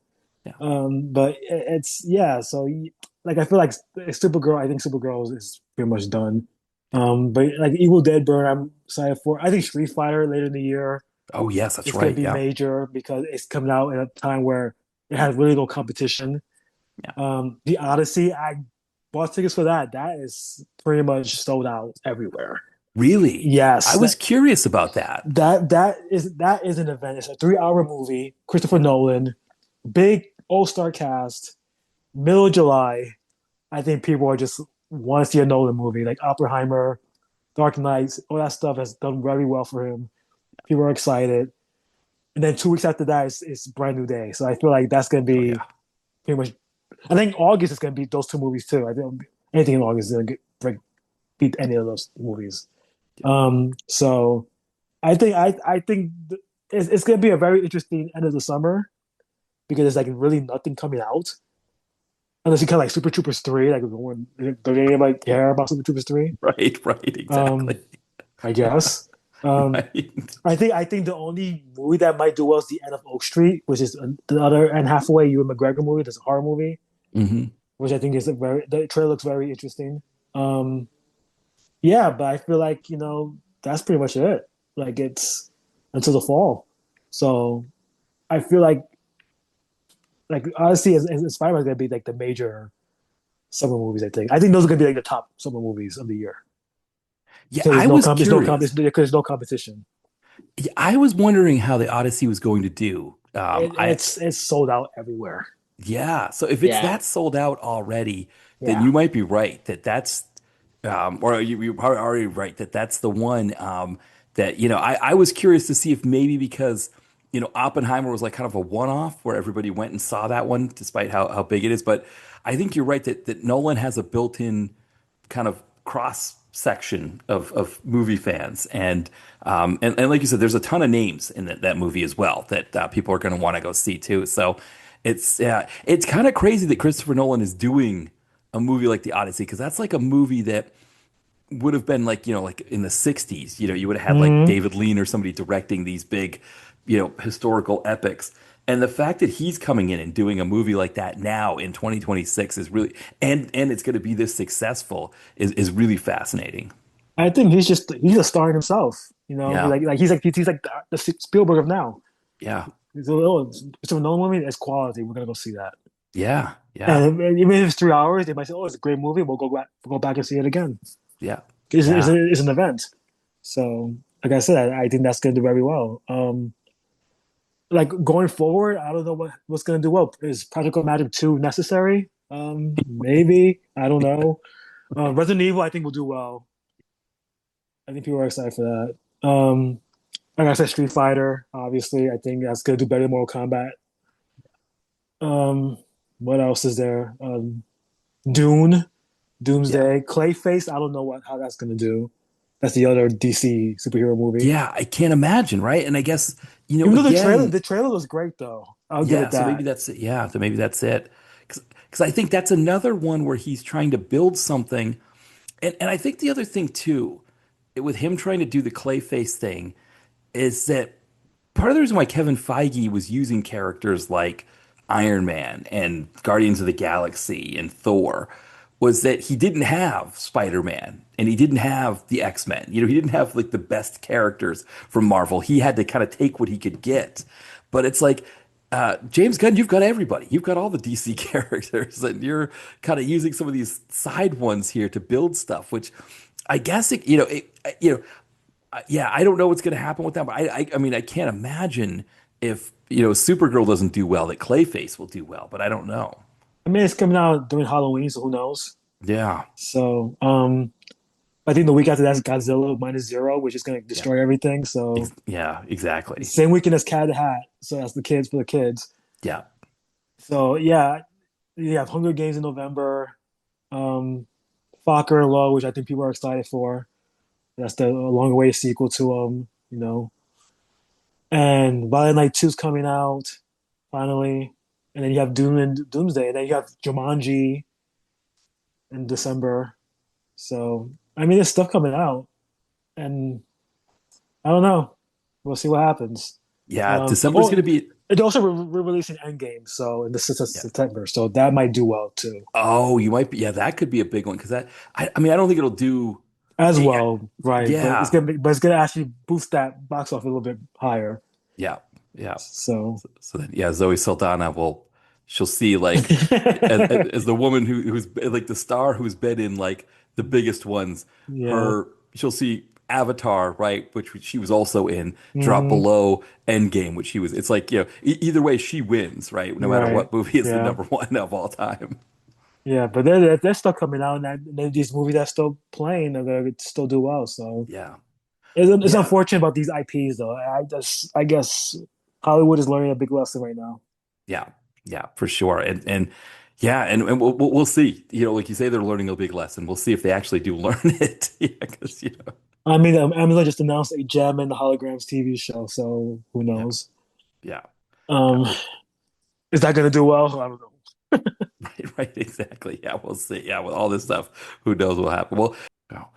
yeah, But it's yeah. So like I feel like Supergirl. I think Supergirl is pretty much done. But like Evil Dead Burn, I'm excited for. I think Street Fighter later in the year oh yes, that's is going to right. be Yeah, major because it's coming out at a time where it has really no competition. yeah. The Odyssey, I bought tickets for that. That is pretty much sold out everywhere. Really, I Yes, was curious about that. that is an event. It's a 3 hour movie. Christopher Nolan, big all-star cast, middle of July. I think people are just want to see a Nolan movie like Oppenheimer, Dark Knight, all that stuff has done very well for him. People are excited. And then 2 weeks after that, it's Brand New Day. So I feel like that's going to Oh be yeah, pretty much. I think August is going to be those two movies too. I think anything in August is going to beat any of those movies. So I think it's going to be a very interesting end of the summer because there's like really nothing coming out unless you kind of like Super Troopers 3. Like, don't anybody care about Super Troopers 3? right, Um, exactly. I guess. Um, Right. I think the only movie that might do well is The End of Oak Street, which is the other Anne Hathaway, Ewan McGregor movie. That's a horror movie, Hmm. which I think is the trailer looks very interesting. Yeah, but I feel like that's pretty much it. Like it's until the fall, so I feel like honestly, as Spider-Man is gonna be like the major summer movies. I think those are gonna be like the top summer movies of the year Yeah, because I was curious. there's no competition. Yeah, I was wondering how the Odyssey was going to do. It's sold out everywhere. Yeah. So if it's Yeah, that sold out already, then yeah. you might be right that or you probably already right that that's the one. That I was curious to see if maybe because Oppenheimer was like kind of a one-off where everybody went and saw that one despite how big it is. But I think you're right that Nolan has a built-in kind of cross section of movie fans and like you said, there's a ton of names in that movie as well that people are going to want to go see too. So it's kind of crazy that Christopher Nolan is doing a movie like The Odyssey because that's like a movie that would have been like in the 60s. You would have had like Hmm. David Lean or somebody directing these big historical epics. And the fact that he's coming in and doing a movie like that now in 2026 is really and it's going to be this successful is really fascinating. I think he's a star in himself. Yeah. He's like the Spielberg of now. Yeah. It's a little, so no movie is quality. We're gonna go see that. Yeah. Yeah. And even if it's 3 hours, they might say, "Oh, it's a great movie. We'll go back and see it again." Yeah. It's Yeah. an event. So, like I said, I think that's gonna do very well. Like going forward, I don't know what's gonna do well. Is Practical Magic 2 necessary? Maybe. I don't know. Resident Evil, I think will do well. I think people are excited for that. Like I said, Street Fighter, obviously, I think that's gonna do better than Mortal Kombat. Um, what else is there? Dune, Yeah. Doomsday, Clayface. I don't know how that's gonna do. That's the other DC superhero movie. Yeah, I can't imagine, right? And I guess, Even though the trailer, again, the trailer was great though. I'll give yeah, it so maybe that. that's it. Yeah, so maybe that's it. Because I think that's another one where he's trying to build something. And I think the other thing too, with him trying to do the Clayface thing, is that part of the reason why Kevin Feige was using characters like Iron Man and Guardians of the Galaxy and Thor was that he didn't have Spider-Man and he didn't have the X-Men. He didn't have like the best characters from Marvel. He had to kind of take what he could get. But it's like James Gunn, you've got everybody. You've got all the DC characters, and you're kind of using some of these side ones here to build stuff. Which I guess yeah, I don't know what's going to happen with them. But I mean, I can't imagine if Supergirl doesn't do well, that Clayface will do well. But I don't know. I mean, it's coming out during Halloween, so who knows? Yeah, So, I think the week after that's Godzilla -0, which is going to yeah, destroy everything. So, yeah, exactly. same weekend as Cat in the Hat. So that's the kids for the kids. Yeah, So yeah, you have Hunger Games in November. Um, Fokker and Law, which I think people are excited for. That's the long awaited sequel to And Violent Night 2's coming out finally. And then you have Doom and Doomsday. And then you have Jumanji in December. So I mean there's stuff coming out. And I don't know. We'll see what happens. yeah. December's going to be. It's also re-releasing Endgame, so in the Yeah. September, so that might do well too. Oh, you might be. Yeah, that could be a big one because I mean, I don't think it'll do. As Yeah, well, right? yeah, But it's gonna actually boost that box office a little bit higher. yeah, yeah. So So then, yeah, Zoe Saldana will. She'll see like as the woman who's like the star who's been in like the biggest ones. yeah. She'll see Avatar, right, which she was also in, drop Hmm. below Endgame, which she was. It's like either way she wins, right? No matter Right. what movie is the Yeah. number one of all time. Yeah. But there's stuff coming out, and these movies that are still playing are gonna still do well. So Yeah, it's yeah. unfortunate about these IPs, though. I guess Hollywood is learning a big lesson right now. Yeah, yeah, for sure. And yeah, and we'll see. Like you say, they're learning a big lesson. We'll see if they actually do learn it. Yeah, because I mean, Amazon just announced a Gem and the Holograms TV show, so who yeah, knows? yeah, yeah. Um, Well, is that gonna do well? I don't know. right, exactly. Yeah, we'll see. Yeah, with all this stuff, who knows what will happen? Well, oh,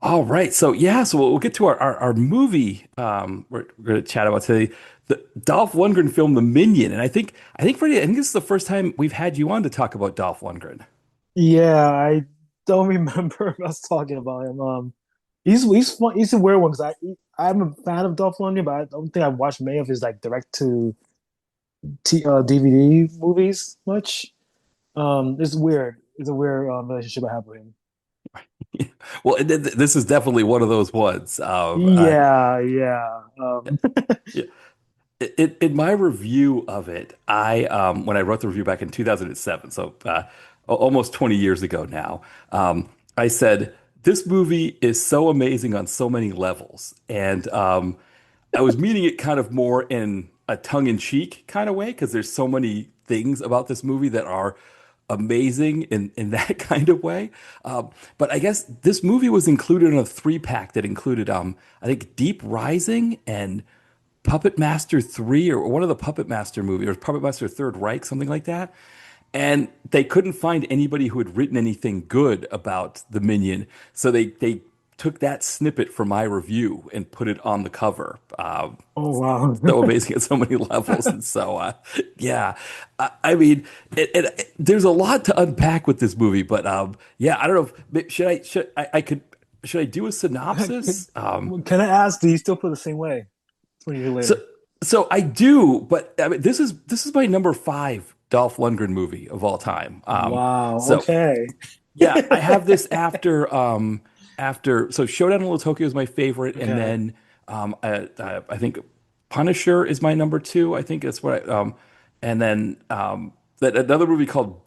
all right. So yeah, so we'll get to our movie. We're going to chat about today, the Dolph Lundgren film, The Minion, and I think Freddie, I think this is the first time we've had you on to talk about Dolph Lundgren. Yeah, I don't remember us talking about him. He's fun. He's a weird one because I'm a fan of Dolph Lundgren, but I don't think I've watched many of his like direct to DVD movies much. It's weird. It's a weird relationship I have with him. Well, this is definitely one of those ones. Yeah, yeah. Yeah. In my review of it, when I wrote the review back in 2007, so almost 20 years ago now, I said this movie is so amazing on so many levels, and I was meaning it kind of more in a tongue-in-cheek kind of way because there's so many things about this movie that are amazing in that kind of way. But I guess this movie was included in a three-pack that included, I think, Deep Rising and Puppet Master 3 or one of the Puppet Master movies or Puppet Master Third Reich, something like that. And they couldn't find anybody who had written anything good about the Minion. So they took that snippet from my review and put it on the cover. Oh wow. So amazing at so many levels. And so, yeah, I mean, there's a lot to unpack with this movie, but yeah, I don't know. Should I do a synopsis? Can I ask, do you still feel the same way 20 years So, later? so I do, but I mean, this is my number five Dolph Lundgren movie of all time. Wow. So Okay. yeah, I have this after so Showdown in Little Tokyo is my favorite, and Okay. then I think Punisher is my number two. I think that's what and then that another movie called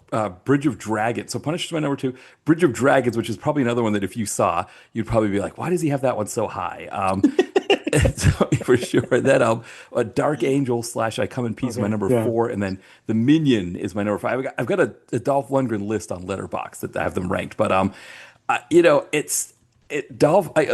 Bridge of Dragons. So Punisher's my number two. Bridge of Dragons, which is probably another one that if you saw, you'd probably be like, why does he have that one so high? So, for sure. Then a Dark Angel slash I Come in Peace is my Okay. number Yeah. four, and then the Minion is my number five. I've got a Dolph Lundgren list on Letterboxd that I have them ranked, but Dolph. My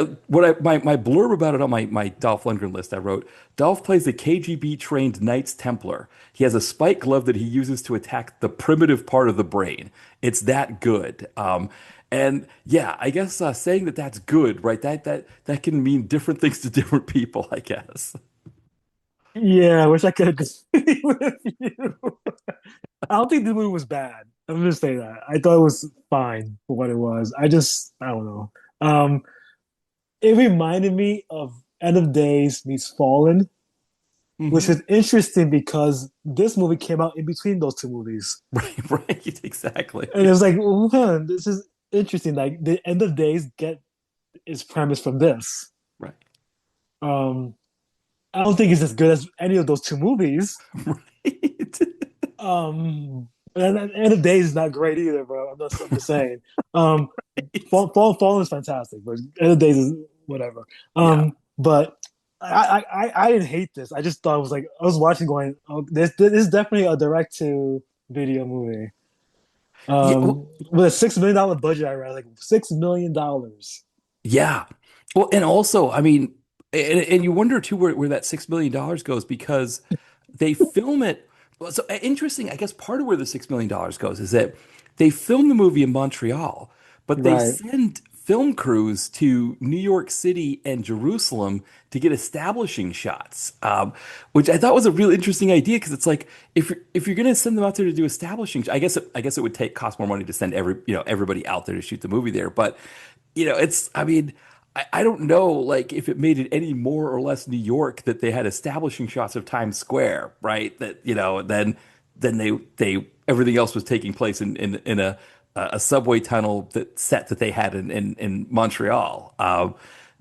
blurb about it on my Dolph Lundgren list. I wrote Dolph plays a KGB trained Knights Templar. He has a spike glove that he uses to attack the primitive part of the brain. It's that good. And yeah, I guess saying that that's good, right? That can mean different things to different people, I guess. Yeah, I wish I could agree with you. I don't think the movie was bad. I'm gonna say that. I thought it was fine for what it was. I don't know. Um, it reminded me of End of Days meets Fallen. which Hmm. was interesting because this movie came out in between those two movies. Right, right, And it exactly. was like, well, man, this is interesting. Like the end of days get its premise from this. Right, Um, I don't think it's as good as any of those two movies. right. And end of days is not great either, bro. I'm just saying. Um, Fallen is fantastic, but end of days is whatever. Yeah. But I didn't hate this. I just thought it was like I was watching, going, oh, this is definitely a direct to video movie. Yeah. Well, With a $6 million budget, I read like $6 million. yeah. Well, and also, I mean, and you wonder too where that $6 million goes because they film it. Well, so interesting. I guess part of where the $6 million goes is that they film the movie in Montreal, but they Right. send film crews to New York City and Jerusalem to get establishing shots, which I thought was a real interesting idea because it's like if you're going to send them out there to do establishing, I guess it would take cost more money to send everybody out there to shoot the movie there, but it's I mean. I don't know, like if it made it any more or less New York that they had establishing shots of Times Square, right? That then they everything else was taking place in a subway tunnel that they had in Montreal.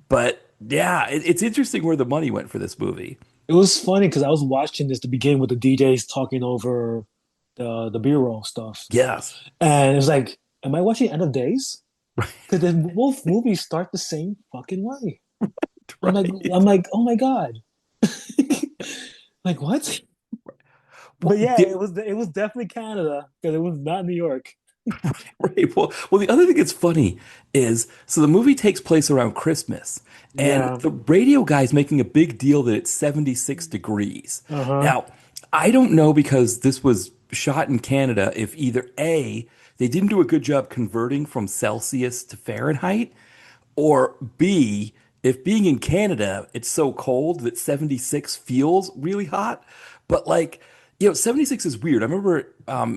But yeah, it's interesting where the money went for this movie. It was funny because I was watching this to begin with the DJs talking over the B-roll stuff, Yes, and it was like, am I watching End of Days? Because both movies start the same fucking way. I'm like, right. I'm like, oh my god, like what? But Well, yeah, it was definitely Canada because it was not New York. right. Well, the other thing that's funny is so the movie takes place around Christmas, and Yeah. the radio guy's making a big deal that it's 76 degrees. Uh-huh. Now, I don't know because this was shot in Canada if either A, they didn't do a good job converting from Celsius to Fahrenheit, or B, if being in Canada, it's so cold that 76 feels really hot. But like, 76 is weird. I remember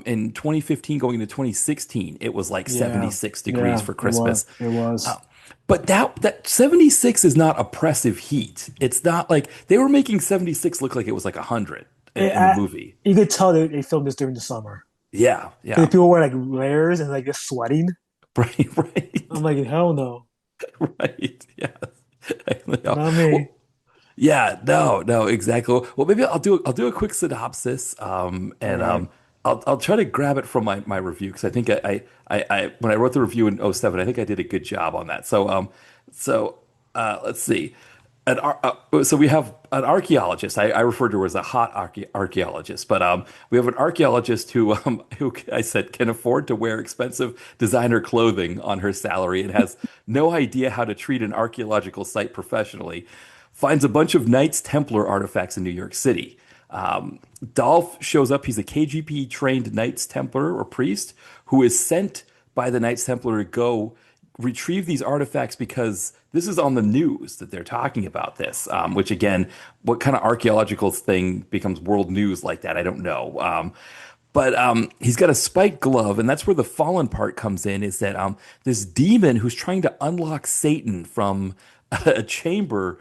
in 2015 going into 2016, it was like Yeah. 76 degrees Yeah. for It was. Christmas. It was. But that 76 is not oppressive heat. It's not like they were making 76 look like it was like 100 It, in the I, movie. you could tell they filmed this during the summer Yeah, because yeah. people wear like layers and like just sweating. Right, right, I'm like, hell no, right. Yeah. Yeah. not me. Well, yeah, no, no, exactly. Well, maybe I'll do a quick synopsis, All and right. I'll try to grab it from my review because I think I when I wrote the review in '07, I think I did a good job on that. So let's see. So we have an archaeologist. I refer to her as a hot archaeologist, but we have an archaeologist who I said can afford to wear expensive designer clothing on her salary and has no idea how to treat an archaeological site professionally. Finds a bunch of Knights Templar artifacts in New York City. Dolph shows up. He's a KGP trained Knights Templar or priest who is sent by the Knights Templar to go retrieve these artifacts because this is on the news that they're talking about this. Which again, what kind of archaeological thing becomes world news like that? I don't know. But he's got a spiked glove, and that's where the fallen part comes in. Is that this demon who's trying to unlock Satan from a chamber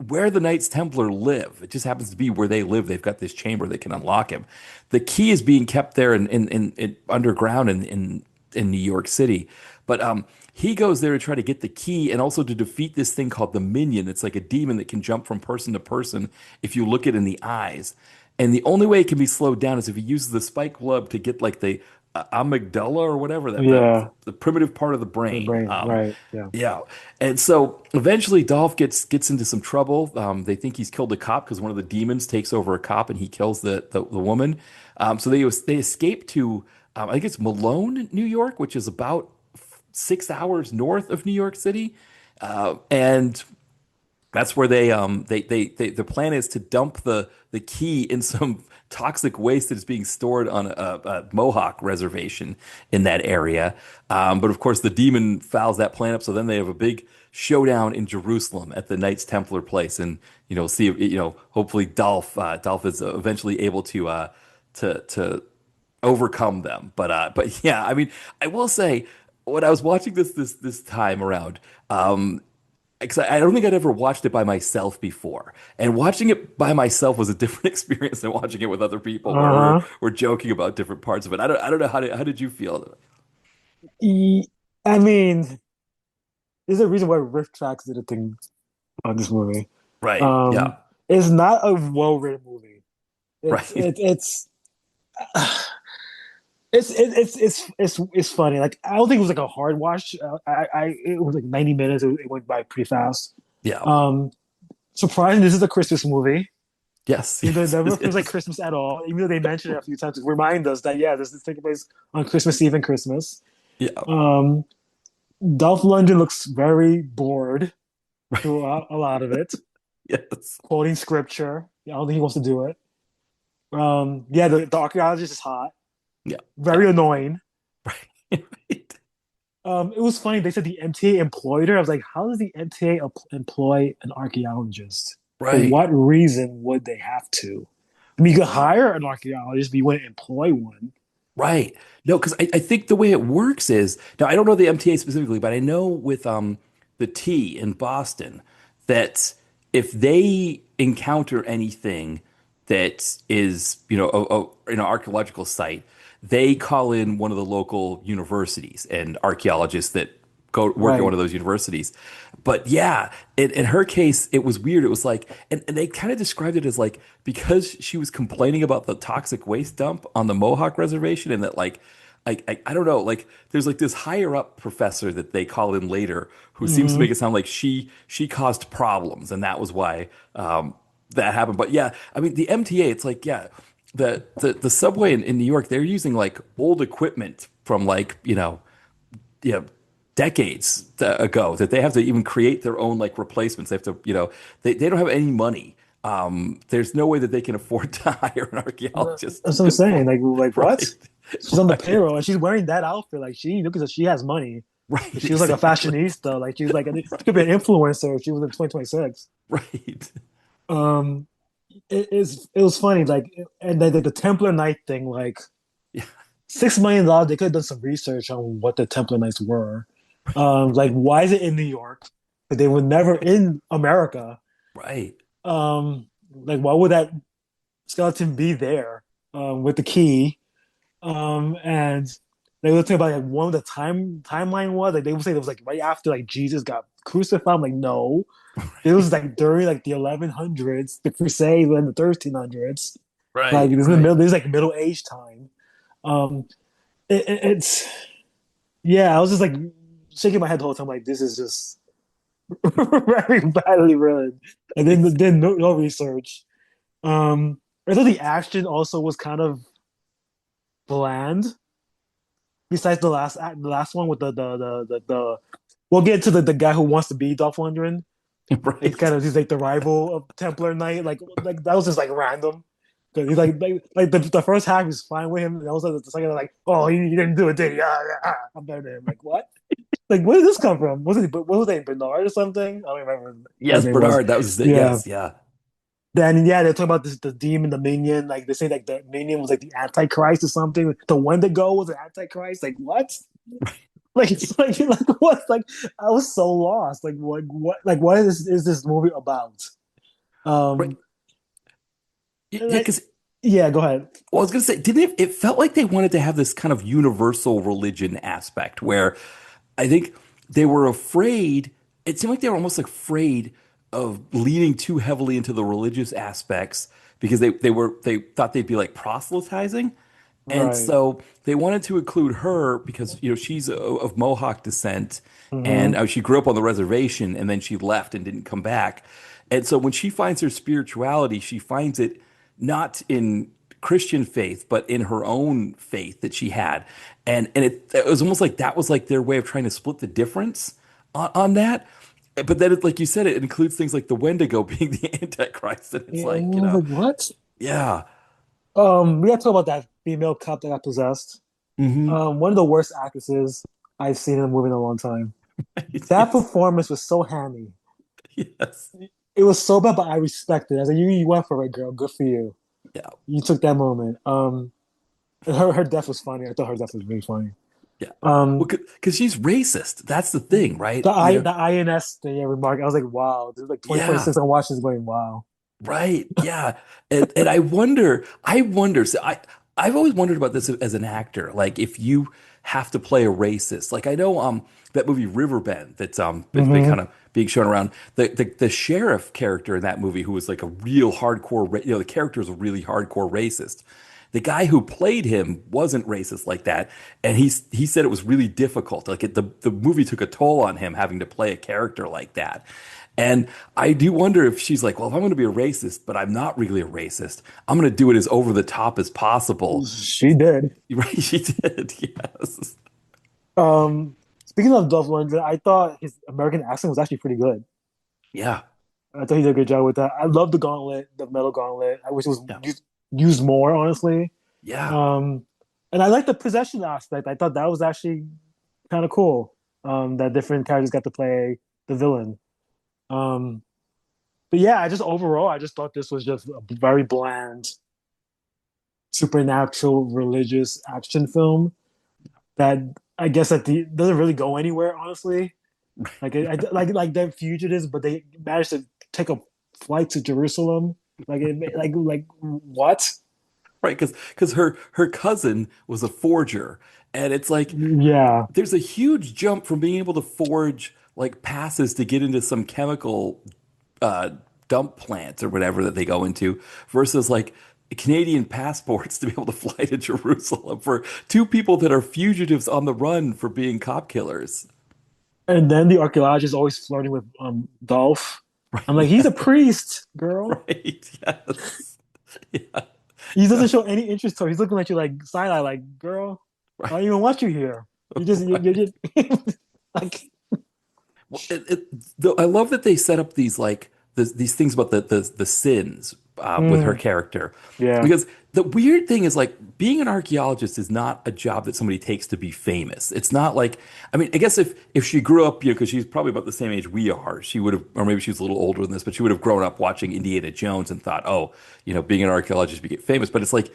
where the Knights Templar live. It just happens to be where they live. They've got this chamber that can unlock him. The key is being kept there in underground in New York City. But he goes there to try to get the key and also to defeat this thing called the Minion. It's like a demon that can jump from person to person if you look it in the eyes. And the only way it can be slowed down is if he uses the spike glove to get like the amygdala or whatever that Yeah. the primitive part of the The brain. brain. Right. Yeah. Yeah, and so eventually Dolph gets into some trouble. They think he's killed a cop because one of the demons takes over a cop and he kills the woman. So they escape to I think it's Malone, New York, which is about 6 hours north of New York City, and that's where they the plan is to dump the key in some toxic waste that is being stored on a Mohawk reservation in that area. But of course, the demon fouls that plan up. So then they have a big showdown in Jerusalem at the Knights Templar place, and see hopefully Dolph is eventually able to overcome them. But yeah, I mean, I will say when I was watching this time around. because I don't think I'd ever watched it by myself before, and watching it by myself was a different experience than watching it with other people, where Uh-huh. we're joking about different parts of it. I don't know how did you feel? E- I mean, there's a reason why Riff Tracks did a thing on this movie. Right. Um, Yeah. it's not a well-written movie. It's Right. it, it's it's funny. Like I don't think it was like a hard watch. It was like 90 minutes. It went by pretty fast. Yeah. Um, Surprising. This is a Christmas movie. Yes. Even though it Yes. never It feels like is. Christmas at all. Even though they mention it a few times to remind us that yeah, this is taking place on Christmas Eve and Christmas. Yeah. Um, Dolph Lundgren looks very bored Right. throughout a lot of it, Yes. quoting scripture. I don't think he wants to do it. Yeah, the archaeologist is hot, Yeah. Yeah. very annoying. Right. Right. It was funny. They said the MTA employed her. I was like, how does the MTA employ an archaeologist? For Right. what reason would they have to? I mean, you could hire an archaeologist, but you wouldn't employ one. Right. No, because I think the way it works is now I don't know the MTA specifically, but I know with the T in Boston that if they encounter anything that is, an archaeological site, they call in one of the local universities and archaeologists that go work at one Right. of those universities. But yeah, in her case, it was weird. It was like, and they kind of described it as like because she was complaining about the toxic waste dump on the Mohawk Reservation, and that I don't know, like there's like this higher up professor that they call in later who seems to Hmm. make it sound like she caused problems, and that was why that happened. But yeah, I mean the MTA, it's like yeah, the subway in New York, they're using like old equipment from like you know, decades ago that they have to even create their own like replacements. They have to, they don't have any money. There's no way that they can afford to hire an archaeologist. That's what I'm saying. Like what? Right. She's on the Right. payroll and she's wearing that outfit. Like she look as she has money. Right. She was like a Exactly. fashionista. Like she was like she could be an influencer if she was in 2026. Right. Um, it was funny. Like and then the Templar Knight thing. Like Yeah. $6 million. They could have done some research on what the Templar Knights were. Like why is it in New York? Like, they were never in America. Right. Like why would that skeleton be there with the key? And they were talking about like one of the timeline was like they would say it was like right after like Jesus got crucified. I'm like, no, it was like during like the 1100s, the Crusade, in the 1300s. Like Right. it was in the Right. middle. This is like Middle Age time. Um, it's yeah. I was just like shaking my head the whole time. Like this is just very badly written, and then no research. I thought the action also was kind of bland. Besides the last one with the we'll get to the guy who wants to be Dolph Lundgren. Right. He's like the rival of Templar Knight. Like that was just like random. Cause he's like the first half was fine with him, and also the second like, oh, he didn't do it, did he? I'm better than him. Like what? Like where did this come from? What was it, Bernard or something? I don't remember what his Yes, name was. Bernard. That was it. Yeah. Yes. Yeah. Then yeah, they're talking about the demon, the minion. Like they say like the minion was like the Antichrist or something. The Wendigo was an Antichrist. Like what? Like it's like what? Like I was so lost. Like what is this movie about? Right. Um, Yeah. like, Because yeah, go ahead. well, I was gonna say, didn't it felt like they wanted to have this kind of universal religion aspect where I think they were afraid, it seemed like they were almost like afraid of leaning too heavily into the religious aspects because they thought they'd be like proselytizing. And Right. so they wanted to include her because she's of Mohawk descent and Hmm. she grew up on the reservation and then she left and didn't come back. And so when she finds her spirituality, she finds it not in Christian faith, but in her own faith that she had. And it was almost like that was like their way of trying to split the difference on that. But then, like you said, it includes things like the Wendigo being the Antichrist. And it's Yeah, I like, was like what? yeah. We gotta talk about that female cop that got possessed. Hmm. One of the worst actresses I've seen in a movie in a long time. That Yes. performance was so hammy. Yes. It was so bad, but I respect it. I was like, you went for it, girl. Good for you. Yeah. You took that moment. And her death was funny. I thought her death was really funny. Yeah. Well, Um, because she's racist. That's the thing, right? the INS thing, yeah, remark. I was like, wow, this is like Yeah. 2026. I'm watching this going, wow. Right. Yeah. And I wonder, so I've always wondered about this as an actor. Like if you have to play a racist, like I know that movie Riverbend that's been Hmm. kind of being shown around. The sheriff character in that movie who was like a real hardcore, the character is a really hardcore racist. The guy who played him wasn't racist like that, and he said it was really difficult. Like the movie took a toll on him having to play a character like that. And I do wonder if she's like, well, if I'm going to be a racist, but I'm not really a racist, I'm going to do it as over the top as possible. She did. Right? She did. Yes. Speaking of Dolph Lundgren, I thought his American accent was actually pretty good. Yeah. I thought he did a good job with that. I love the gauntlet, the metal gauntlet. I wish it was Yeah. used more, honestly. Yeah. Um, and I like the possession aspect. I thought that was actually kind of cool. That different characters got to play the villain. Um, but yeah, I just overall, I just thought this was just a very bland, supernatural, religious action film that I guess at the doesn't really go anywhere, honestly. Like they're fugitives, but they managed to take a flight to Jerusalem. Like what? Right. Because her cousin was a forger, and it's like Yeah. there's a huge jump from being able to forge like passes to get into some chemical uh, dump plant or whatever that they go into versus like Canadian passports to be able to fly to Jerusalem for two people that are fugitives on the run for being cop killers. And then the archaeologist always flirting with Dolph. Right. I'm like, he's a priest, girl. Right. Yes. Yeah. He Yeah. doesn't show any interest to her. He's looking at you like side eye, like, girl, I don't Right. even want you here. You're Right. just like, Well, I love that they set up these like these things about the sins with her mm, character, yeah, because the weird thing is like being an archaeologist is not a job that somebody takes to be famous. It's not like I mean I guess if she grew up because she's probably about the same age we are, she would have or maybe she's a little older than this, but she would have grown up watching Indiana Jones and thought, oh, being an archaeologist you get famous. But it's like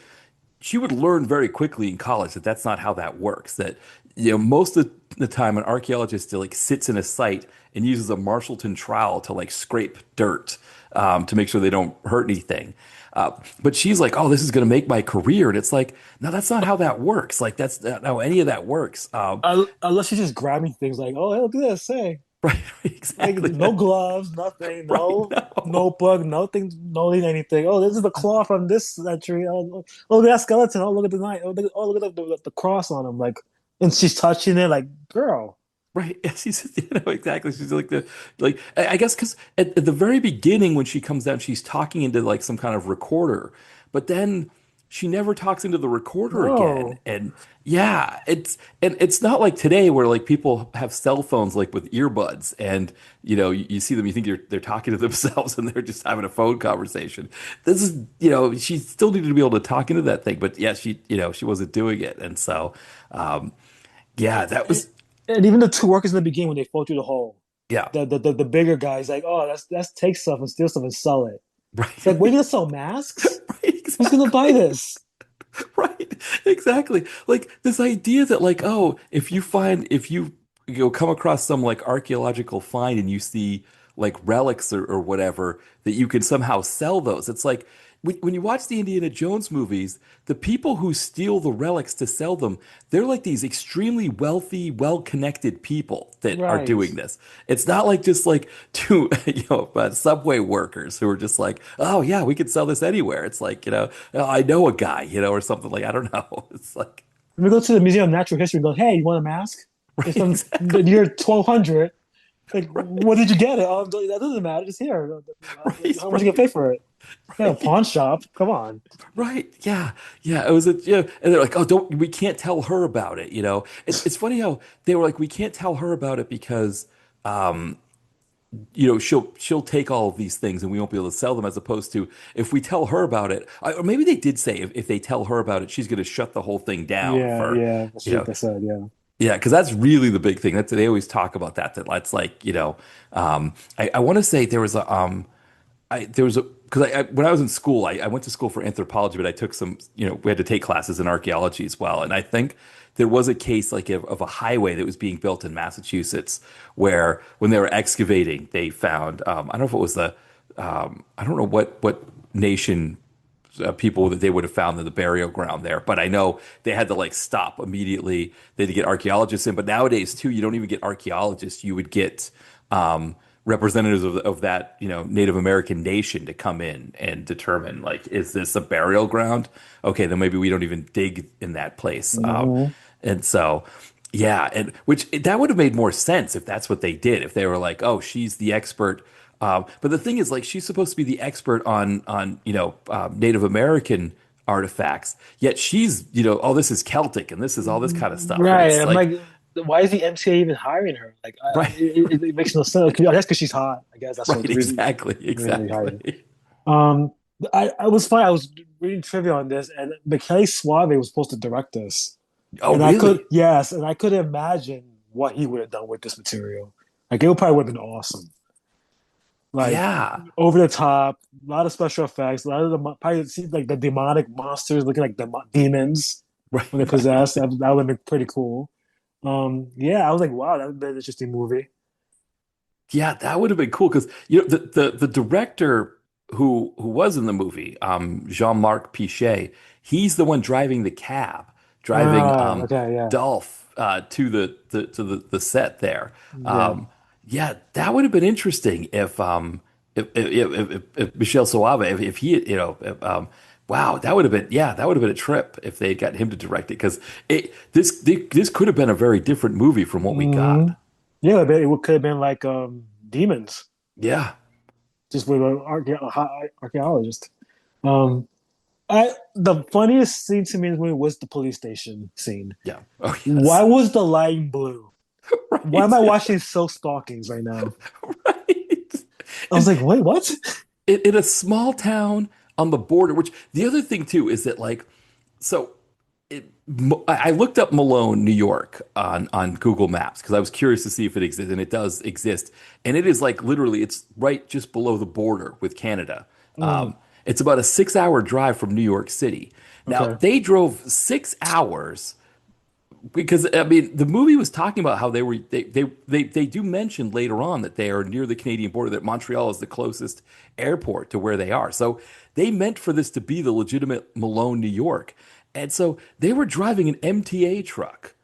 she would learn very quickly in college that that's not how that works. That most of the time an archaeologist still like sits in a site and uses a Marshallton trowel to like scrape dirt to make sure they don't hurt anything. But she's like, oh, this is going to make my career, and it's like, no, that's not how that works. Like that's not how any of that works. unless she's just grabbing things like, oh, hey, look at this, hey, Right, like exactly. no gloves, nothing, Right, no no, notebook, nothing, no anything. Oh, this is the claw from this century. Oh, look at that skeleton. Oh, look at the knife. Look at the cross on him. Like, and she's touching it. Like, girl, right. Yeah, she's exactly. She's like like I guess because at the very beginning when she comes down, she's talking into like some kind of recorder, but then she never talks into the recorder again. no. And yeah, it's not like today where like people have cell phones like with earbuds, and you see them, you think they're talking to themselves, and they're just having a phone conversation. This is she still needed to be able to talk into that thing, but yeah, she wasn't doing it, and so um, yeah, that And, was and even the two workers in the beginning when they fall through the hole, yeah. the bigger guy's like, oh, that's take stuff and steal stuff and sell it. It's like, we're Right. gonna sell masks? Right, Who's gonna buy exactly. this? Right, exactly. Like this idea that like, oh, if you come across some like archaeological find and you see like relics or whatever that you can somehow sell those. It's like when you watch the Indiana Jones movies, the people who steal the relics to sell them, they're like these extremely wealthy, well-connected people that are Right. doing this. It's not like just like two, subway workers who are just like, oh yeah, we could sell this anywhere. It's like, "Oh, I know a guy, or something like, I don't know. It's like, We go to the Museum of Natural History and go, hey, you want a mask? right, It's from the exactly. year 1200. Like, Right, what did you get it? Oh, that doesn't matter. Just here. right, How much you gonna right, pay for it? Yeah, a right, pawn shop. Come on. right. Yeah, yeah. It was and they're like, oh, we can't tell her about it. It's funny how they were like, we can't tell her about it because, um, she'll take all of these things and we won't be able to sell them, as opposed to if we tell her about it, or maybe they did say if they tell her about it, she's going to shut the whole thing down Yeah, for, yeah. That's you what know, they said. Yeah. yeah, because that's really the big thing. They always talk about that. That's like, I want to say there was a because when I was in school, I went to school for anthropology, but I took some, we had to take classes in archaeology as well. And I think there was a case like of a highway that was being built in Massachusetts where when they were excavating, they found, I don't know if it was I don't know what nation people that they would have found in the burial ground there. But I know they had to like stop immediately. They had to get archaeologists in. But nowadays too, you don't even get archaeologists. You would get representatives of that Native American nation to come in and determine like, is this a burial ground? Okay, then maybe we don't even dig in that place. Hmm. And so. Yeah, and which that would have made more sense if that's what they did. If they were like, "Oh, she's the expert," but the thing is, like, she's supposed to be the expert on Native American artifacts. Yet she's oh, this is Celtic and this is all this kind of stuff. And Right. it's I'm like, like, why is the MTA even hiring her? Like, right, it makes no sense. I guess because she's hot. I guess that's what right, the reason exactly, they hired exactly. her. I was fine. I was reading trivia on this, and Michele Suave was supposed to direct this, Oh, and I could, really? yes, and I could imagine what he would have done with this material. Like, it would probably would have been awesome. Like, Yeah, over the top, a lot of special effects, a lot of the probably it seems like the demonic monsters looking like demons right, when they're right. possessed. That would have been pretty cool. Yeah, I was like, wow, that would be an interesting movie. Yeah, that would have been cool because the director who was in the movie, Jean-Marc Pichet, he's the one driving the cab, driving Ah, okay, yeah, Dolph to the set there. yeah. Um, yeah, that would have been interesting if Michelle Suave if he wow, that would have been that would have been a trip if they had got him to direct it because this could have been a very different movie from what we Hmm. got. Yeah, but it could have been like demons, Yeah. just with an archaeologist. Um, the funniest scene to me in the movie was the police station scene. Yeah. Oh, Why yes. was the line blue? Why am Right. I watching Silk Stalkings right now? Right. I was And like, wait, what? in a small town on the border, which the other thing too is that like, so I looked up Malone, New York on Google Maps because I was curious to see if it exists, and it does exist. And it is like literally, it's right just below the border with Canada. Mm, It's about a 6 hour drive from New York City. Now, okay. they drove 6 hours because I mean the movie was talking about how they do mention later on that they are near the Canadian border, that Montreal is the closest airport to where they are. So they meant for this to be the legitimate Malone, New York. And so they were driving an MTA truck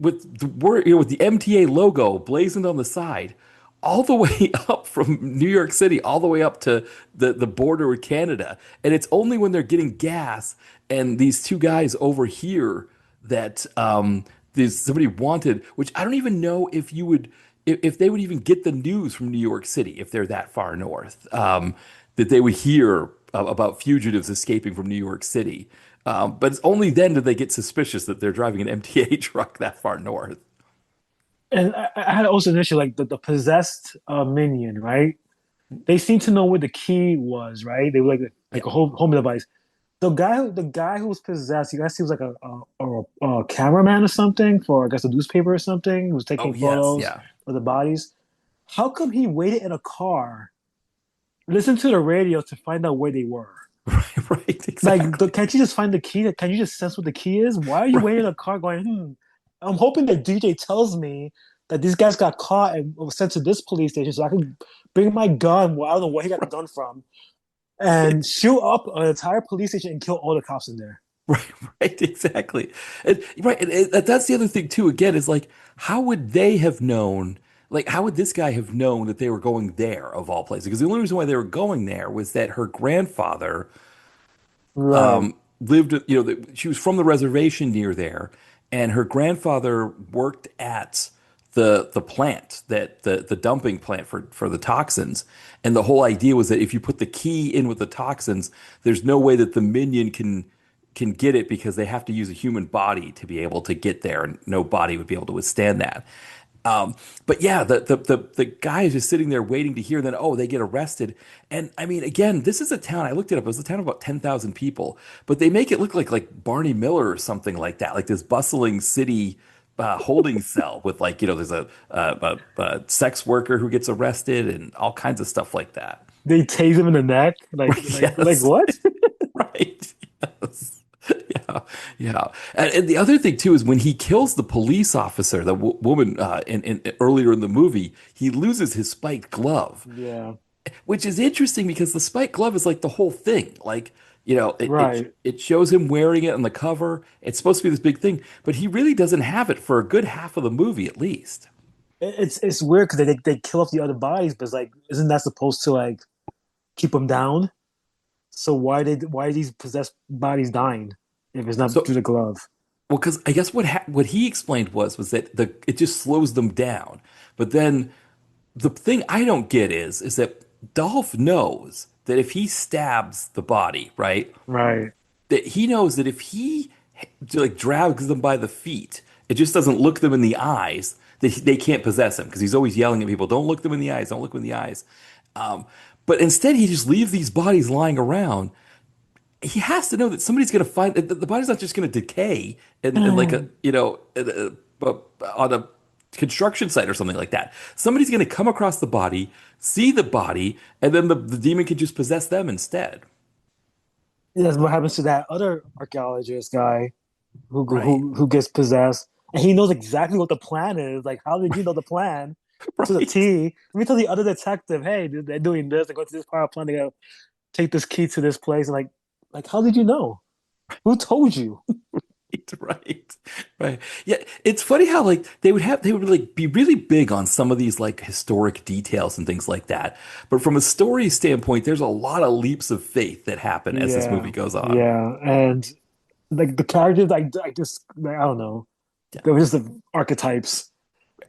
with the word, with the MTA logo blazoned on the side, all the way up from New York City, all the way up to the border with Canada. And it's only when they're getting gas and these two guys over here that there's somebody wanted, which I don't even know if you would if they would even get the news from New York City if they're that far north, that they would hear about fugitives escaping from New York City. But it's only then do they get suspicious that they're driving an MTA truck that far north. And I had also an issue like the possessed minion, right? They seem to know where the key was, right? They were Yeah. like a home device. The guy who was possessed, I guess he was like a cameraman or something for I guess a newspaper or something, who was Oh taking yes, photos yeah. of the bodies. How come he waited in a car, listened to the radio to find out where they were? Right, right, Like, exactly. can't you just find the key? Can't you just sense what the key is? Why are you waiting in Right. a car going, I'm hoping the DJ tells me that these guys got caught and was sent to this police station so I can bring my gun. Well, I don't know where he got the gun from and shoot up an entire police station and kill all the cops in there. Right, right, exactly. And, right, and that's the other thing too. Again, is like, how would they have known? Like, how would this guy have known that they were going there of all places? Because the only reason why they were going there was that her grandfather Right. lived. She was from the reservation near there, and her grandfather worked at the plant that the dumping plant for the toxins. And the whole idea was that if you put the key in with the toxins, there's no way that the minion can get it because they have to use a human body to be able to get there, and no body would be able to withstand that. But yeah, the guy is just sitting there waiting to hear. Then they get arrested, and I mean, again, this is a town. I looked it up. It was a town of about 10,000 people, but they make it look like Barney Miller or something like that, like this bustling city holding cell with like there's a sex worker who gets arrested and all kinds of stuff like that. they tase him in the neck. Like Yes. what? Right. Yes. Yeah. Yeah. And the other thing too is when he kills the police officer, the woman earlier in the movie, he loses his spiked glove, Yeah, which is interesting because the spiked glove is like the whole thing. Like, right. it shows him wearing it on the cover. It's supposed to be this big thing, but he really doesn't have it for a good half of the movie at least. It's weird because they kill off the other bodies, but it's like, isn't that supposed to like keep them down? So why are these possessed bodies dying if it's not So, through the glove? well, because I guess what he explained was that it just slows them down. But then the thing I don't get is that Dolph knows that if he stabs the body, right, Right. that he knows that if he like drags them by the feet, it just doesn't look them in the eyes, that they can't possess him because he's always yelling at people, "Don't look them in the eyes, don't look them in the eyes." Um, but instead, he just leaves these bodies lying around. He has to know that somebody's going to find the body's not just going to decay and like on a construction site or something like that. Somebody's going to come across the body, see the body, and then the demon can just possess them instead. That's what happens to that other archaeologist guy Right. who gets possessed, and he knows exactly what the plan is. Like, how did you know the plan to the Right. T? Let me tell the other detective, hey, they're doing this. They're going to this power plant. They gotta take this key to this place. And like, how did you know? Who told you? Right. Right. Yeah, it's funny how like they would like be really big on some of these like historic details and things like that. But from a story standpoint, there's a lot of leaps of faith that happen as this movie Yeah, goes on. yeah, and like the characters, I just like, I don't know. Yeah. They were just the archetypes.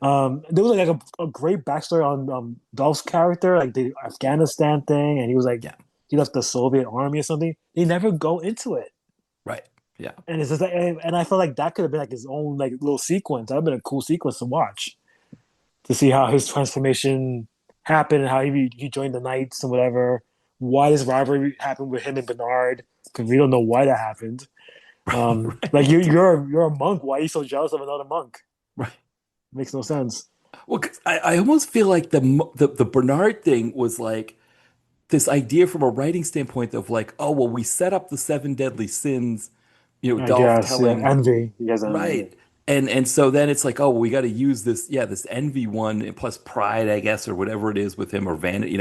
There was like a great backstory on Dolph's character, like the Afghanistan thing, and he was like Yeah. he left the Soviet army or something. They never go into it, Right. Yeah. and it's just like, and I felt like that could have been like his own like little sequence. That'd been a cool sequence to watch to see how his transformation happened and how he joined the Knights and whatever. Why this rivalry happened with him and Bernard? Because we don't know why that happened. Like Right. you're a monk. Why are you so jealous of another monk? Right. Makes no sense. Well, 'cause I almost feel like the Bernard thing was like this idea from a writing standpoint of like, oh well, we set up the seven deadly sins, I Dolph guess, yeah. telling. Envy. He has envy. Right. And so then it's like, oh, well, we got to use this, yeah, this envy one, and plus pride, I guess, or whatever it is with him, or vanity,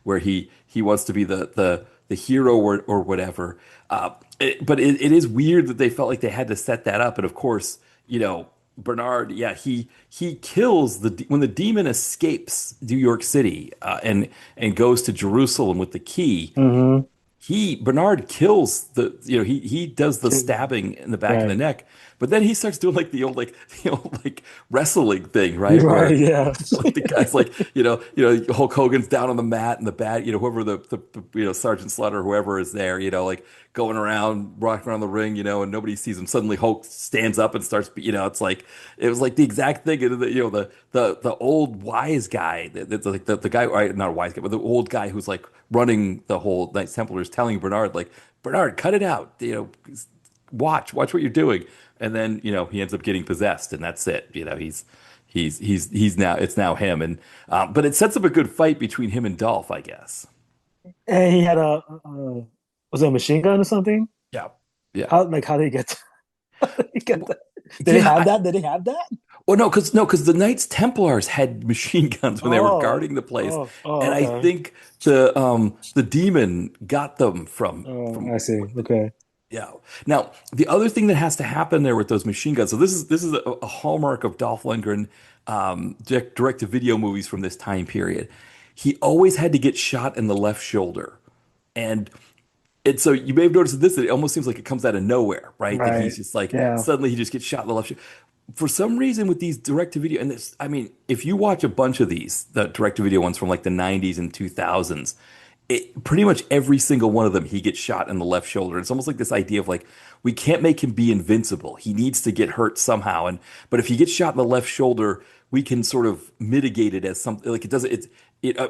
where he wants to be the hero or whatever. But it is weird that they felt like they had to set that up. And of course, Bernard, yeah, he kills when the demon escapes New York City and goes to Jerusalem with the key. Mm-hmm. Bernard kills he does the stabbing in the back of the Right. neck, but then he starts doing like the old like wrestling thing, right? Right. Where Yeah. like the guy's like Hulk Hogan's down on the mat and the bad whoever the Sergeant Slaughter whoever is there, like going around rocking around the ring, and nobody sees him. Suddenly Hulk stands up and starts, it's like it was like the exact thing. And the old wise guy, that's like the guy, right, not a wise guy, but the old guy who's like running the whole Knights Templar is telling Bernard like, Bernard, cut it out, watch what you're doing. And then he ends up getting possessed, and that's it. He's now it's now him, and but it sets up a good fight between him and Dolph, I guess. And he had was it a machine gun or something? Yeah, yeah, How did he get? How did he get that? Did they yeah. have that? Did they have that? Well, no, because the Knights Templars had machine guns when they were Oh, guarding the place, oh, and I okay. think the demon got them from Oh, I see. Okay. yeah. Now, the other thing that has to happen there with those machine guns, so this is a hallmark of Dolph Lundgren direct to video movies from this time period. He always had to get shot in the left shoulder. And so you may have noticed this, that it almost seems like it comes out of nowhere, right? That he's Right. just like Yeah. suddenly he just gets shot in the left shoulder. For some reason with these direct to video, and this, I mean, if you watch a bunch of these, the direct to video ones from like the 90s and 2000s, pretty much every single one of them, he gets shot in the left shoulder. It's almost like this idea of like, we can't make him be invincible. He needs to get hurt somehow. But if he gets shot in the left shoulder, we can sort of mitigate it as something like it doesn't,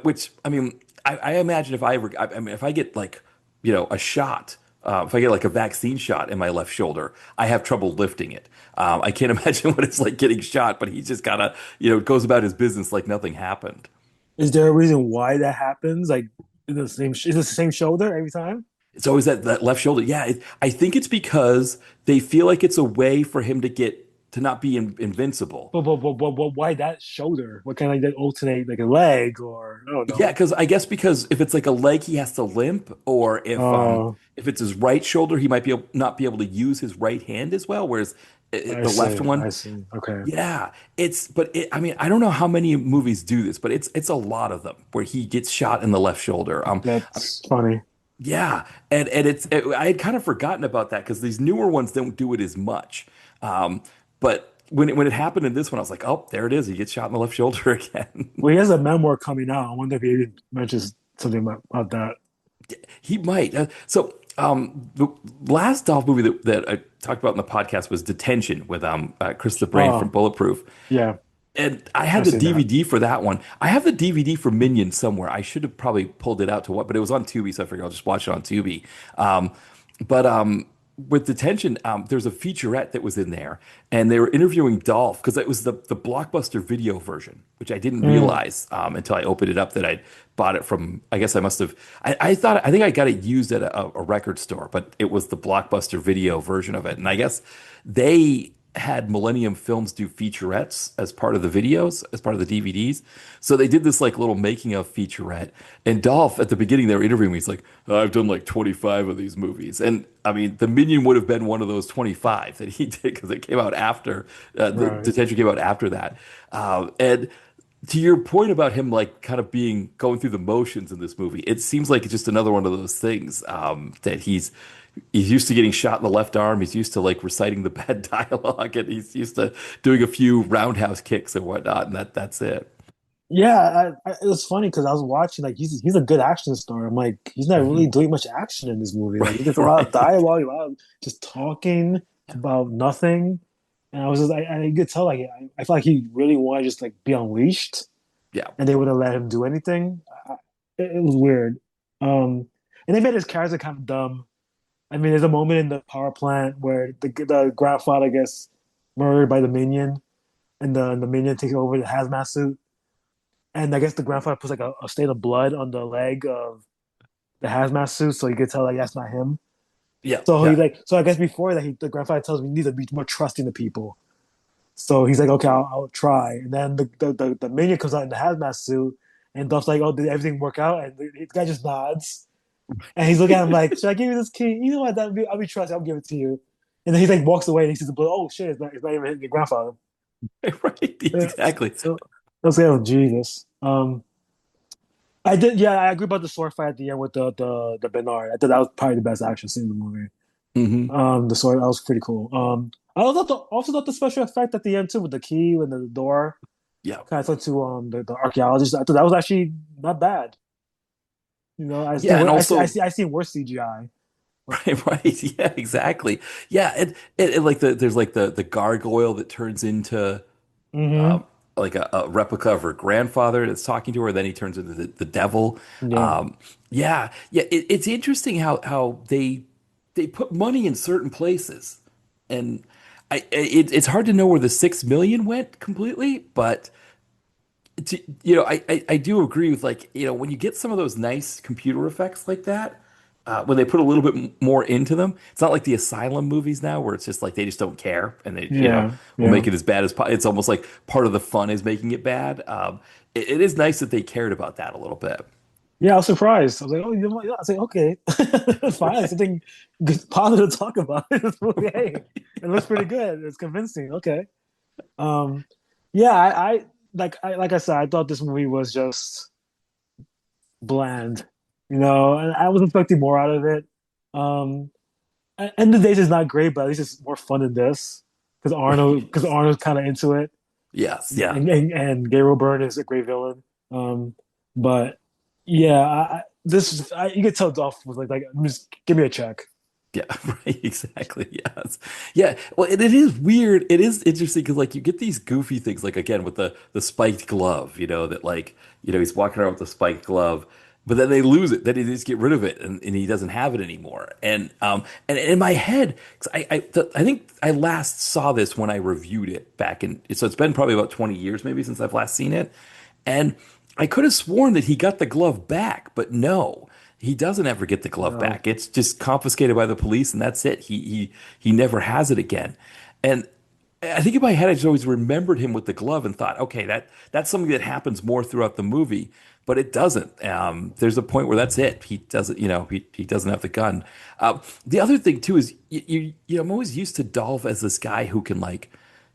which, I mean, I imagine if I mean, if I get like, a shot, if I get like a vaccine shot in my left shoulder, I have trouble lifting it. I can't imagine what it's like getting shot, but he just kind of, goes about his business like nothing happened. Is there a reason why that happens? Like, Is the same shoulder every time? It's always that left shoulder. Yeah, I think it's because they feel like it's a way for him to not be invincible. But why that shoulder? What kind of like that alternate like a leg or I don't Yeah, know. because I guess because if it's like a leg, he has to limp, or Oh, if it's his right shoulder, he might not be able to use his right hand as well. Whereas the left I one, see. Okay. yeah, I mean, I don't know how many movies do this, but it's a lot of them where he gets shot in the left shoulder. That's funny. Yeah, I had kind of forgotten about that because these newer ones don't do it as much. But when it happened in this one, I was like, oh, there it is. He gets shot in the left shoulder again. Well, he has a memoir coming out. I wonder if he mentions something about that. He might. The last Dolph movie that I talked about in the podcast was Detention with Chris the Brain from Oh, Bulletproof. yeah, And I had I've the seen that. DVD for that one. I have the DVD for Minion somewhere. I should have probably pulled it out to what, but it was on Tubi, so I figured I'll just watch it on Tubi. But with Detention, there's a featurette that was in there, and they were interviewing Dolph because it was the Blockbuster video version, which I didn't Mm, realize until I opened it up that I bought it from. I guess I must have. I think I got it used at a record store, but it was the Blockbuster video version of it, and I guess they had Millennium Films do featurettes as part of the videos, as part of the DVDs. So they did this like little making of featurette. And Dolph, at the beginning, they were interviewing me. He's like, I've done like 25 of these movies. And I mean, The Minion would have been one of those 25 that he did because it came out after, the right. Detention came out after that. And to your point about him like kind of going through the motions in this movie, it seems like it's just another one of those things that he's used to getting shot in the left arm. He's used to like reciting the bad dialogue, and he's used to doing a few roundhouse kicks and whatnot, and that's it. Yeah, it was funny because I was watching like he's a good action star. I'm like he's not really Mhm. doing much action in this movie. Like Right, there's a lot of right. dialogue, a lot of just talking about nothing. And I was just I could tell like I felt like he really wanted to just like be unleashed, Yeah, and they wouldn't let him do anything. It was weird. And they made his character kind of dumb. I mean, there's a moment in the power plant where the grandfather gets murdered by the minion, and the minion takes over the hazmat suit. And I guess the grandfather puts like a stain of blood on the leg of the hazmat suit, so you could tell like that's not him. yeah, So he yeah, like, so I guess before that, the grandfather tells me you need to be more trusting to people. So he's like, okay, I'll try. And then the minion comes out in the hazmat suit, and Duff's like, oh, did everything work out? And the guy just nods, and he's looking at him like, should I give you this key? You know what? I'll be trusting. I'll give it to you. And then he like walks away, and he sees the blood. Oh shit! It's not even hitting your grandfather. right. Yeah. Exactly. So I was like, oh Jesus. I did. Yeah, I agree about the sword fight at the end with the Bernard. I thought that was probably the best action scene in the movie. Hmm. The sword that was pretty cool. I also thought the special effect at the end too with the key and the door Yeah, kind of thought to the archaeologist. I thought that was actually not bad. You know, yeah, and also I see worse CGI. right, right. Yeah, exactly. Yeah, like there's like the gargoyle that turns into Mm-hmm. um, like a replica of her grandfather that's talking to her. Then he turns into the devil. Yeah. Um, yeah, yeah. It's interesting how they put money in certain places, and it's hard to know where the 6 million went completely. But I do agree with like when you get some of those nice computer effects like that. When they put a little bit more into them, it's not like the Asylum movies now, where it's just like they just don't care and they, Yeah. will Yeah. make it as bad as possible. It's almost like part of the fun is making it bad. It is nice that they cared about that a little bit. Yeah, I was surprised. I was like, "Oh, you know what?" Yeah. I was like, "Okay, fine, Right. something positive to talk about." This movie, hey, it looks pretty good. It's convincing. Okay, um, yeah, like I said, I thought this movie was just bland, and I was expecting more out of it. Um, End of Days is not great, but at least it's more fun than this because Arnold's kind of into it, Yes. Yeah. and Gabriel Byrne is a great villain. But yeah, you could tell Dolph was like just give me a check. Yeah. Right. Exactly. Yes. Yeah. Well, and it is weird. It is interesting because like you get these goofy things, like again with the spiked glove. That like he's walking around with the spiked glove. But then they lose it. Then they just get rid of it, and he doesn't have it anymore. And in my head, 'cause I think I last saw this when I reviewed it back in. So it's been probably about 20 years maybe since I've last seen it, and I could have sworn that he got the glove back, but no, he doesn't ever get the glove No. back. It's just confiscated by the police, and that's it. He never has it again. And I think in my head, I just always remembered him with the glove and thought, okay, that's something that happens more throughout the movie, but it doesn't. There's a point where that's it. He doesn't, he doesn't have the gun. The other thing too is I'm always used to Dolph as this guy who can like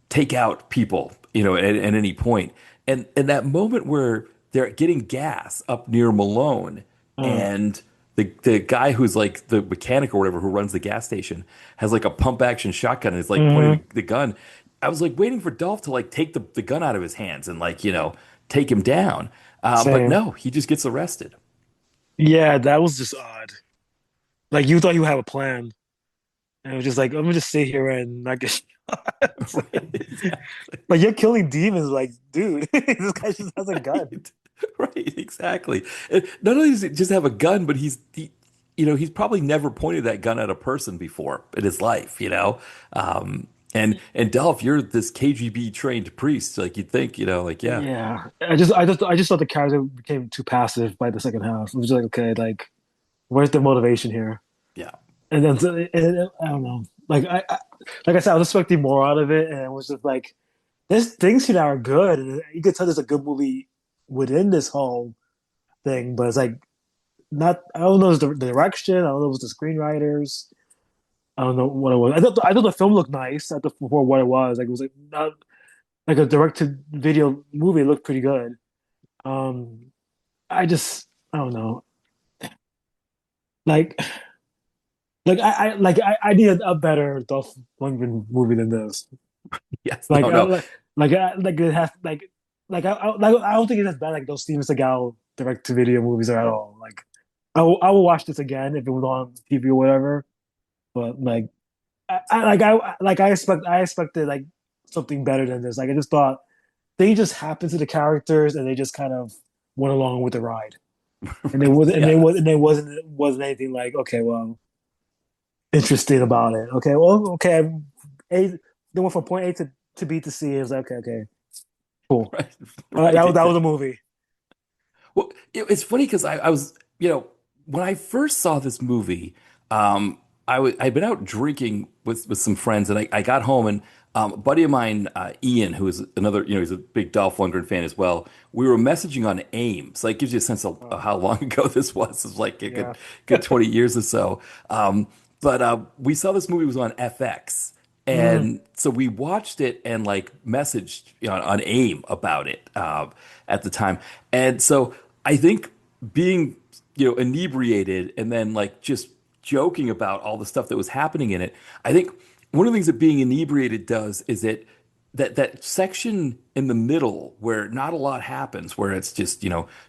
take out people, at any point. And that moment where they're getting gas up near Malone, Uh, and the guy who's like the mechanic or whatever who runs the gas station has like a pump action shotgun and is like pointing mhm. the gun. I was like waiting for Dolph to like take the gun out of his hands and like, take him down. But Same. no, he just gets arrested. Yeah, that was just odd. Like you thought you have a plan, and it was just like, let me just sit here and not get shot. Right, exactly. Like you're killing demons, like, dude, this guy just has a gun. Right. Right, exactly. And not only does he just have a gun, but he's probably never pointed that gun at a person before in his life. And Dolph, you're this KGB trained priest. Like you'd think, like, yeah, Yeah, I just thought the character became too passive by the second half. It was like, okay, like, where's the motivation here? yeah, And then I don't know. Like I said, I was expecting more out of it, and it was just like there's things here that are good, and you could tell there's a good movie within this whole thing, but it's like not. I don't know if it's the direction. I don't know if it's the screenwriters. I don't know what it was. I thought the film looked nice. I thought for what it was, like it was like not like a direct to video movie. It looked pretty good. Um, I don't know. Like I need a better Dolph Lundgren movie than this. yes, Like no, I, no, like it has I don't think it's as bad like those Steven Seagal direct to video movies are at all. Like I will watch this again if it was on TV or whatever. But I expected like something better than this. Like I just thought they just happened to the characters and they just kind of went along with the ride. And it right, was and they was yes. and there wasn't anything like okay, well, interesting about it. Okay, well, okay, A they went from point A to B to C. It was like, okay, cool. Right, All right, right, that was a exactly. movie. Well, it's funny because I was, when I first saw this movie, I'd been out drinking with some friends, and I got home, and a buddy of mine, Ian, who is another, he's a big Dolph Lundgren fan as well. We were messaging on AIM, so it gives you a sense of Oh, how long ago this was. It's like a yeah. good 20 years or so. But we saw this movie was on FX. Mm, And so we watched it and like messaged, on AIM about it at the time. And so I think being, inebriated and then like just joking about all the stuff that was happening in it, I think one of the things that being inebriated does is that section in the middle where not a lot happens, where it's just,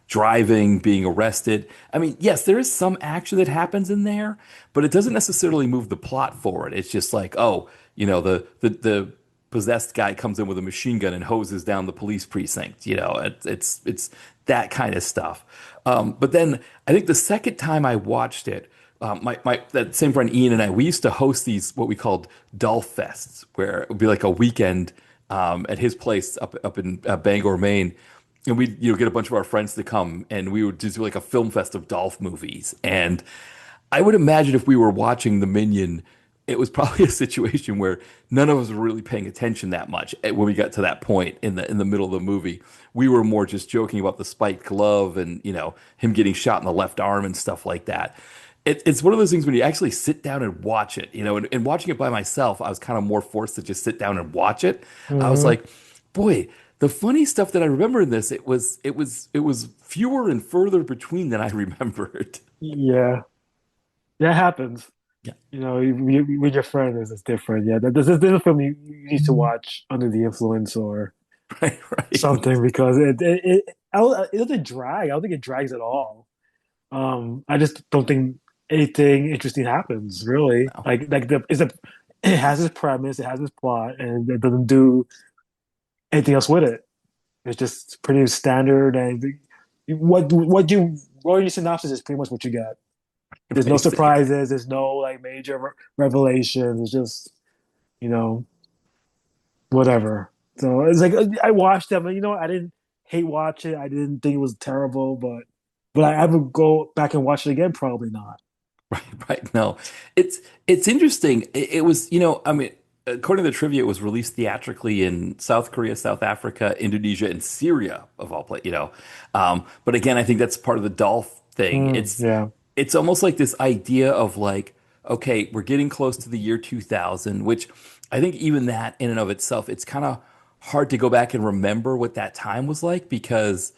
driving, being arrested. I mean, yes, there is some action that happens in there, but it doesn't necessarily move the plot forward. It's just like, oh, the possessed guy comes in with a machine gun and hoses down the police precinct. It's that kind of stuff. But then I think the second time I watched it, my that same friend Ian and I, we used to host these what we called Dolph Fests, where it would be like a weekend at his place up in Bangor, Maine, and we'd get a bunch of our friends to come, and we would just do like a film fest of Dolph movies. And I would imagine if we were watching The Minion, it was probably a situation where none of us were really paying attention that much when we got to that point in the middle of the movie. We were more just joking about the spiked glove and him getting shot in the left arm and stuff like that. It's one of those things when you actually sit down and watch it, and watching it by myself, I was kind of more forced to just sit down and watch it. I was hmm like, boy, the funny stuff that I remember in this, it was fewer and further between than I remembered. Yeah, that happens. Yeah, With your friend, it's different. Yeah, this is a film you need to watch under the influence or right, right. something because it doesn't drag. I don't think it drags at all. I just don't think anything interesting happens really. No, It has its premise, it has its plot, and it doesn't do anything else with it. It's just pretty standard, and you wrote in your synopsis is pretty much what you got. There's no basically. surprises. There's no like major revelations. It's just you know whatever. So it's like I watched them, and I didn't. hate watch it. I didn't think it was terrible, but I would go back and watch it again. Probably not. Right, right. No, it's interesting. It was, I mean, according to the trivia, it was released theatrically in South Korea, South Africa, Indonesia, and Syria of all places. But again, I think that's part of the Dolph thing. Yeah. It's almost like this idea of like, okay, we're getting close to the year 2000, which I think even that in and of itself, it's kind of hard to go back and remember what that time was like because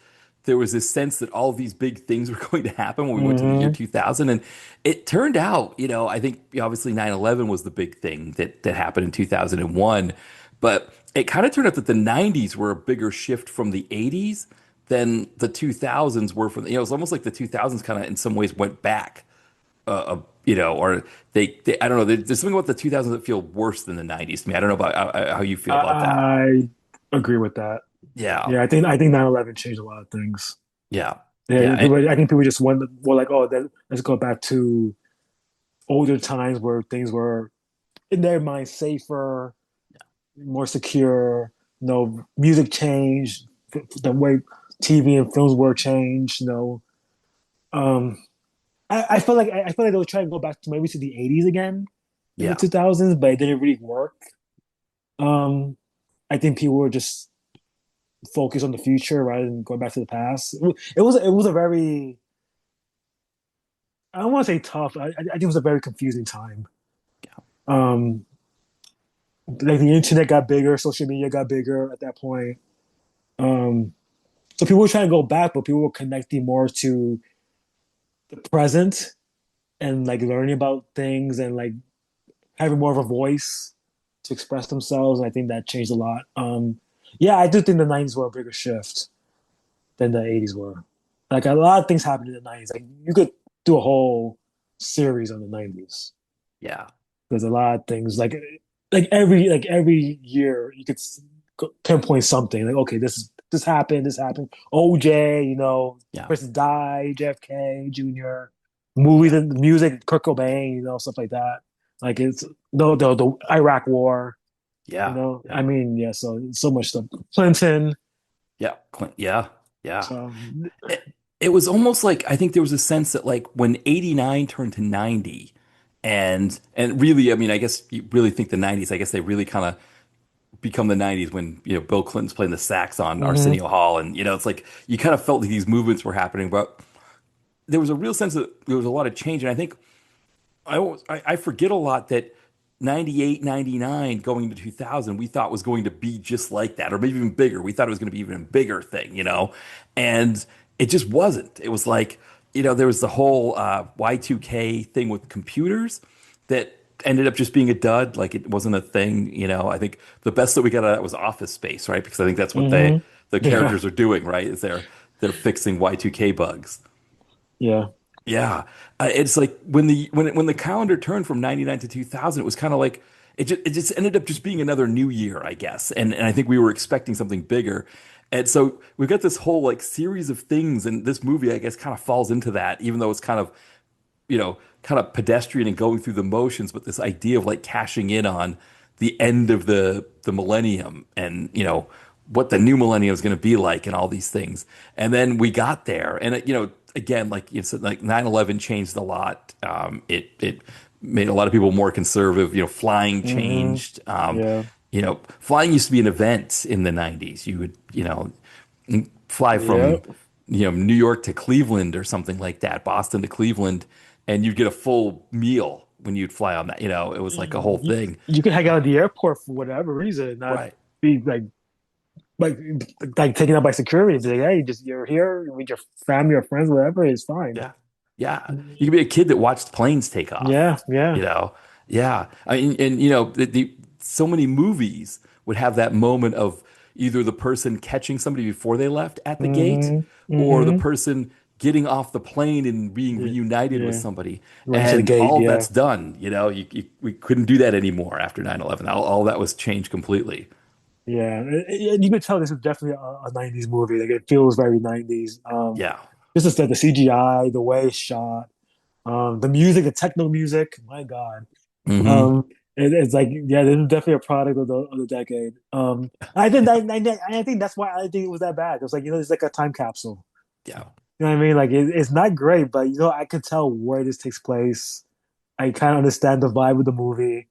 there was this sense that all of these big things were going to happen when we went to the year Hmm. 2000. And it turned out, I think obviously 9/11 was the big thing that happened in 2001. But it kind of turned out that the 90s were a bigger shift from the 80s than the 2000s were from, it was almost like the 2000s kind of in some ways went back, or I don't know, there's something about the 2000s that feel worse than the 90s to me. I don't know about how you feel about that. I agree with that. Yeah. Yeah, I think 9/11 changed a lot of things. Yeah. Yeah, Yeah. I think people just went were like, oh, let's go back to older times where things were in their mind safer, more secure. Music changed, the way TV and films were changed. Um, I feel like they'll try to go back to maybe to the '80s again in the Yeah. 2000s, but it didn't really work. Um, I think people were just focused on the future rather than going back to the past. It was a very I don't want to say tough. I think it was a very confusing time. Um, like the internet got bigger, social media got bigger at that point. Um, so people were trying to go back, but people were connecting more to the present and like learning about things and like having more of a voice to express themselves. And I think that changed a lot. Yeah, I do think the '90s were a bigger shift than the '80s were. Like a lot of things happened in the '90s. Like you could do a whole series on the '90s. Yeah. There's a lot of things like every year you could pinpoint something like okay this happened OJ Yeah. person died JFK Jr. movies Yeah. and music Kurt Cobain stuff like that like it's the Iraq War Yeah. I Yeah. mean yeah so much stuff Clinton Yeah. Yeah. Yeah. so It was almost like I think there was a sense that like when 89 turned to 90 and really, I mean, I guess you really think the 90s, I guess they really kind of become the 90s when, Bill Clinton's playing the sax on mhm, Arsenio Hall. And, it's like you kind of felt like these movements were happening, but there was a real sense that there was a lot of change. And I think I forget a lot that 98, 99, going into 2000, we thought was going to be just like that, or maybe even bigger. We thought it was going to be even a bigger thing, and it just wasn't. It was like, there was the whole Y2K thing with computers that ended up just being a dud. Like it wasn't a thing, I think the best that we got out of that was Office Space, right? Because I think that's what mhm. the Yeah characters are doing, right? Is they're fixing Y2K bugs. yeah Yeah, it's like when the calendar turned from 99 to 2000, it was kind of like it just ended up just being another new year, I guess. And I think we were expecting something bigger. And so we've got this whole like series of things, and this movie, I guess, kind of falls into that, even though it's kind of pedestrian and going through the motions, but this idea of like cashing in on the end of the millennium and what the new millennium is going to be like and all these things. And then we got there, and again, like you said, like 9/11 changed a lot. It made a lot of people more conservative. Flying mhm. changed. Yeah Flying used to be an event in the 90s. You would fly yeah from New York to Cleveland or something like that, Boston to Cleveland, and you'd get a full meal when you'd fly on that. It was like a whole you, thing. you can hang out at the airport for whatever reason, not Right. be like like taken out by security. Say, hey, just you're here with your family or friends, whatever, it's fine. Yeah. Yeah. You could be a kid that watched planes take off, Yeah, yeah. you know? Yeah. I mean, and so many movies would have that moment of either the person catching somebody before they left at the gate Mm-hmm. or the Mm-hmm. person getting off the plane and being Yeah, reunited with yeah. somebody. Running to the And gate, all of yeah. that's done, we couldn't do that anymore after 9/11. All that was changed completely. Yeah. And you could tell this is definitely a 90s movie. Like it feels very 90s. Yeah. Just the CGI, the way it's shot, the music, the techno music, my God. Hmm. Um, it's like yeah, this is definitely a product of the decade. I think that's why I think it was that bad. It was like it's like a time capsule. Yeah. You know what I mean? Like it's not great, but I could tell where this takes place. I kind of understand the vibe of the movie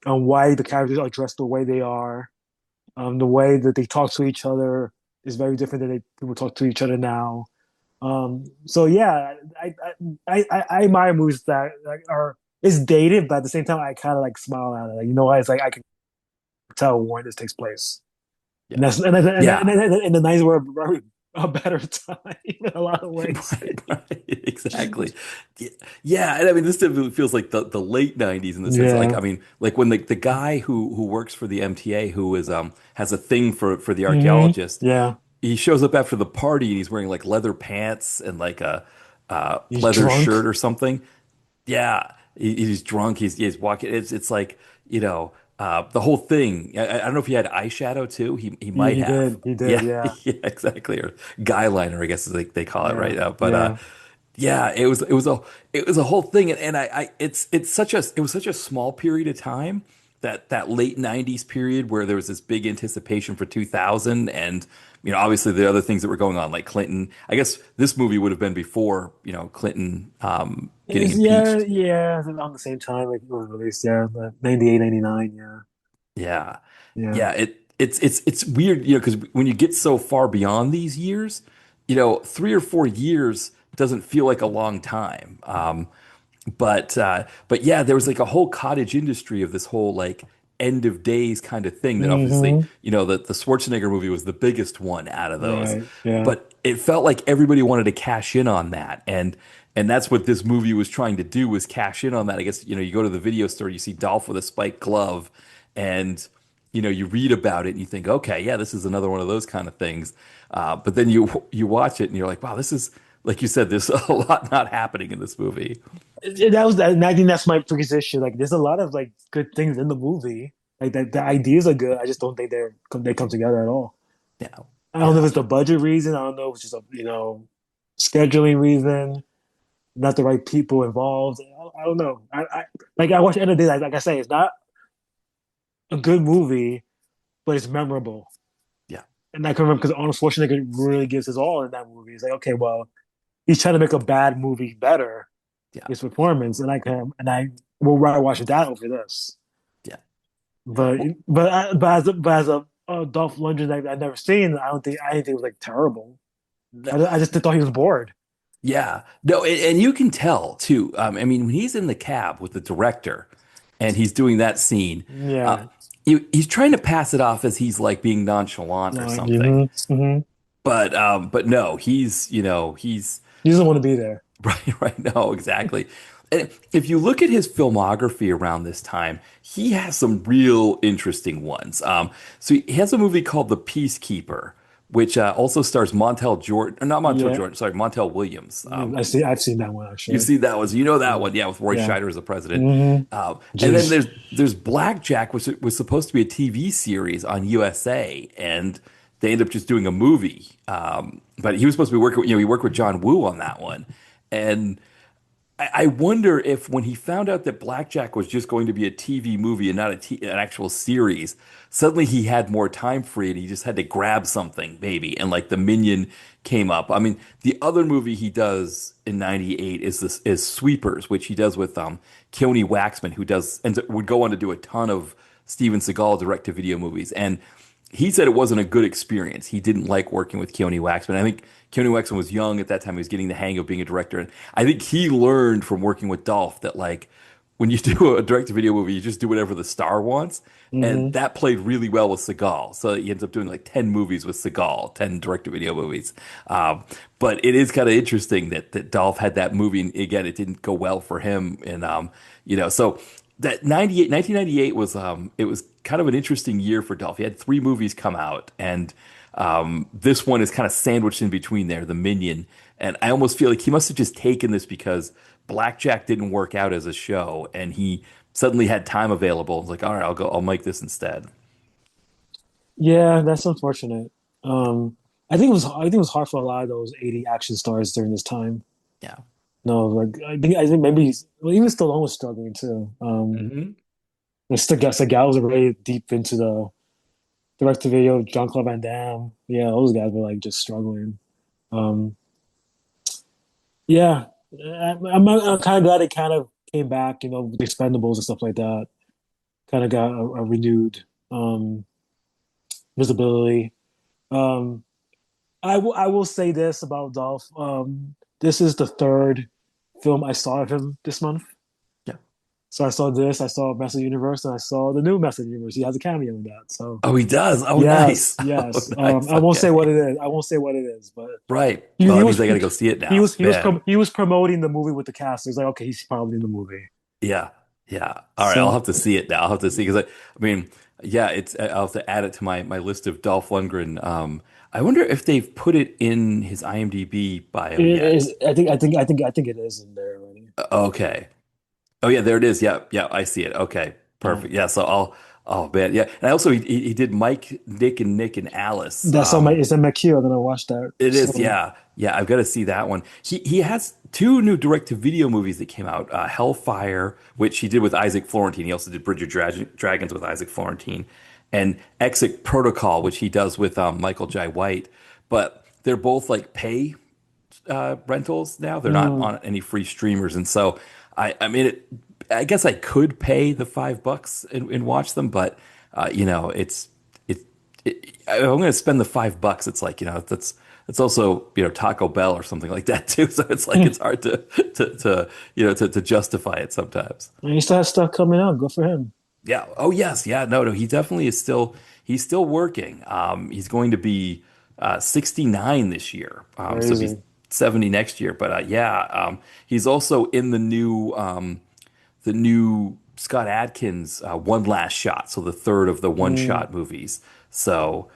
and why the characters are dressed the way they are. The way that they talk to each other is very different than people talk to each other now. So yeah, I admire movies that are it's dated, but at the same time, I kind of like smile at it. Like it's like I can tell when this takes place, Yeah. and Yeah. in the nice word, a better time in a lot of ways. Right, right, exactly. Yeah, yeah, and I mean, this definitely feels like the late '90s in the sense, like, Yeah. I mean, like when the guy who works for the MTA, who is has a thing for the archaeologist, Yeah. he shows up after the party and he's wearing like leather pants and like a He's leather shirt drunk. or something. Yeah, he's drunk. He's walking. It's like the whole thing. I don't know if he had eyeshadow too. He might He have. did. He did. Yeah, Yeah. yeah, exactly. Or guy liner, I guess is they call it Yeah. right now. But Yeah. yeah, it was a whole thing, and it's such a it was such a small period of time that late '90s period where there was this big anticipation for 2000, and obviously the other things that were going on like Clinton. I guess this movie would have been before Clinton getting Yeah. impeached. Yeah. On the same time, like it was released. Yeah. 98, 99. Yeah. Yeah. Yeah. Yeah, it's weird, because when you get so far beyond these years, 3 or 4 years doesn't feel like a long time. But yeah, there was like a whole cottage industry of this whole like end of days kind of thing that obviously, Hmm. the Schwarzenegger movie was the biggest one out of those. Right. Yeah. But it felt like everybody wanted to cash in on that. And that's what this movie was trying to do was cash in on that. I guess, you go to the video store, you see Dolph with a spiked glove, and you read about it and you think, okay, yeah, this is another one of those kind of things. But then you watch it and you're like, wow, this is like you said, there's a lot not happening in this movie. That was, and I think that's my biggest issue. Like, there's a lot of like good things in the movie. Like that, the ideas are good. I just don't think they come together at all. Yeah, I don't know if yeah, it's the budget reason. I don't know if it's just a scheduling reason. Not the right people involved. I don't know. I watch the end of the day. Like I say, it's not a good movie, but it's memorable. yeah, And I can remember because Arnold Schwarzenegger really gives his all in that movie. It's like, okay, well, he's trying to make a bad movie better, yeah, his performance, and I will rather watch that over this. yeah. But Well, but as a Dolph Lundgren that I've never seen, I didn't think it was like terrible. th- I just thought he was bored. yeah, no, and you can tell too. I mean, when he's in the cab with the director, and he's doing that scene, uh, Yeah, he's trying to pass it off as he's like being nonchalant or no, something. hmm. But no, he's He doesn't want to be there. right, right. No, exactly. And if you look at his filmography around this time, he has some real interesting ones. So he has a movie called The Peacekeeper, which also stars Montel Jordan, not Montel Yeah, Jordan, sorry, Montel Williams. I've seen that one You actually. see that one, so you know that Yeah, one, yeah, with Roy yeah. Scheider as the president. Hmm. And then Jeez. there's Blackjack, which was supposed to be a TV series on USA, and they ended up just doing a movie. But he was supposed to be working, he worked with John Woo on that one, and I wonder if when he found out that Blackjack was just going to be a TV movie and not an actual series, suddenly he had more time free and he just had to grab something, maybe. And like the Minion came up. I mean, the other movie he does in '98 is Sweepers, which he does with Keone Waxman, who would go on to do a ton of Steven Seagal direct to video movies. And he said it wasn't a good experience. He didn't like working with Keone Waxman. I think Keone Waxman was young at that time. He was getting the hang of being a director. And I think he learned from working with Dolph that like when you do a direct-to-video movie, you just do whatever the star wants. And Hmm. that played really well with Seagal. So he ends up doing like 10 movies with Seagal, 10 direct-to-video movies. But it is kind of interesting that Dolph had that movie. And again, it didn't go well for him. And, so that 1998 was, it was kind of an interesting year for Dolph. He had three movies come out. And this one is kind of sandwiched in between there, The Minion. And I almost feel like he must have just taken this because Blackjack didn't work out as a show, and he suddenly had time available. It's like, all right, I'll make this instead. Yeah, that's unfortunate. I think it was hard for a lot of those 80 action stars during this time. Yeah. No, like I think maybe well, even Stallone was struggling too. Hmm. And Seagal was already deep into the direct-to-video. Jean-Claude Van Damme, yeah, those guys were like just struggling. Um, yeah, I'm kind of glad it kind of came back, with the Expendables and stuff like that. Kind of got a renewed um, visibility. Um, I will say this about Dolph. This is the third film I saw of him this month. Yeah. So I saw this, I saw Master Universe, and I saw the new Master Universe. He has a cameo in that. So Oh, he does. Oh, nice. yes, Oh, yes. nice. I won't say Okay. what it is. I won't say what it is, but Right. he, Well, he that was means I got to go see it now. Man. he was promoting the movie with the cast. He's like, okay, he's probably in the movie. Yeah. Yeah. All right. I'll So have to see it now. I'll have to see because I mean, yeah, I'll have to add it to my list of Dolph Lundgren. I wonder if they've put it in his IMDb bio it yet. is. I think it is in there already. Okay. Oh yeah, there it is. Yeah, yeah, I see it. Okay, Yeah. perfect. Yeah, so I'll. Oh man, yeah. And also he did Mike, Nick, and Alice. That's on my it's on my queue. I'm gonna watch that It is. soon. Yeah, yeah. I've got to see that one. He has two new direct-to-video movies that came out. Hellfire, which he did with Isaac Florentine. He also did Bridge of Dragons with Isaac Florentine, and Exit Protocol, which he does with Michael Jai White. But they're both like pay rentals now. They're not Mm. on any free streamers, and so I mean, I guess I could pay the $5 and watch them, but it, I'm going to spend the $5. It's like that's it's also Taco Bell or something like that too. So it's like it's hard to justify it sometimes. And he still has stuff coming out. Good for him. Yeah. Oh yes. Yeah. No. No. He definitely is still. He's still working. He's going to be 69 this year. So he's Crazy. 70 next year. But yeah. He's also in the new Scott Adkins One Last Shot. So the third of the one Mm. shot movies. So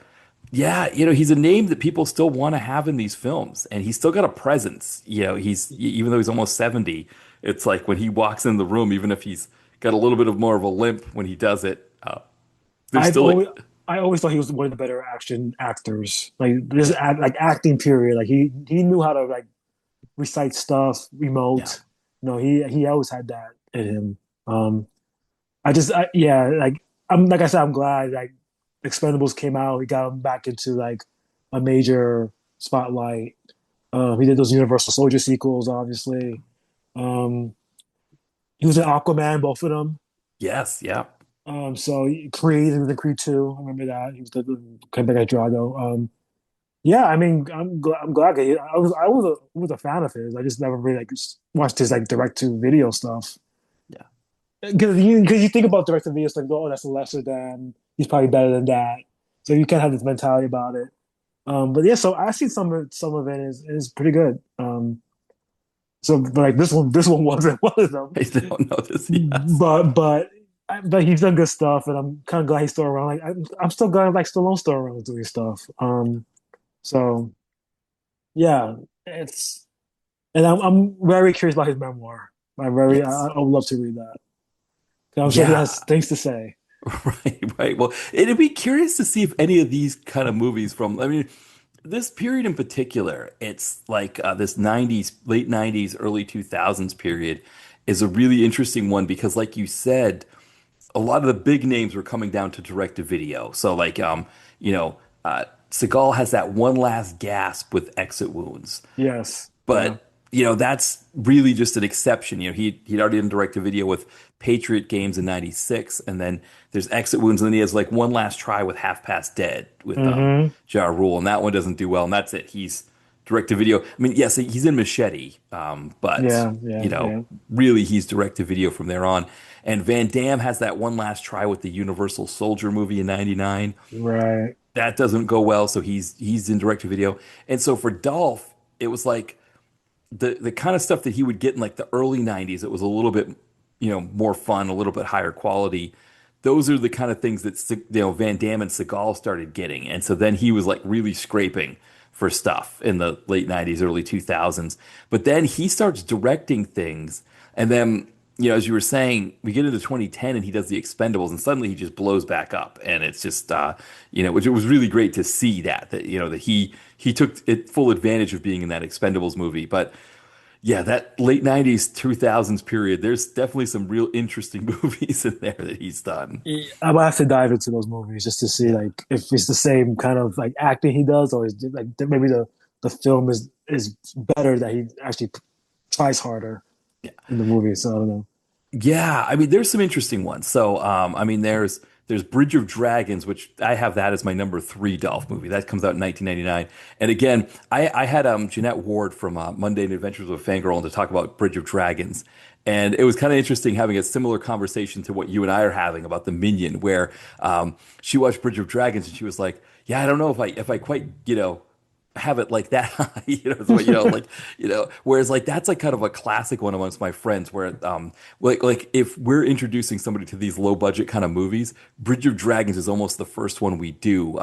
yeah. He's a name that people still want to have in these films, and he's still got a presence. He's even though he's almost 70. It's like when he walks in the room, even if he's got a little bit of more of a limp when he does it. There's I've still always I always thought he was one of the better action actors. Like this like acting period. Like he knew how to like recite stuff, yeah, emote. He always had that in him. Um yeah, like I said, I'm glad like Expendables came out. He got him back into like a major spotlight. He did those Universal Soldier sequels, obviously. Um, he was in Aquaman, both of them. yes, yeah, So Creed, he was in Creed 2. I remember that. He was came back at Drago. Yeah, I mean, I'm glad. I was a fan of his. I just never really like watched his like direct to video stuff. yeah, Because you think about direct to video, it's like, oh, that's lesser than. He's probably better than that. So you kind of have this mentality about it. But yeah, so I see some of it is pretty good. But like this one wasn't one of them. I don't know this. Yes, But he's done good stuff, and I'm kind of glad he's still around. Like I'm still glad like Stallone's still around doing stuff. So yeah, it's and I'm very curious about his memoir. yes, I would love to read that. 'Cause I'm sure he yeah. has things to say. Right, right. Well, it'd be curious to see if any of these kind of movies from, I mean, this period in particular, it's like this 90s, late 90s, early 2000s period is a really interesting one because, like you said, a lot of the big names were coming down to direct to video. So, like, Seagal has that one last gasp with Exit Wounds. Yes, yeah, But that's really just an exception. He'd already done direct to video with Patriot Games in '96, and then there's Exit Wounds, and then he has like one last try with Half Past Dead with hmm Ja Rule, and that one doesn't do well, and that's it. He's direct to video. I mean, yes, he's in Machete, but yeah, yeah, yeah, really he's direct to video from there on. And Van Damme has that one last try with the Universal Soldier movie in '99. right. That doesn't go well, so he's in direct to video. And so for Dolph, it was like the kind of stuff that he would get in like the early 90s, it was a little bit more fun, a little bit higher quality. Those are the kind of things that Van Damme and Seagal started getting, and so then he was like really scraping for stuff in the late 90s, early 2000s. But then he starts directing things, and then as you were saying, we get into 2010 and he does the Expendables, and suddenly he just blows back up, and it's just which it was really great to see that he took full advantage of being in that Expendables movie. But Yeah, that late 90s, 2000s period, there's definitely some real interesting movies in there that he's done. Yeah, I might have to dive into those movies just to see Yeah. like if it's the same kind of like acting he does, or is it, like maybe the film is better that he actually tries harder Yeah. in the movie. So I don't know. Yeah, I mean, there's some interesting ones. So, I mean, there's Bridge of Dragons, which I have that as my number three Dolph movie. That comes out in 1999. And again, I had Jeanette Ward from Mundane Adventures of a Fangirl on to talk about Bridge of Dragons, and it was kind of interesting having a similar conversation to what you and I are having about the Minion, where she watched Bridge of Dragons and she was like, "Yeah, I don't know if I quite have it like that high, so, whereas like that's like kind of a classic one amongst my friends where like if we're introducing somebody to these low budget kind of movies, Bridge of Dragons is almost the first one we do,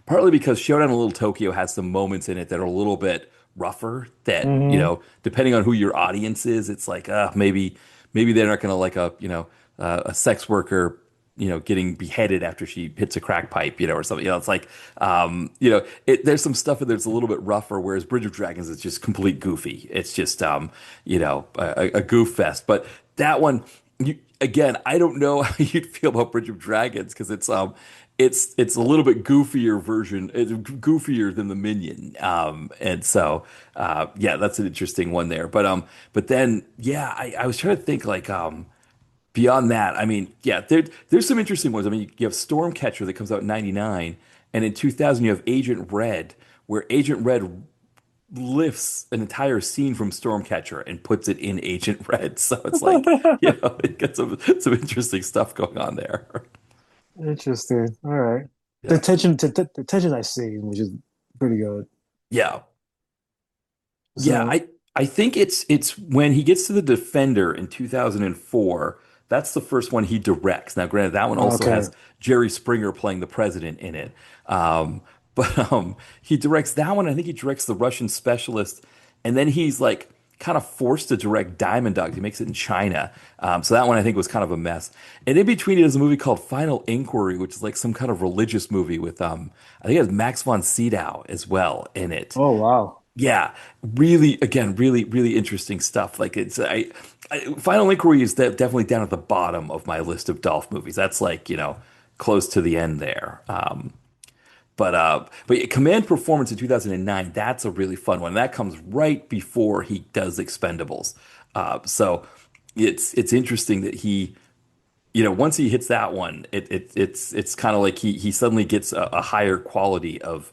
partly because Showdown in Little Tokyo has some moments in it that are a little bit rougher that Hmm. depending on who your audience is, it's like maybe they're not gonna like a sex worker getting beheaded after she hits a crack pipe, or something. It's like, there's some stuff in there that's a little bit rougher, whereas Bridge of Dragons is just complete goofy. It's just, a goof fest. But that one, again, I don't know how you'd feel about Bridge of Dragons because it's a little bit goofier version. It's goofier than the Minion, and so yeah, that's an interesting one there. But then yeah, I was trying to think like beyond that, I mean, yeah, there's some interesting ones. I mean, you have Stormcatcher that comes out in 99, and in 2000 you have Agent Red, where Agent Red lifts an entire scene from Stormcatcher and puts it in Agent Red. So it's like, it gets some interesting stuff going on there. Interesting. All right. The Yeah. tension, the tension I see, which is pretty good. Yeah. Yeah, So, I think it's when he gets to the Defender in 2004. That's the first one he directs. Now, granted, that one also okay. has Jerry Springer playing the president in it. But he directs that one. I think he directs The Russian Specialist, and then he's like kind of forced to direct Diamond Dogs. He makes it in China. So that one I think was kind of a mess. And in between, he does a movie called Final Inquiry, which is like some kind of religious movie with I think it has Max von Sydow as well in it. Oh wow. Yeah, really, again, really, really interesting stuff. Like Final Inquiry is definitely down at the bottom of my list of Dolph movies. That's like, close to the end there. But yeah, Command Performance in 2009, that's a really fun one. That comes right before he does Expendables. So it's interesting that once he hits that one, it's kind of like he suddenly gets a higher quality of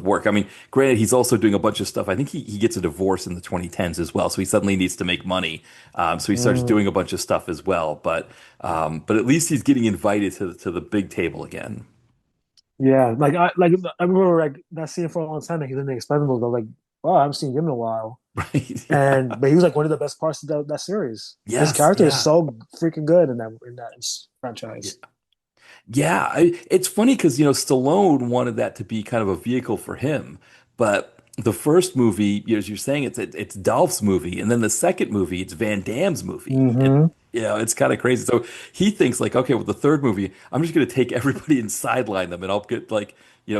work. I mean, granted, he's also doing a bunch of stuff. I think he gets a divorce in the 2010s as well, so he suddenly needs to make money. So he starts Mm, doing a bunch of stuff as well. But at least he's getting invited to the big table again. yeah, I remember like not seeing him for a long time. Like, he was in the Expendables. I was like, wow, I haven't seen him in a while. Right? Yeah. And but he was like one of the best parts of that series. His Yes. character is Yeah. so freaking good in that franchise. Yeah, it's funny because Stallone wanted that to be kind of a vehicle for him, but the first movie, as you're saying, it's Dolph's movie, and then the second movie, it's Van Damme's movie. Hmm. It's kind of crazy. So he thinks like, okay, well, the third movie, I'm just going to take everybody and sideline them, and I'll get like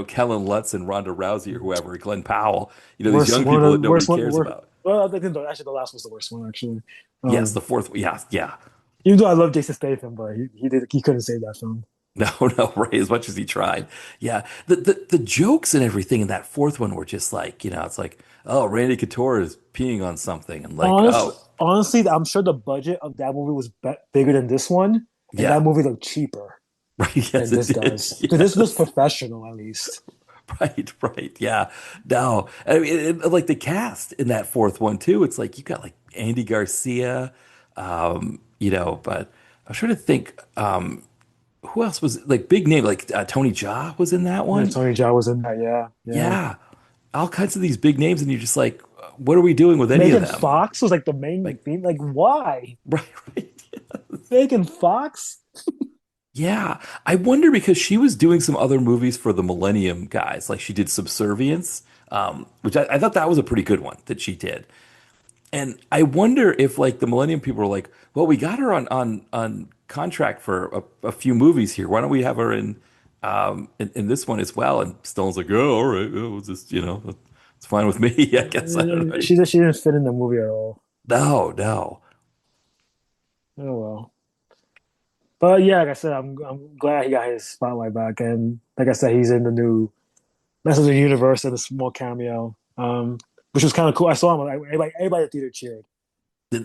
Kellen Lutz and Ronda Rousey or whoever, Glenn Powell, these Worst young one people of that the nobody worst one. cares about. Well, I think actually the last was the worst one actually. Yes, the Um, fourth, yeah, yeah. even though I love Jason Statham, but he couldn't save that film. No, no, right. As much as he tried. Yeah. The jokes and everything in that fourth one were just like, it's like, oh, Randy Couture is peeing on something. And like, oh, Honestly, I'm sure the budget of that movie was bigger than this one, and that yeah. movie looked cheaper Right. Yes, than it this did. does. Because this looks Yes. professional, at least. Right, right. Yeah. No. I mean, like the cast in that fourth one too. It's like you got like Andy Garcia, but I'm trying to think, who else was like big name? Like Tony Jaa was in that Yeah, one. Tony Jaa was in that. Yeah, yeah. Yeah. All kinds of these big names, and you're just like, what are we doing with any of Megan them? Fox was like the main Like, theme. Like, why? right, right. Megan Fox? Yeah. I wonder because she was doing some other movies for the Millennium guys. Like she did Subservience, which I thought that was a pretty good one that she did. And I wonder if like the Millennium people were like, well, we got her on contract for a few movies here. Why don't we have her in this one as well? And Stone's like, oh, all right, we'll just, it's fine with me. I guess I don't know. She didn't fit in the movie at all. No, no. Oh well. But yeah, like I said, I'm glad he got his spotlight back, and like I said, he's in the new Masters of the Universe in a small cameo, which was kind of cool. I saw him, like, everybody at the theater cheered.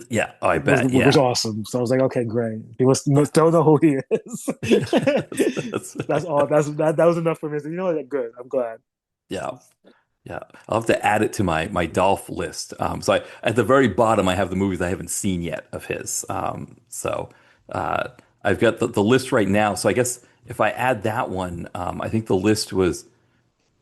Yeah, oh, I Was bet. was Yeah. awesome. So I was like, okay, great. He must don't know who he is. That's- That's all. That was enough for me. So, you know what? Good. I'm glad. yeah. Yeah, I'll have to add it to my Dolph list. So at the very bottom, I have the movies I haven't seen yet of his. Uh, I've got the list right now. So I guess if I add that one, I think the list was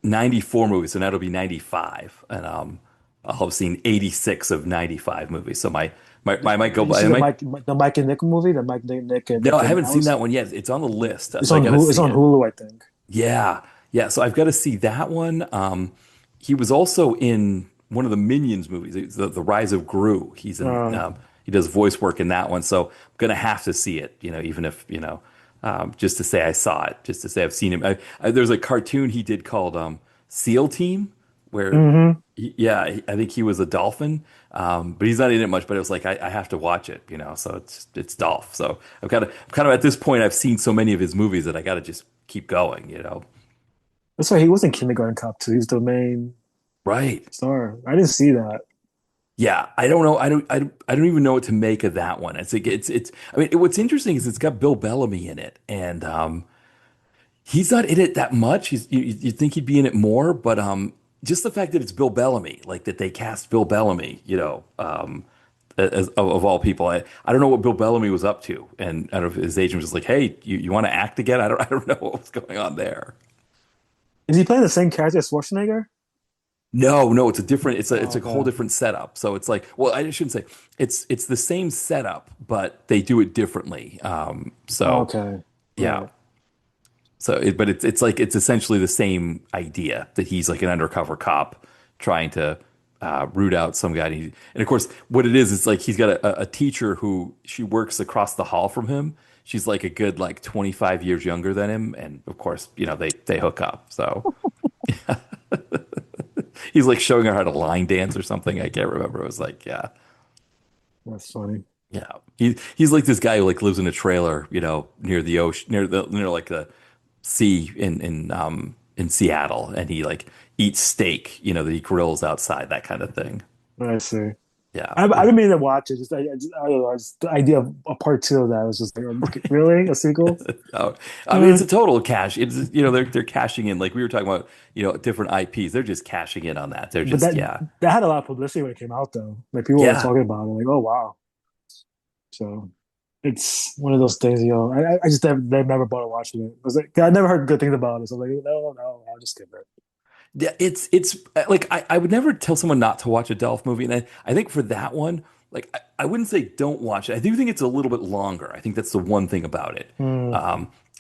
94 movies, so now it'll be 95, and I'll have seen 86 of 95 movies. So my might go Did you by. see I might The Mike and Nick movie? The Nick and no, Nick I and haven't seen Alice. that one yet. It's on the list, so I got to It's see on it. Hulu, I think. Yeah, yeah. So I've got to see that one. He was also in one of the Minions movies, the Rise of Gru. Uh, He does voice work in that one. So I'm gonna have to see it. Even if just to say I saw it, just to say I've seen him. There's a cartoon he did called SEAL Team, where hmm I think he was a dolphin, but he's not in it much. But it was like I have to watch it. So it's Dolph. So I'm kind of at this point. I've seen so many of his movies that I got to just keep going. That's why he was in Kindergarten Cop too. He's the main Right. star. I didn't see that. Yeah, I don't know. I don't even know what to make of that one. It's like it's. I mean, what's interesting is it's got Bill Bellamy in it, and he's not in it that much. You think he'd be in it more, but just the fact that it's Bill Bellamy, like that they cast Bill Bellamy, as of all people. I don't know what Bill Bellamy was up to, and I don't know if his agent was just like, "Hey, you want to act again?" I don't know what was going on there. Is he playing the same character as Schwarzenegger? No, no, it's a different. It's Oh, a whole okay. different setup. So it's like, well, I shouldn't say it's the same setup, but they do it differently. So Okay. yeah, Right. but it's like it's essentially the same idea that he's like an undercover cop trying to root out some guy. And of course, what it is, it's like he's got a teacher who she works across the hall from him. She's like a good like 25 years younger than him, and of course, they hook up. So he's like showing her how to line dance or something. I can't remember. It was like, yeah, That's funny. yeah. He's like this guy who like lives in a trailer, near the ocean, near like the sea in Seattle, and he like eats steak, that he grills outside, that kind of thing. I see. Yeah, I've been meaning to watch it. I don't know. The idea of a part two of that was just like, really a sequel? oh, I mean Uh, it's a total cash. It's they're cashing in like we were talking about, different IPs. They're just cashing in on that. They're but just yeah, that had a lot of publicity when it came out, though. Like people were yeah. talking about it, like, oh wow. So it's one of those things, I just never bothered watching it. I was like, I never heard good things about it. So I'm like, no, I'll just skip it. Yeah, it's like I would never tell someone not to watch a Dolph movie, and I think for that one, like I wouldn't say don't watch it. I do think it's a little bit longer. I think that's the one thing about it. Hmm.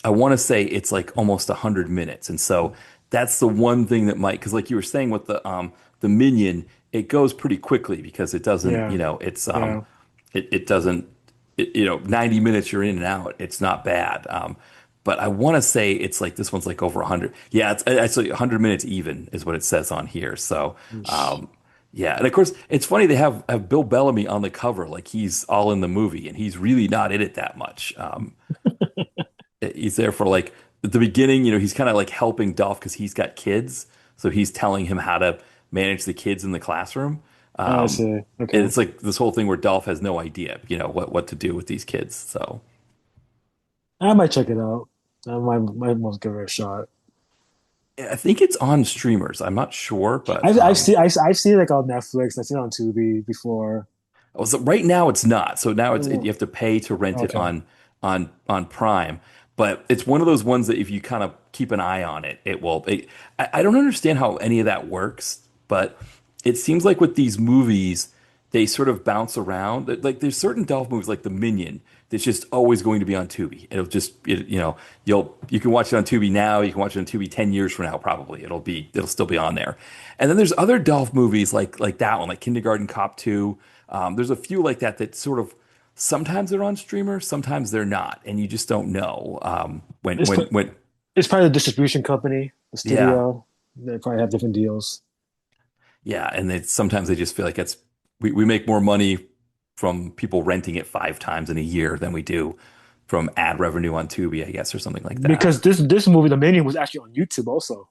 I want to say it's like almost 100 minutes, and so that's the one thing that might, because like you were saying with the Minion, it goes pretty quickly because it doesn't, Yeah, yeah. it doesn't, 90 minutes you're in and out. It's not bad. But I want to say it's like this one's like over 100. Yeah, it's actually 100 minutes even is what it says on here. So, Yeesh. yeah. And of course, it's funny they have Bill Bellamy on the cover, like he's all in the movie, and he's really not in it that much. He's there for like at the beginning, he's kind of like helping Dolph because he's got kids. So he's telling him how to manage the kids in the classroom. I Um, see. and Okay. it's like this whole thing where Dolph has no idea, what to do with these kids. So I might check it out. I might want to give it a shot. yeah, I think it's on streamers. I'm not sure, but I've seen it like on Netflix. I've seen it on Tubi before. so right now it's not. So now you Oh, have to pay to rent it okay. on Prime. But it's one of those ones that if you kind of keep an eye on it, it will. I don't understand how any of that works, but it seems like with these movies, they sort of bounce around. Like there's certain Dolph movies, like The Minion, that's just always going to be on Tubi. You can watch it on Tubi now. You can watch it on Tubi 10 years from now, probably. It'll still be on there. And then there's other Dolph movies like that one, like Kindergarten Cop 2. There's a few like that sort of sometimes they're on streamer, sometimes they're not, and you just don't know It's pr- when it's probably the distribution company, the yeah, studio. They probably have different deals. yeah, and sometimes they just feel like we make more money from people renting it 5 times in a year than we do from ad revenue on Tubi, I guess, or something like that. Because this movie, The Minion, was actually on YouTube also.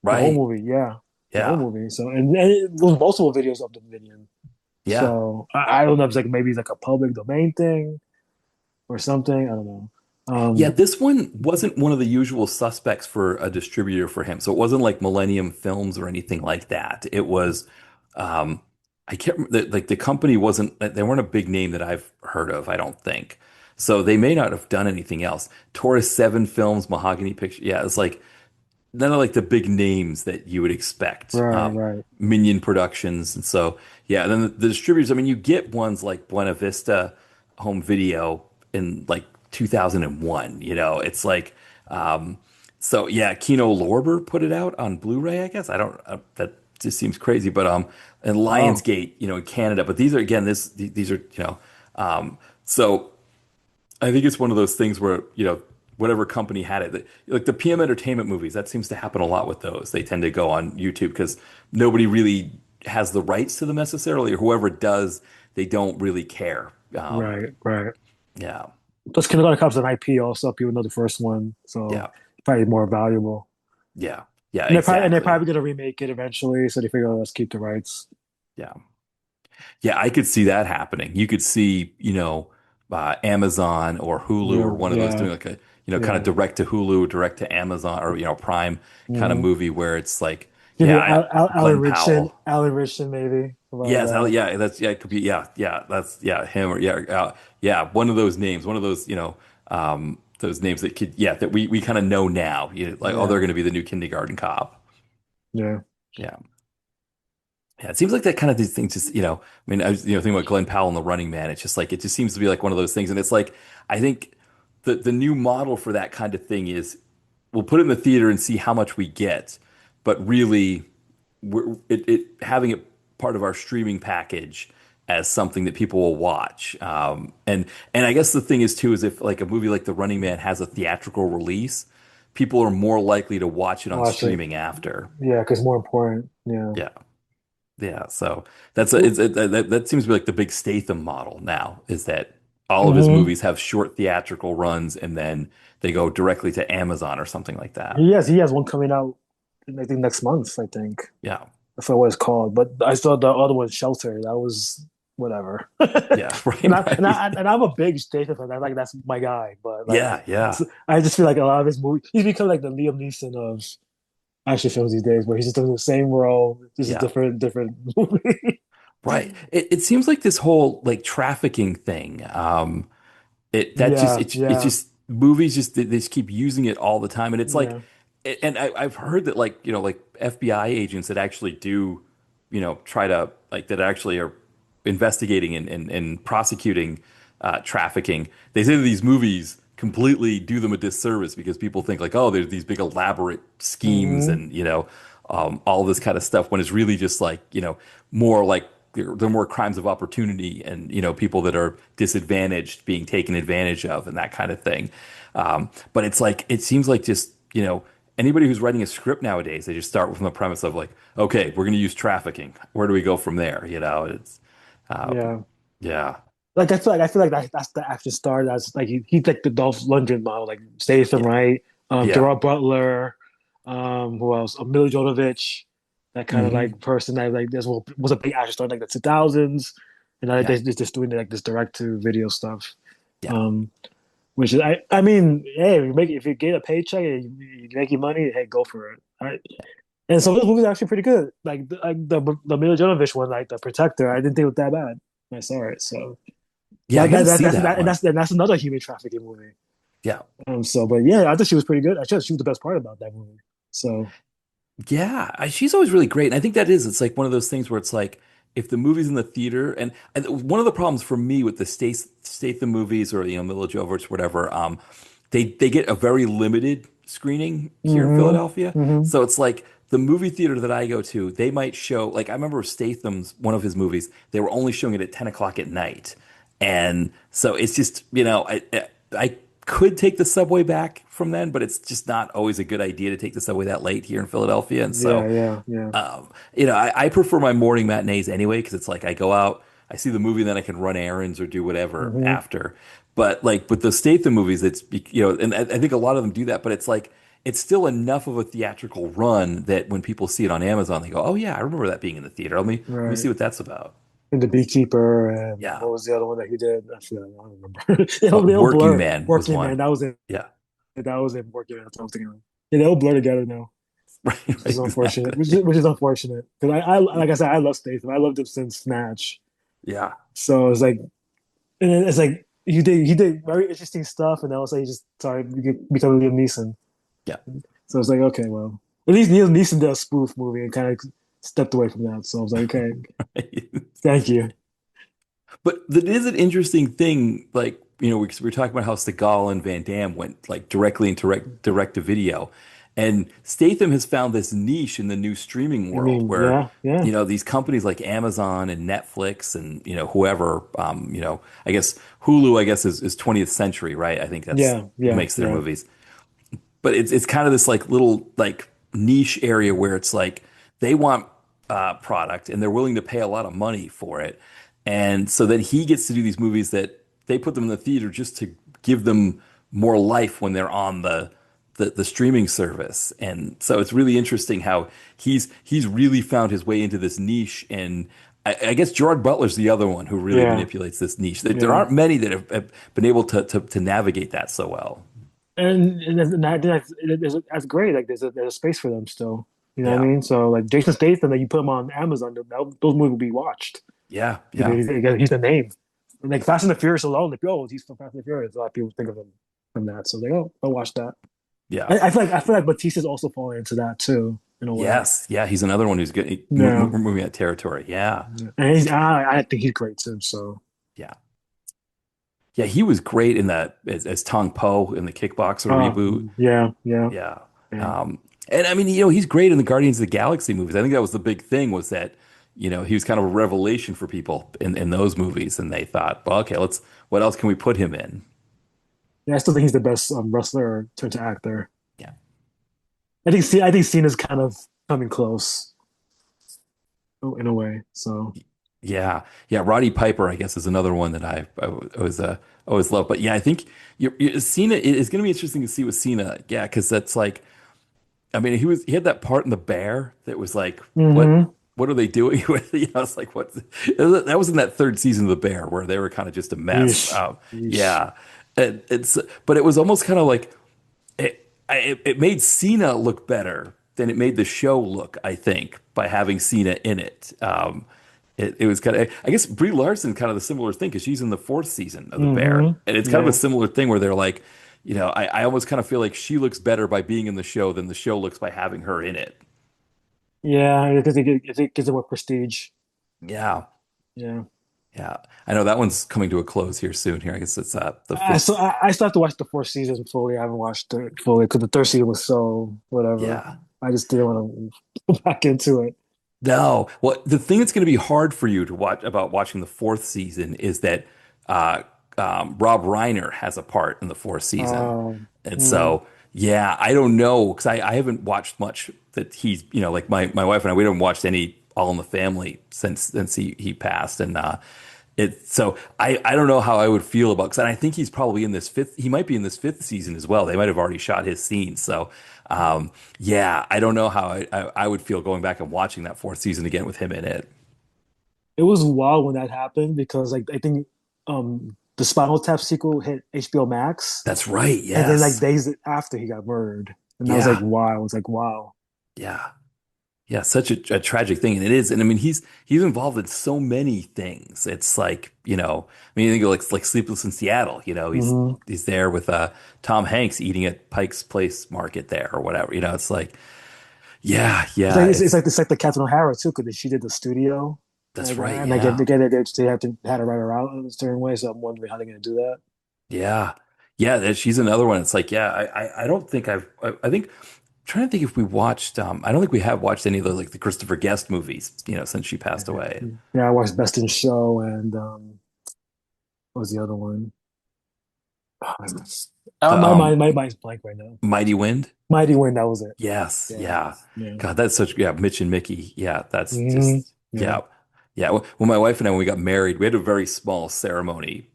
The whole Right. movie, yeah, the whole Yeah. movie. So and it was multiple videos of The Minion. Yeah. So I don't know if it's like maybe it's like a public domain thing or something. I don't know. Yeah, Um, this one wasn't one of the usual suspects for a distributor for him. So it wasn't like Millennium Films or anything like that. It was, um, I can't remember, like the company wasn't, they weren't a big name that I've heard of, I don't think. So they may not have done anything else. Taurus 7 Films, Mahogany Picture. Yeah, it's like none of like the big names that you would expect. right, right, Minion Productions. And so, yeah, and then the distributors, I mean, you get ones like Buena Vista Home Video in like 2001, it's like, um, so yeah, Kino Lorber put it out on Blu-ray, I guess. I don't, that just seems crazy, but, and wow, Lionsgate, in Canada, but these are, again, these are, so I think it's one of those things where, whatever company had it, like the PM Entertainment movies, that seems to happen a lot with those. They tend to go on YouTube because nobody really has the rights to them necessarily, or whoever does, they don't really care. right, right. Yeah, Plus, Kindergarten Cop's an IP also. People know the first one, so yeah, probably more valuable. yeah, yeah, And they're exactly. probably gonna remake it eventually. So they figure, oh, let's keep the rights. Yeah. Yeah, I could see that happening. You could see, Amazon or Hulu or Yeah, one of those yeah, doing like a, kind of yeah. direct to Hulu, direct to Amazon or, Prime kind of Mm-hmm. movie where it's like, Maybe yeah, Alan Glenn Richardson, Powell. Alan Richardson, maybe about Yes, that. yeah, that's, yeah, it could be, yeah, yeah, that's, yeah, him or, yeah, yeah, one of those names, one of those, those names that could, yeah, that we kind of know now, like, oh, they're Yeah, going to be the new kindergarten cop. yeah. Yeah. Yeah, it seems like that kind of these things just, I mean, I was, thinking about Glenn Powell and the Running Man. It's just like, it just seems to be like one of those things. And it's like, I think the new model for that kind of thing is we'll put it in the theater and see how much we get. But really, it having it part of our streaming package as something that people will watch. And I guess the thing is too, is if like a movie like The Running Man has a theatrical release, people are more likely to watch it on Watch it. streaming after. Yeah, because more important. Yeah. Yeah. Yeah, so that's a, that seems to be like the big Statham model now is that all of his Mm-hmm. movies have short theatrical runs and then they go directly to Amazon or something like that. He has one coming out, I think next month. I think Yeah. I forgot what it's called, but I saw the other one, Shelter. That was whatever. Yeah, And right, I and right. I and I'm a big Statham fan. Like that's my guy. But like Yeah, yeah. I just feel like a lot of his movies, he's become like the Liam Neeson of action films these days, where he's just doing the same role, just a Yeah. different movie. Right. It seems like this whole like trafficking thing, it that just Yeah, it's yeah, just movies just they just keep using it all the time and it's like yeah. and I've heard that like like FBI agents that actually do try to like that actually are investigating and prosecuting trafficking they say that these movies completely do them a disservice because people think like oh there's these big elaborate schemes Hmm. and all this kind of stuff when it's really just like more like they're more crimes of opportunity and people that are disadvantaged being taken advantage of and that kind of thing. But it's like it seems like just anybody who's writing a script nowadays they just start from the premise of like okay we're going to use trafficking where do we go from there it's Yeah. yeah Like I feel like that's the action star. That's like he's like the Dolph Lundgren model, like Statham, yeah right? yeah Gerard Butler, who else? Mila Jovovich, that kind of hmm like person that like this was a big action star in like the 2000s, and now yeah they're just doing like this direct to video stuff. yeah Um, which is I mean, hey, if you get a paycheck and you make your money, hey, go for it. And some of those movies are actually pretty good. Like the Mila Jovovich one, like The Protector, I didn't think it was that bad. I saw it, so. yeah I got to see that And one that's another human trafficking movie. yeah But yeah, I thought she was pretty good. I thought she was the best part about that movie. So Yeah, she's always really great. And I think that is, it's like one of those things where it's like, if the movie's in the theater, and one of the problems for me with the Statham movies or, Mila Jovovich, whatever, they get a very limited screening here in hmm Philadelphia. hmm So it's like the movie theater that I go to, they might show, like, I remember Statham's, one of his movies, they were only showing it at 10 o'clock at night. And so it's just, I could take the subway back from then, but it's just not always a good idea to take the subway that late here in Philadelphia. And yeah, so, yeah, yeah. I prefer my morning matinees anyway, because it's like I go out, I see the movie, then I can run errands or do whatever Hmm. after. But like with the Statham movies, it's and I think a lot of them do that, but it's like it's still enough of a theatrical run that when people see it on Amazon, they go, "Oh yeah, I remember that being in the theater. Let me see Right. what that's about." And the Beekeeper, and Yeah. what was the other one that he did? I forgot. I don't remember. They'll Working blur. Man was Working Man. one. That was it. Yeah. That was it. Working Man. That's what I was thinking of. Yeah, they'll blur together now, Right, which right, is unfortunate. exactly. Which is unfortunate because I like I said, I love Statham. I loved him since Snatch. Yeah. So it's like, and then it's like he did very interesting stuff, and then also he just started becoming Liam Neeson. Yeah. So it's like, okay, well, at least Liam Neeson did a spoof movie and kind of stepped away from that. So I was like, okay, thank you. But that is an interesting thing. Like, we were talking about how Seagal and Van Damme went like directly into direct to video. And Statham has found this niche in the new streaming I world mean, where, yeah, yeah, these companies like Amazon and Netflix and, whoever, I guess Hulu, I guess is 20th Century, right? I think that's yeah, who yeah, makes their yeah, movies. But it's kind of this like little like niche area where it's like they want product and they're willing to pay a lot of money for it, and so then he gets to do these movies that they put them in the theater just to give them more life when they're on the streaming service. And so it's really interesting how he's really found his way into this niche. And I guess Gerard Butler's the other one who really yeah, manipulates this niche. There yeah. aren't many that have been able to navigate that so well. That's great. Like there's a space for them still. You know what I Yeah. mean? So like Jason Statham, that you put him on Amazon, those movies will be watched. Yeah, Because yeah, he's the name. Like Fast and the Furious alone, like, oh, he's from Fast and the Furious. A lot of people think of him from that. So like, oh, I'll watch that. yeah. I feel like Batista's also falling into that too, in a way. Yes, yeah. He's another one who's getting Yeah. moving that territory. Yeah, And I think he's great too. So yeah, yeah. He was great in that as Tong Po in the Kickboxer reboot. yeah, yeah, Yeah, yeah. um, and I mean, he's great in the Guardians of the Galaxy movies. I think that was the big thing was that he was kind of a revelation for people in those movies, and they thought, well, okay, what else can we put him in? Yeah, I still think he's the best wrestler turned to actor. Yeah. I think Cena's kind of coming close, in a way. So Yeah, yeah. Roddy Piper, I guess, is another one that I was always loved. But yeah, I think Cena is going to be interesting to see with Cena. Yeah, because that's like, I mean, he had that part in The Bear that was like, hmm. what are they doing with? It's like what that was in that third season of The Bear where they were kind of just a mess. Yeesh. Yeesh. Yeah, but it was almost kind of like it made Cena look better than it made the show look, I think, by having Cena in it. It was kind of, I guess Brie Larson kind of the similar thing because she's in the fourth season of The Bear. Hmm. And it's kind of a Yeah. similar thing where they're like, I almost kind of feel like she looks better by being in the show than the show looks by having her in it. Yeah, because it gives it more prestige. Yeah. Yeah. Yeah. I know that one's coming to a close here soon here. I guess it's the I fifth. still I still have to watch the fourth season fully. I haven't watched it fully because the third season was so whatever. Yeah. I just didn't want to go back into it. No. Well, the thing that's going to be hard for you to watch about watching the fourth season is that uh, Rob Reiner has a part in the fourth season, and Mm, so yeah, I don't know because I haven't watched much that he's like my wife and I we haven't watched any All in the Family since he passed, and so I don't know how I would feel about because I think he's probably in this fifth. He might be in this fifth season as well. They might have already shot his scene. So yeah, I don't know how I would feel going back and watching that fourth season again with him in it. it was wild when that happened because like I think the Spinal Tap sequel hit HBO Max, That's right. and then like Yes. days after he got murdered, and I was like, Yeah. wow. I was like, wow. Yeah. Yeah. Such a tragic thing, and it is. And I mean, he's involved in so many things. It's like I mean, you think of like Sleepless in Seattle. Hmm. He's there with Tom Hanks eating at Pike's Place Market there or whatever. It's like yeah, It's yeah. like it's like the Catherine O'Hara too because she did the studio, That's right. and I get Yeah. they had to write her out in a certain way. So I'm wondering how they're gonna do that. Yeah. Yeah, she's another one. It's like, yeah, I don't think I think I'm trying to think if we watched I don't think we have watched any of the like the Christopher Guest movies, since she passed away. Yeah, I watched Best in Show and what was the other one? My Um mind's blank right now. Mighty Wind? Mighty Wind, that was it. Yes, Yeah, yeah. yeah. God, that's such yeah, Mitch and Mickey. Yeah, that's Hmm. just Yeah. yeah. Yeah, when my wife and I, when we got married, we had a very small ceremony,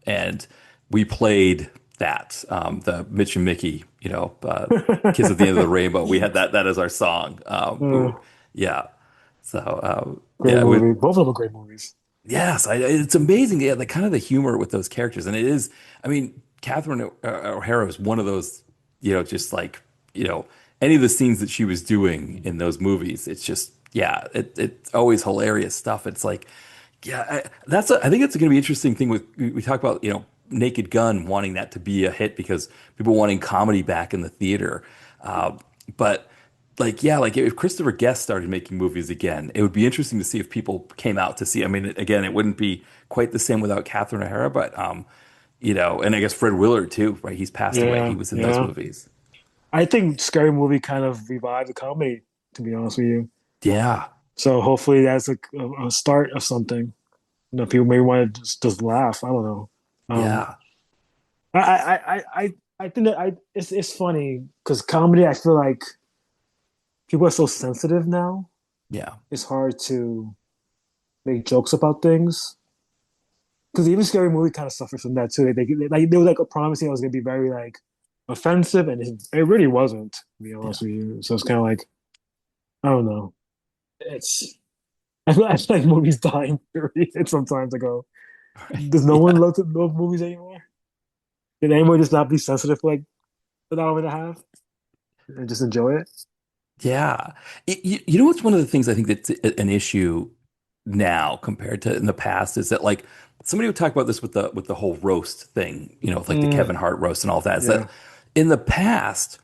and we played that, the Mitch and Mickey, Kiss at the End of the Rainbow. We had that as our song. Uh, Yeah, so Great yeah, movie. Both of them are great movies. yes, it's amazing. Yeah, the kind of the humor with those characters, and it is. I mean, Catherine O'Hara is one of those, just like you know, any of the scenes that she was doing in those movies. It's just, yeah, it's always hilarious stuff. It's like, yeah, I think it's going to be an interesting thing with we talk about, Naked Gun wanting that to be a hit because people wanting comedy back in the theater, but like yeah, like if Christopher Guest started making movies again, it would be interesting to see if people came out to see. I mean, again, it wouldn't be quite the same without Catherine O'Hara, but and I guess Fred Willard too, right? He's passed away. He Yeah, was in those yeah. movies. I think Scary Movie kind of revived the comedy, to be honest with you. Yeah, So hopefully that's a start of something. People may want to just laugh. I don't know. Um, yeah, I think that it's funny because comedy. I feel like people are so sensitive now. yeah, It's hard to make jokes about things because even Scary Movie kind of suffers from that too. They were like promising it was gonna be very like offensive, and it really wasn't. To be yeah. honest with you, so it's kind of like I don't know. It's I feel like movies dying period sometimes ago. Does no one Yeah. love movies anymore? Did anyone just not be sensitive for like an hour and a half and just enjoy it? Yeah. You know what's one of the things I think that's an issue now compared to in the past is that like somebody would talk about this with the whole roast thing, with like the Mm, Kevin Hart roast and all that, is that yeah, in the past,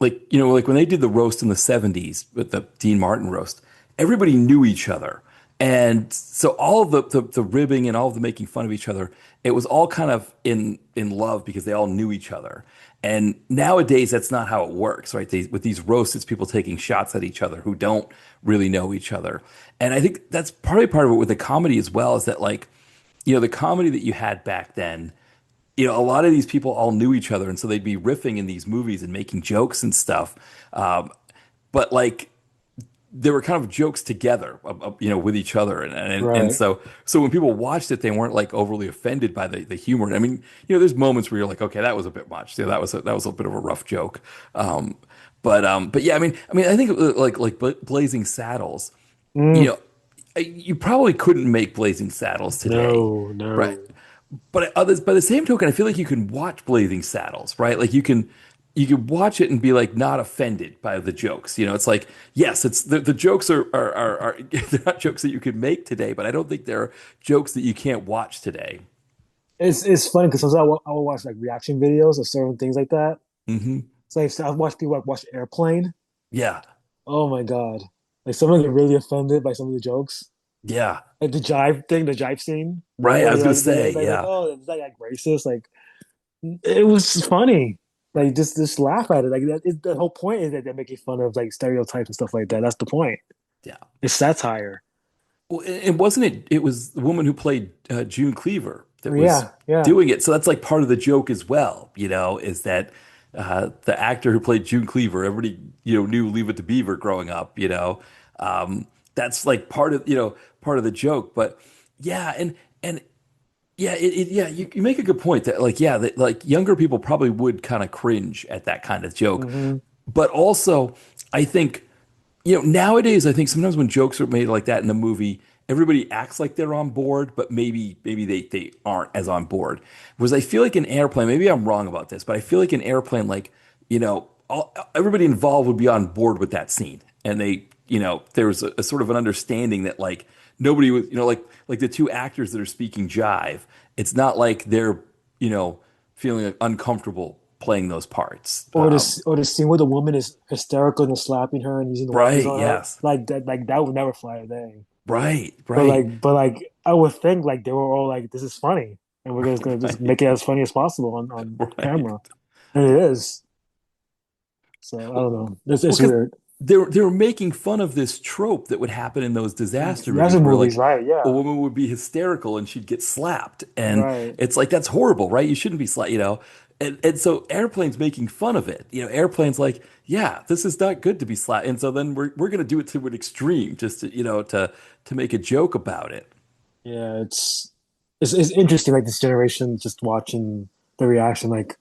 like, like when they did the roast in the 70s with the Dean Martin roast, everybody knew each other. And so all of the ribbing and all of the making fun of each other, it was all kind of in love because they all knew each other. And nowadays, that's not how it works, right? With these roasts, it's people taking shots at each other who don't really know each other. And I think that's probably part of it with the comedy as well, is that like, the comedy that you had back then, a lot of these people all knew each other, and so they'd be riffing in these movies and making jokes and stuff. But like they were kind of jokes together, with each other, and right. so when people watched it, they weren't like overly offended by the humor. I mean, there's moments where you're like, okay, that was a bit much. That was a bit of a rough joke. Um, but yeah, I mean, I think like Blazing Saddles, you Mm, know, you probably couldn't make Blazing Saddles today, no, right? no. But by the same token, I feel like you can watch Blazing Saddles, right? Like you can watch it and be like not offended by the jokes. It's like yes, it's the jokes are they're not jokes that you could make today, but I don't think they're jokes that you can't watch today. It's funny because sometimes I will watch like reaction videos of certain things like that. Hmm. So I watch people like watch Airplane. Yeah, Oh my God. Like someone get really offended by some of the jokes. yeah, Like the jive thing, the jive scene, right. where I was they're gonna like say, they're like, yeah, oh, is that like racist? Like it was funny. Like just laugh at it. Like the whole point is that they're making fun of like stereotypes and stuff like that. That's the point. yeah. It's satire. Well, it wasn't it. It was the woman who played June Cleaver that was Yeah, yeah. doing it. So that's like part of the joke as well. Is that the actor who played June Cleaver, everybody knew Leave It to Beaver growing up. That's like part of the joke. But yeah, and yeah, yeah, you make a good point that like yeah, that like younger people probably would kind of cringe at that kind of joke. Hmm. But also, I think nowadays, I think sometimes when jokes are made like that in a movie, everybody acts like they're on board, but maybe they aren't as on board. Whereas I feel like in Airplane, maybe I'm wrong about this, but I feel like in Airplane, like, everybody involved would be on board with that scene. And there was a sort of an understanding that like nobody was, like the two actors that are speaking jive, it's not like they're, you know, feeling like uncomfortable playing those parts. Or the scene where the woman is hysterical and slapping her and using the wires Right. on her. Yes. Like that would never fly today. Right. But Right. like I would think like they were all like, this is funny. And we're just gonna just Right. make it as funny as possible on Right. camera. And it is. So I don't know. Well, It's because weird. they were making fun of this trope that would happen in those disaster That's movies in where movies, like right? a Yeah. woman would be hysterical and she'd get slapped. And Right. it's like that's horrible, right? You shouldn't be slapped. and so Airplane's making fun of it. Airplane's like, yeah, this is not good to be slapped. And so then we're gonna do it to an extreme just to make a joke about it. Yeah, it's interesting, like this generation just watching the reaction, like,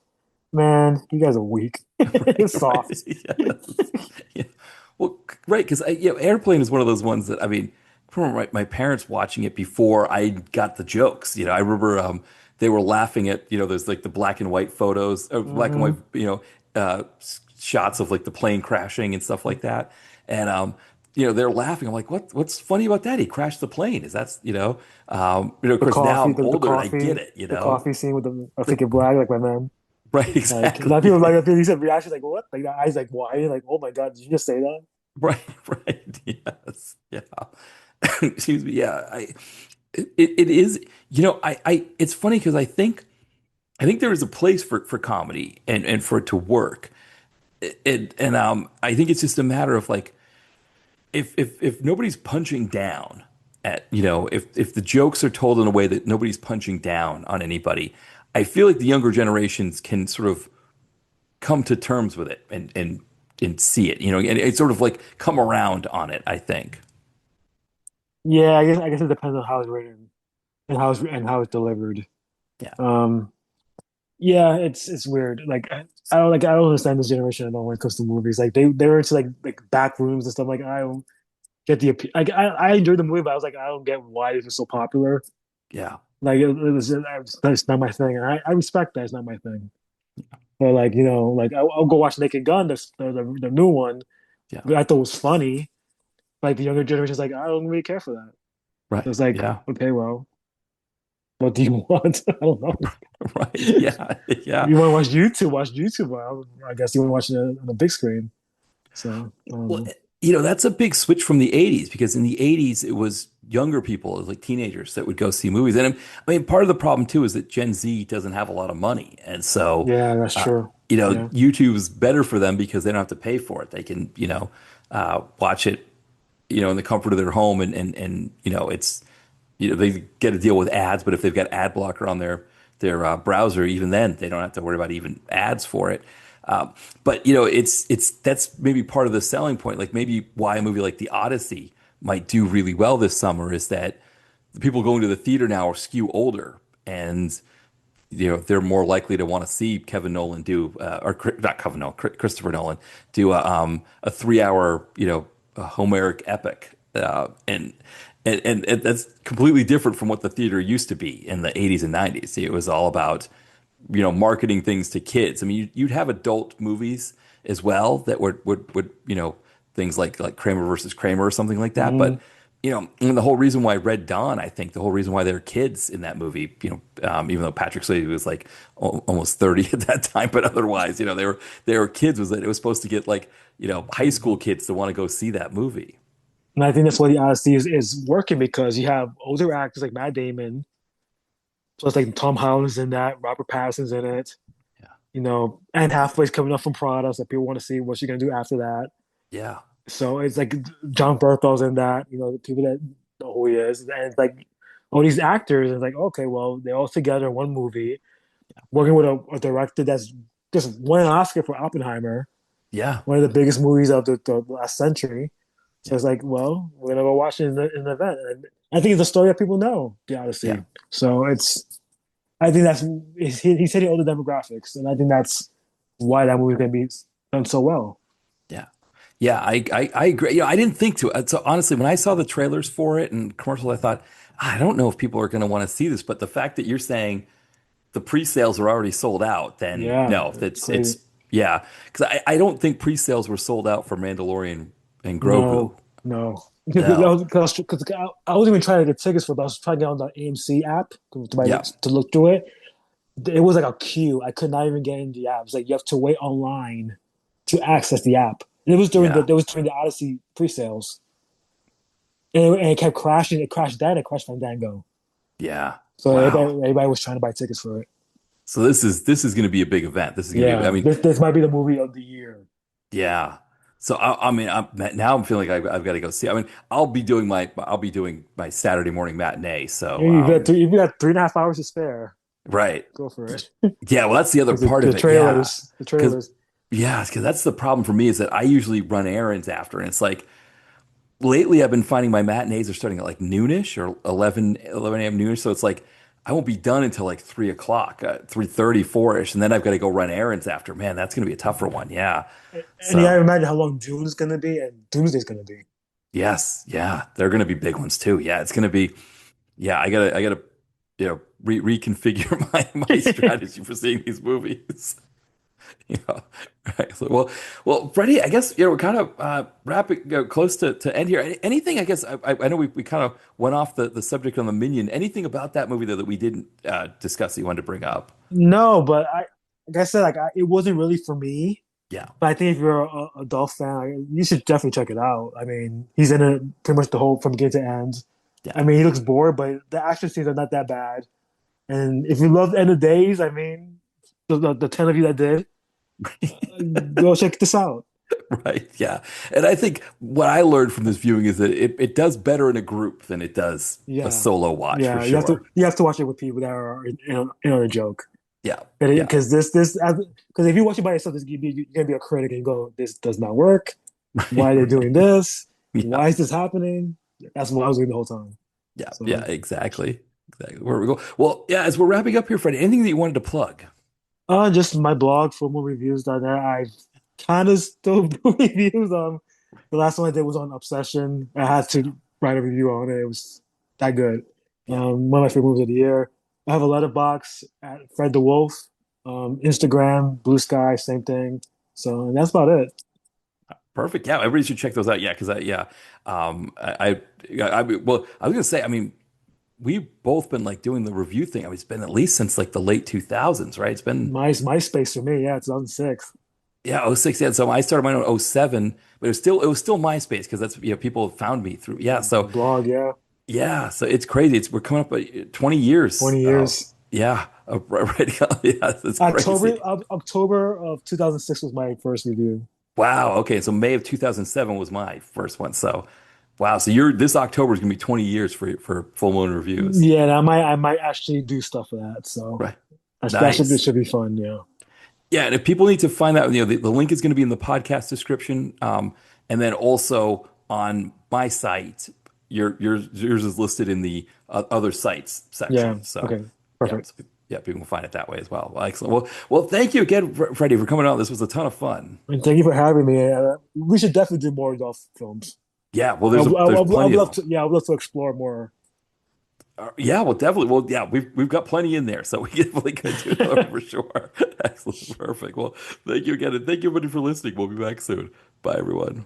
man, you guys are weak. Right, It's right. soft. Yes. Yeah. Well, right, because Airplane is one of those ones that I remember my parents watching it before I got the jokes. I remember they were laughing at there's like the black and white photos, or black and white Hmm. shots of like the plane crashing and stuff like that, and they're laughing. I'm like, what's funny about that? He crashed the plane. Is that's of The course now coffee, I'm the older and I get coffee, it. the coffee scene with the Like, fake brag, like my man. right, Like a lot of exactly. people like he said reaction like what? Like the eyes like why? Like, oh my God, did you just say that? Right, right. Yes. Yeah. Excuse me. Yeah. It is, it's funny because I think there is a place for comedy and for it to work. I think it's just a matter of like, if nobody's punching down if the jokes are told in a way that nobody's punching down on anybody, I feel like the younger generations can sort of come to terms with it and see it, and it's sort of like come around on it, I think. Yeah, I guess it depends on how it's written and how it's delivered. Yeah. Um, yeah, it's weird. Like I don't understand this generation at all when it comes to movies. Like they're into like back rooms and stuff. Like I don't get like I enjoyed the movie, but I was like I don't get why it was so popular. Yeah. Like that's not my thing, and I respect that. It's not my thing. But like like I'll go watch Naked Gun, the new one. Yeah. I thought it was funny. Like the younger generation's like I don't really care for that. So Right. it's like Yeah. okay, well, what do you want? I don't know. Right. Yeah. Yeah. You want to watch YouTube? Watch YouTube. Well, I guess you want to watch it on the big screen. So Well, that's a big switch from the 80s because in the 80s it was younger people, it was like teenagers that would go see movies. And part of the problem too is that Gen Z doesn't have a lot of money. And so, yeah, that's true. Yeah. YouTube's better for them because they don't have to pay for it. They can, watch it, in the comfort of their home and it's, they get to deal with ads, but if they've got ad blocker on their browser, even then they don't have to worry about even ads for it. But it's that's maybe part of the selling point. Like maybe why a movie like The Odyssey might do really well this summer is that the people going to the theater now are skew older, and they're more likely to want to see Kevin Nolan do not Kevin Nolan, Christopher Nolan do a 3 hour a Homeric epic, and that's completely different from what the theater used to be in the 80s and 90s. It was all about marketing things to kids. I mean, you'd have adult movies as well that would things like Kramer versus Kramer or something like that. Hmm. But and the whole reason why Red Dawn, I think the whole reason why there are kids in that movie, even though Patrick Swayze was like almost 30 at that time, but otherwise, they were kids, was that it was supposed to get like high school kids to want to go see that movie. And I think that's why the Odyssey is working because you have older actors like Matt Damon, plus like Tom Holland's in that, Robert Pattinson's in it, Yeah, Anne Hathaway's coming up from Prada, so people want to see what she's gonna do after that. yeah, So it's like John Berthold's in that, the people that know who he is, and it's like all these actors, and it's like okay, well, they're all together in one movie, working with a director that's just won an Oscar for Oppenheimer, yeah, one of the biggest movies of the last century. So yeah, it's like, well, we're gonna go watch it in an event. And I think it's a story that people know, the yeah. Odyssey. So I think he's hitting all the demographics, and I think that's why that movie's gonna be done so well. Yeah. Yeah, I agree. I didn't think to. So honestly, when I saw the trailers for it and commercials, I thought, I don't know if people are going to want to see this. But the fact that you're saying the pre-sales are already sold out, then Yeah, no, it's it's crazy. yeah. Because I don't think pre-sales were sold out for Mandalorian and Grogu. No, no. No. Because I was even trying to get tickets for it, but I was trying to get on the AMC app Yeah. to look through it. It was like a queue. I could not even get in the app. It's like you have to wait online to access the app. And Yeah. it was during the Odyssey pre-sales. And it kept crashing. It crashed that. It crashed Fandango. Yeah. So Wow. everybody was trying to buy tickets for it. So this is going to be a big event. This is going to be. I Yeah, mean, this might be the movie of the year. yeah. So now I'm feeling like I've got to go see. I mean, I'll be doing my Saturday morning matinee. So You've got 3.5 hours to spare. Right. Go for it. Yeah, well, that's the other Because part the of it. Yeah. trailers, the Because, trailers. yeah, because that's the problem for me is that I usually run errands after. And it's like lately I've been finding my matinees are starting at like noonish or 11 a.m. noonish. So it's like I won't be done until like 3 o'clock, 3:30, 4-ish. And then I've got to go run errands after. Man, that's going to be a tougher one. Yeah. And you gotta So, imagine how long Dune's gonna be and Doomsday's gonna be. yes. Yeah. They're going to be big ones too. Yeah. It's going to be, yeah. I gotta, reconfigure my strategy for seeing these movies. Yeah. Right. So, well, Freddie, I guess we're kind of wrapping close to end here. Anything? I guess I know we kind of went off the subject on the Minion. Anything about that movie though that we didn't discuss that you wanted to bring up? No, but like I said, it wasn't really for me. Yeah. But I think if you're a Dolph fan, like, you should definitely check it out. I mean, he's in it pretty much the whole from beginning to end. I Yeah. mean, he looks bored, but the action scenes are not that bad. And if you love End of Days, I mean, the 10 of you that did, go check this out. Right. Yeah. And I think what I learned from this viewing is that it does better in a group than it does a Yeah, solo watch for yeah. sure. You have to watch it with people that are in on a joke. Yeah. Yeah. Because because if you watch it by yourself, you're gonna be a critic and go, this does not work. Why are they Right. doing this? Yeah. Why is this happening? That's what I was doing the whole time. Yeah. Yeah. So, Exactly. Exactly. Where we go. Well, yeah. As we're wrapping up here, Freddie, anything that you wanted to plug? just my blog, FullMoonReviews.net. I kind of still do reviews. The last one I did was on Obsession. I had to write a review on it. It was that good. Yeah. One of my favorite movies of the year. I have a letterbox at Fred the Wolf. Instagram, Blue Sky, same thing. So and that's about it. Perfect. Yeah, everybody should check those out. Yeah, because yeah, well, I was gonna say, I mean, we've both been like doing the review thing. I mean, it's been at least since like the late 2000s, right? It's been MySpace for me, yeah, 2006. yeah, '06. Yeah, so I started mine on '07, but it was still MySpace because that's people have found me through. Yeah, so Blog, yeah, yeah, so it's crazy. We're coming up 20 years. 20 years. Yeah, right. Yeah, it's crazy. October of 2006 was my first review. Wow. Okay. So May of 2007 was my first one. So, wow. So you're this October is gonna be 20 years for Full Moon Reviews. Yeah, and I might actually do stuff for that. So Right. that should Nice. should be fun. Yeah. Yeah. And if people need to find out, the link is going to be in the podcast description. And then also on my site, yours is listed in the other sites Yeah. section. So, Okay. yeah. Perfect. So, yeah, people can find it that way as well. Well, excellent. Well, thank you again, Freddie, for coming on. This was a ton of fun. And thank you for having me. We should definitely do more Dolph films. Yeah. Well, I, there's I plenty would of love them. to. Yeah, I would love to explore more. Yeah, well, definitely. Well, yeah, we've got plenty in there, so we definitely could do that for sure. Excellent, perfect. Well, thank you again, and thank you everybody for listening. We'll be back soon. Bye, everyone.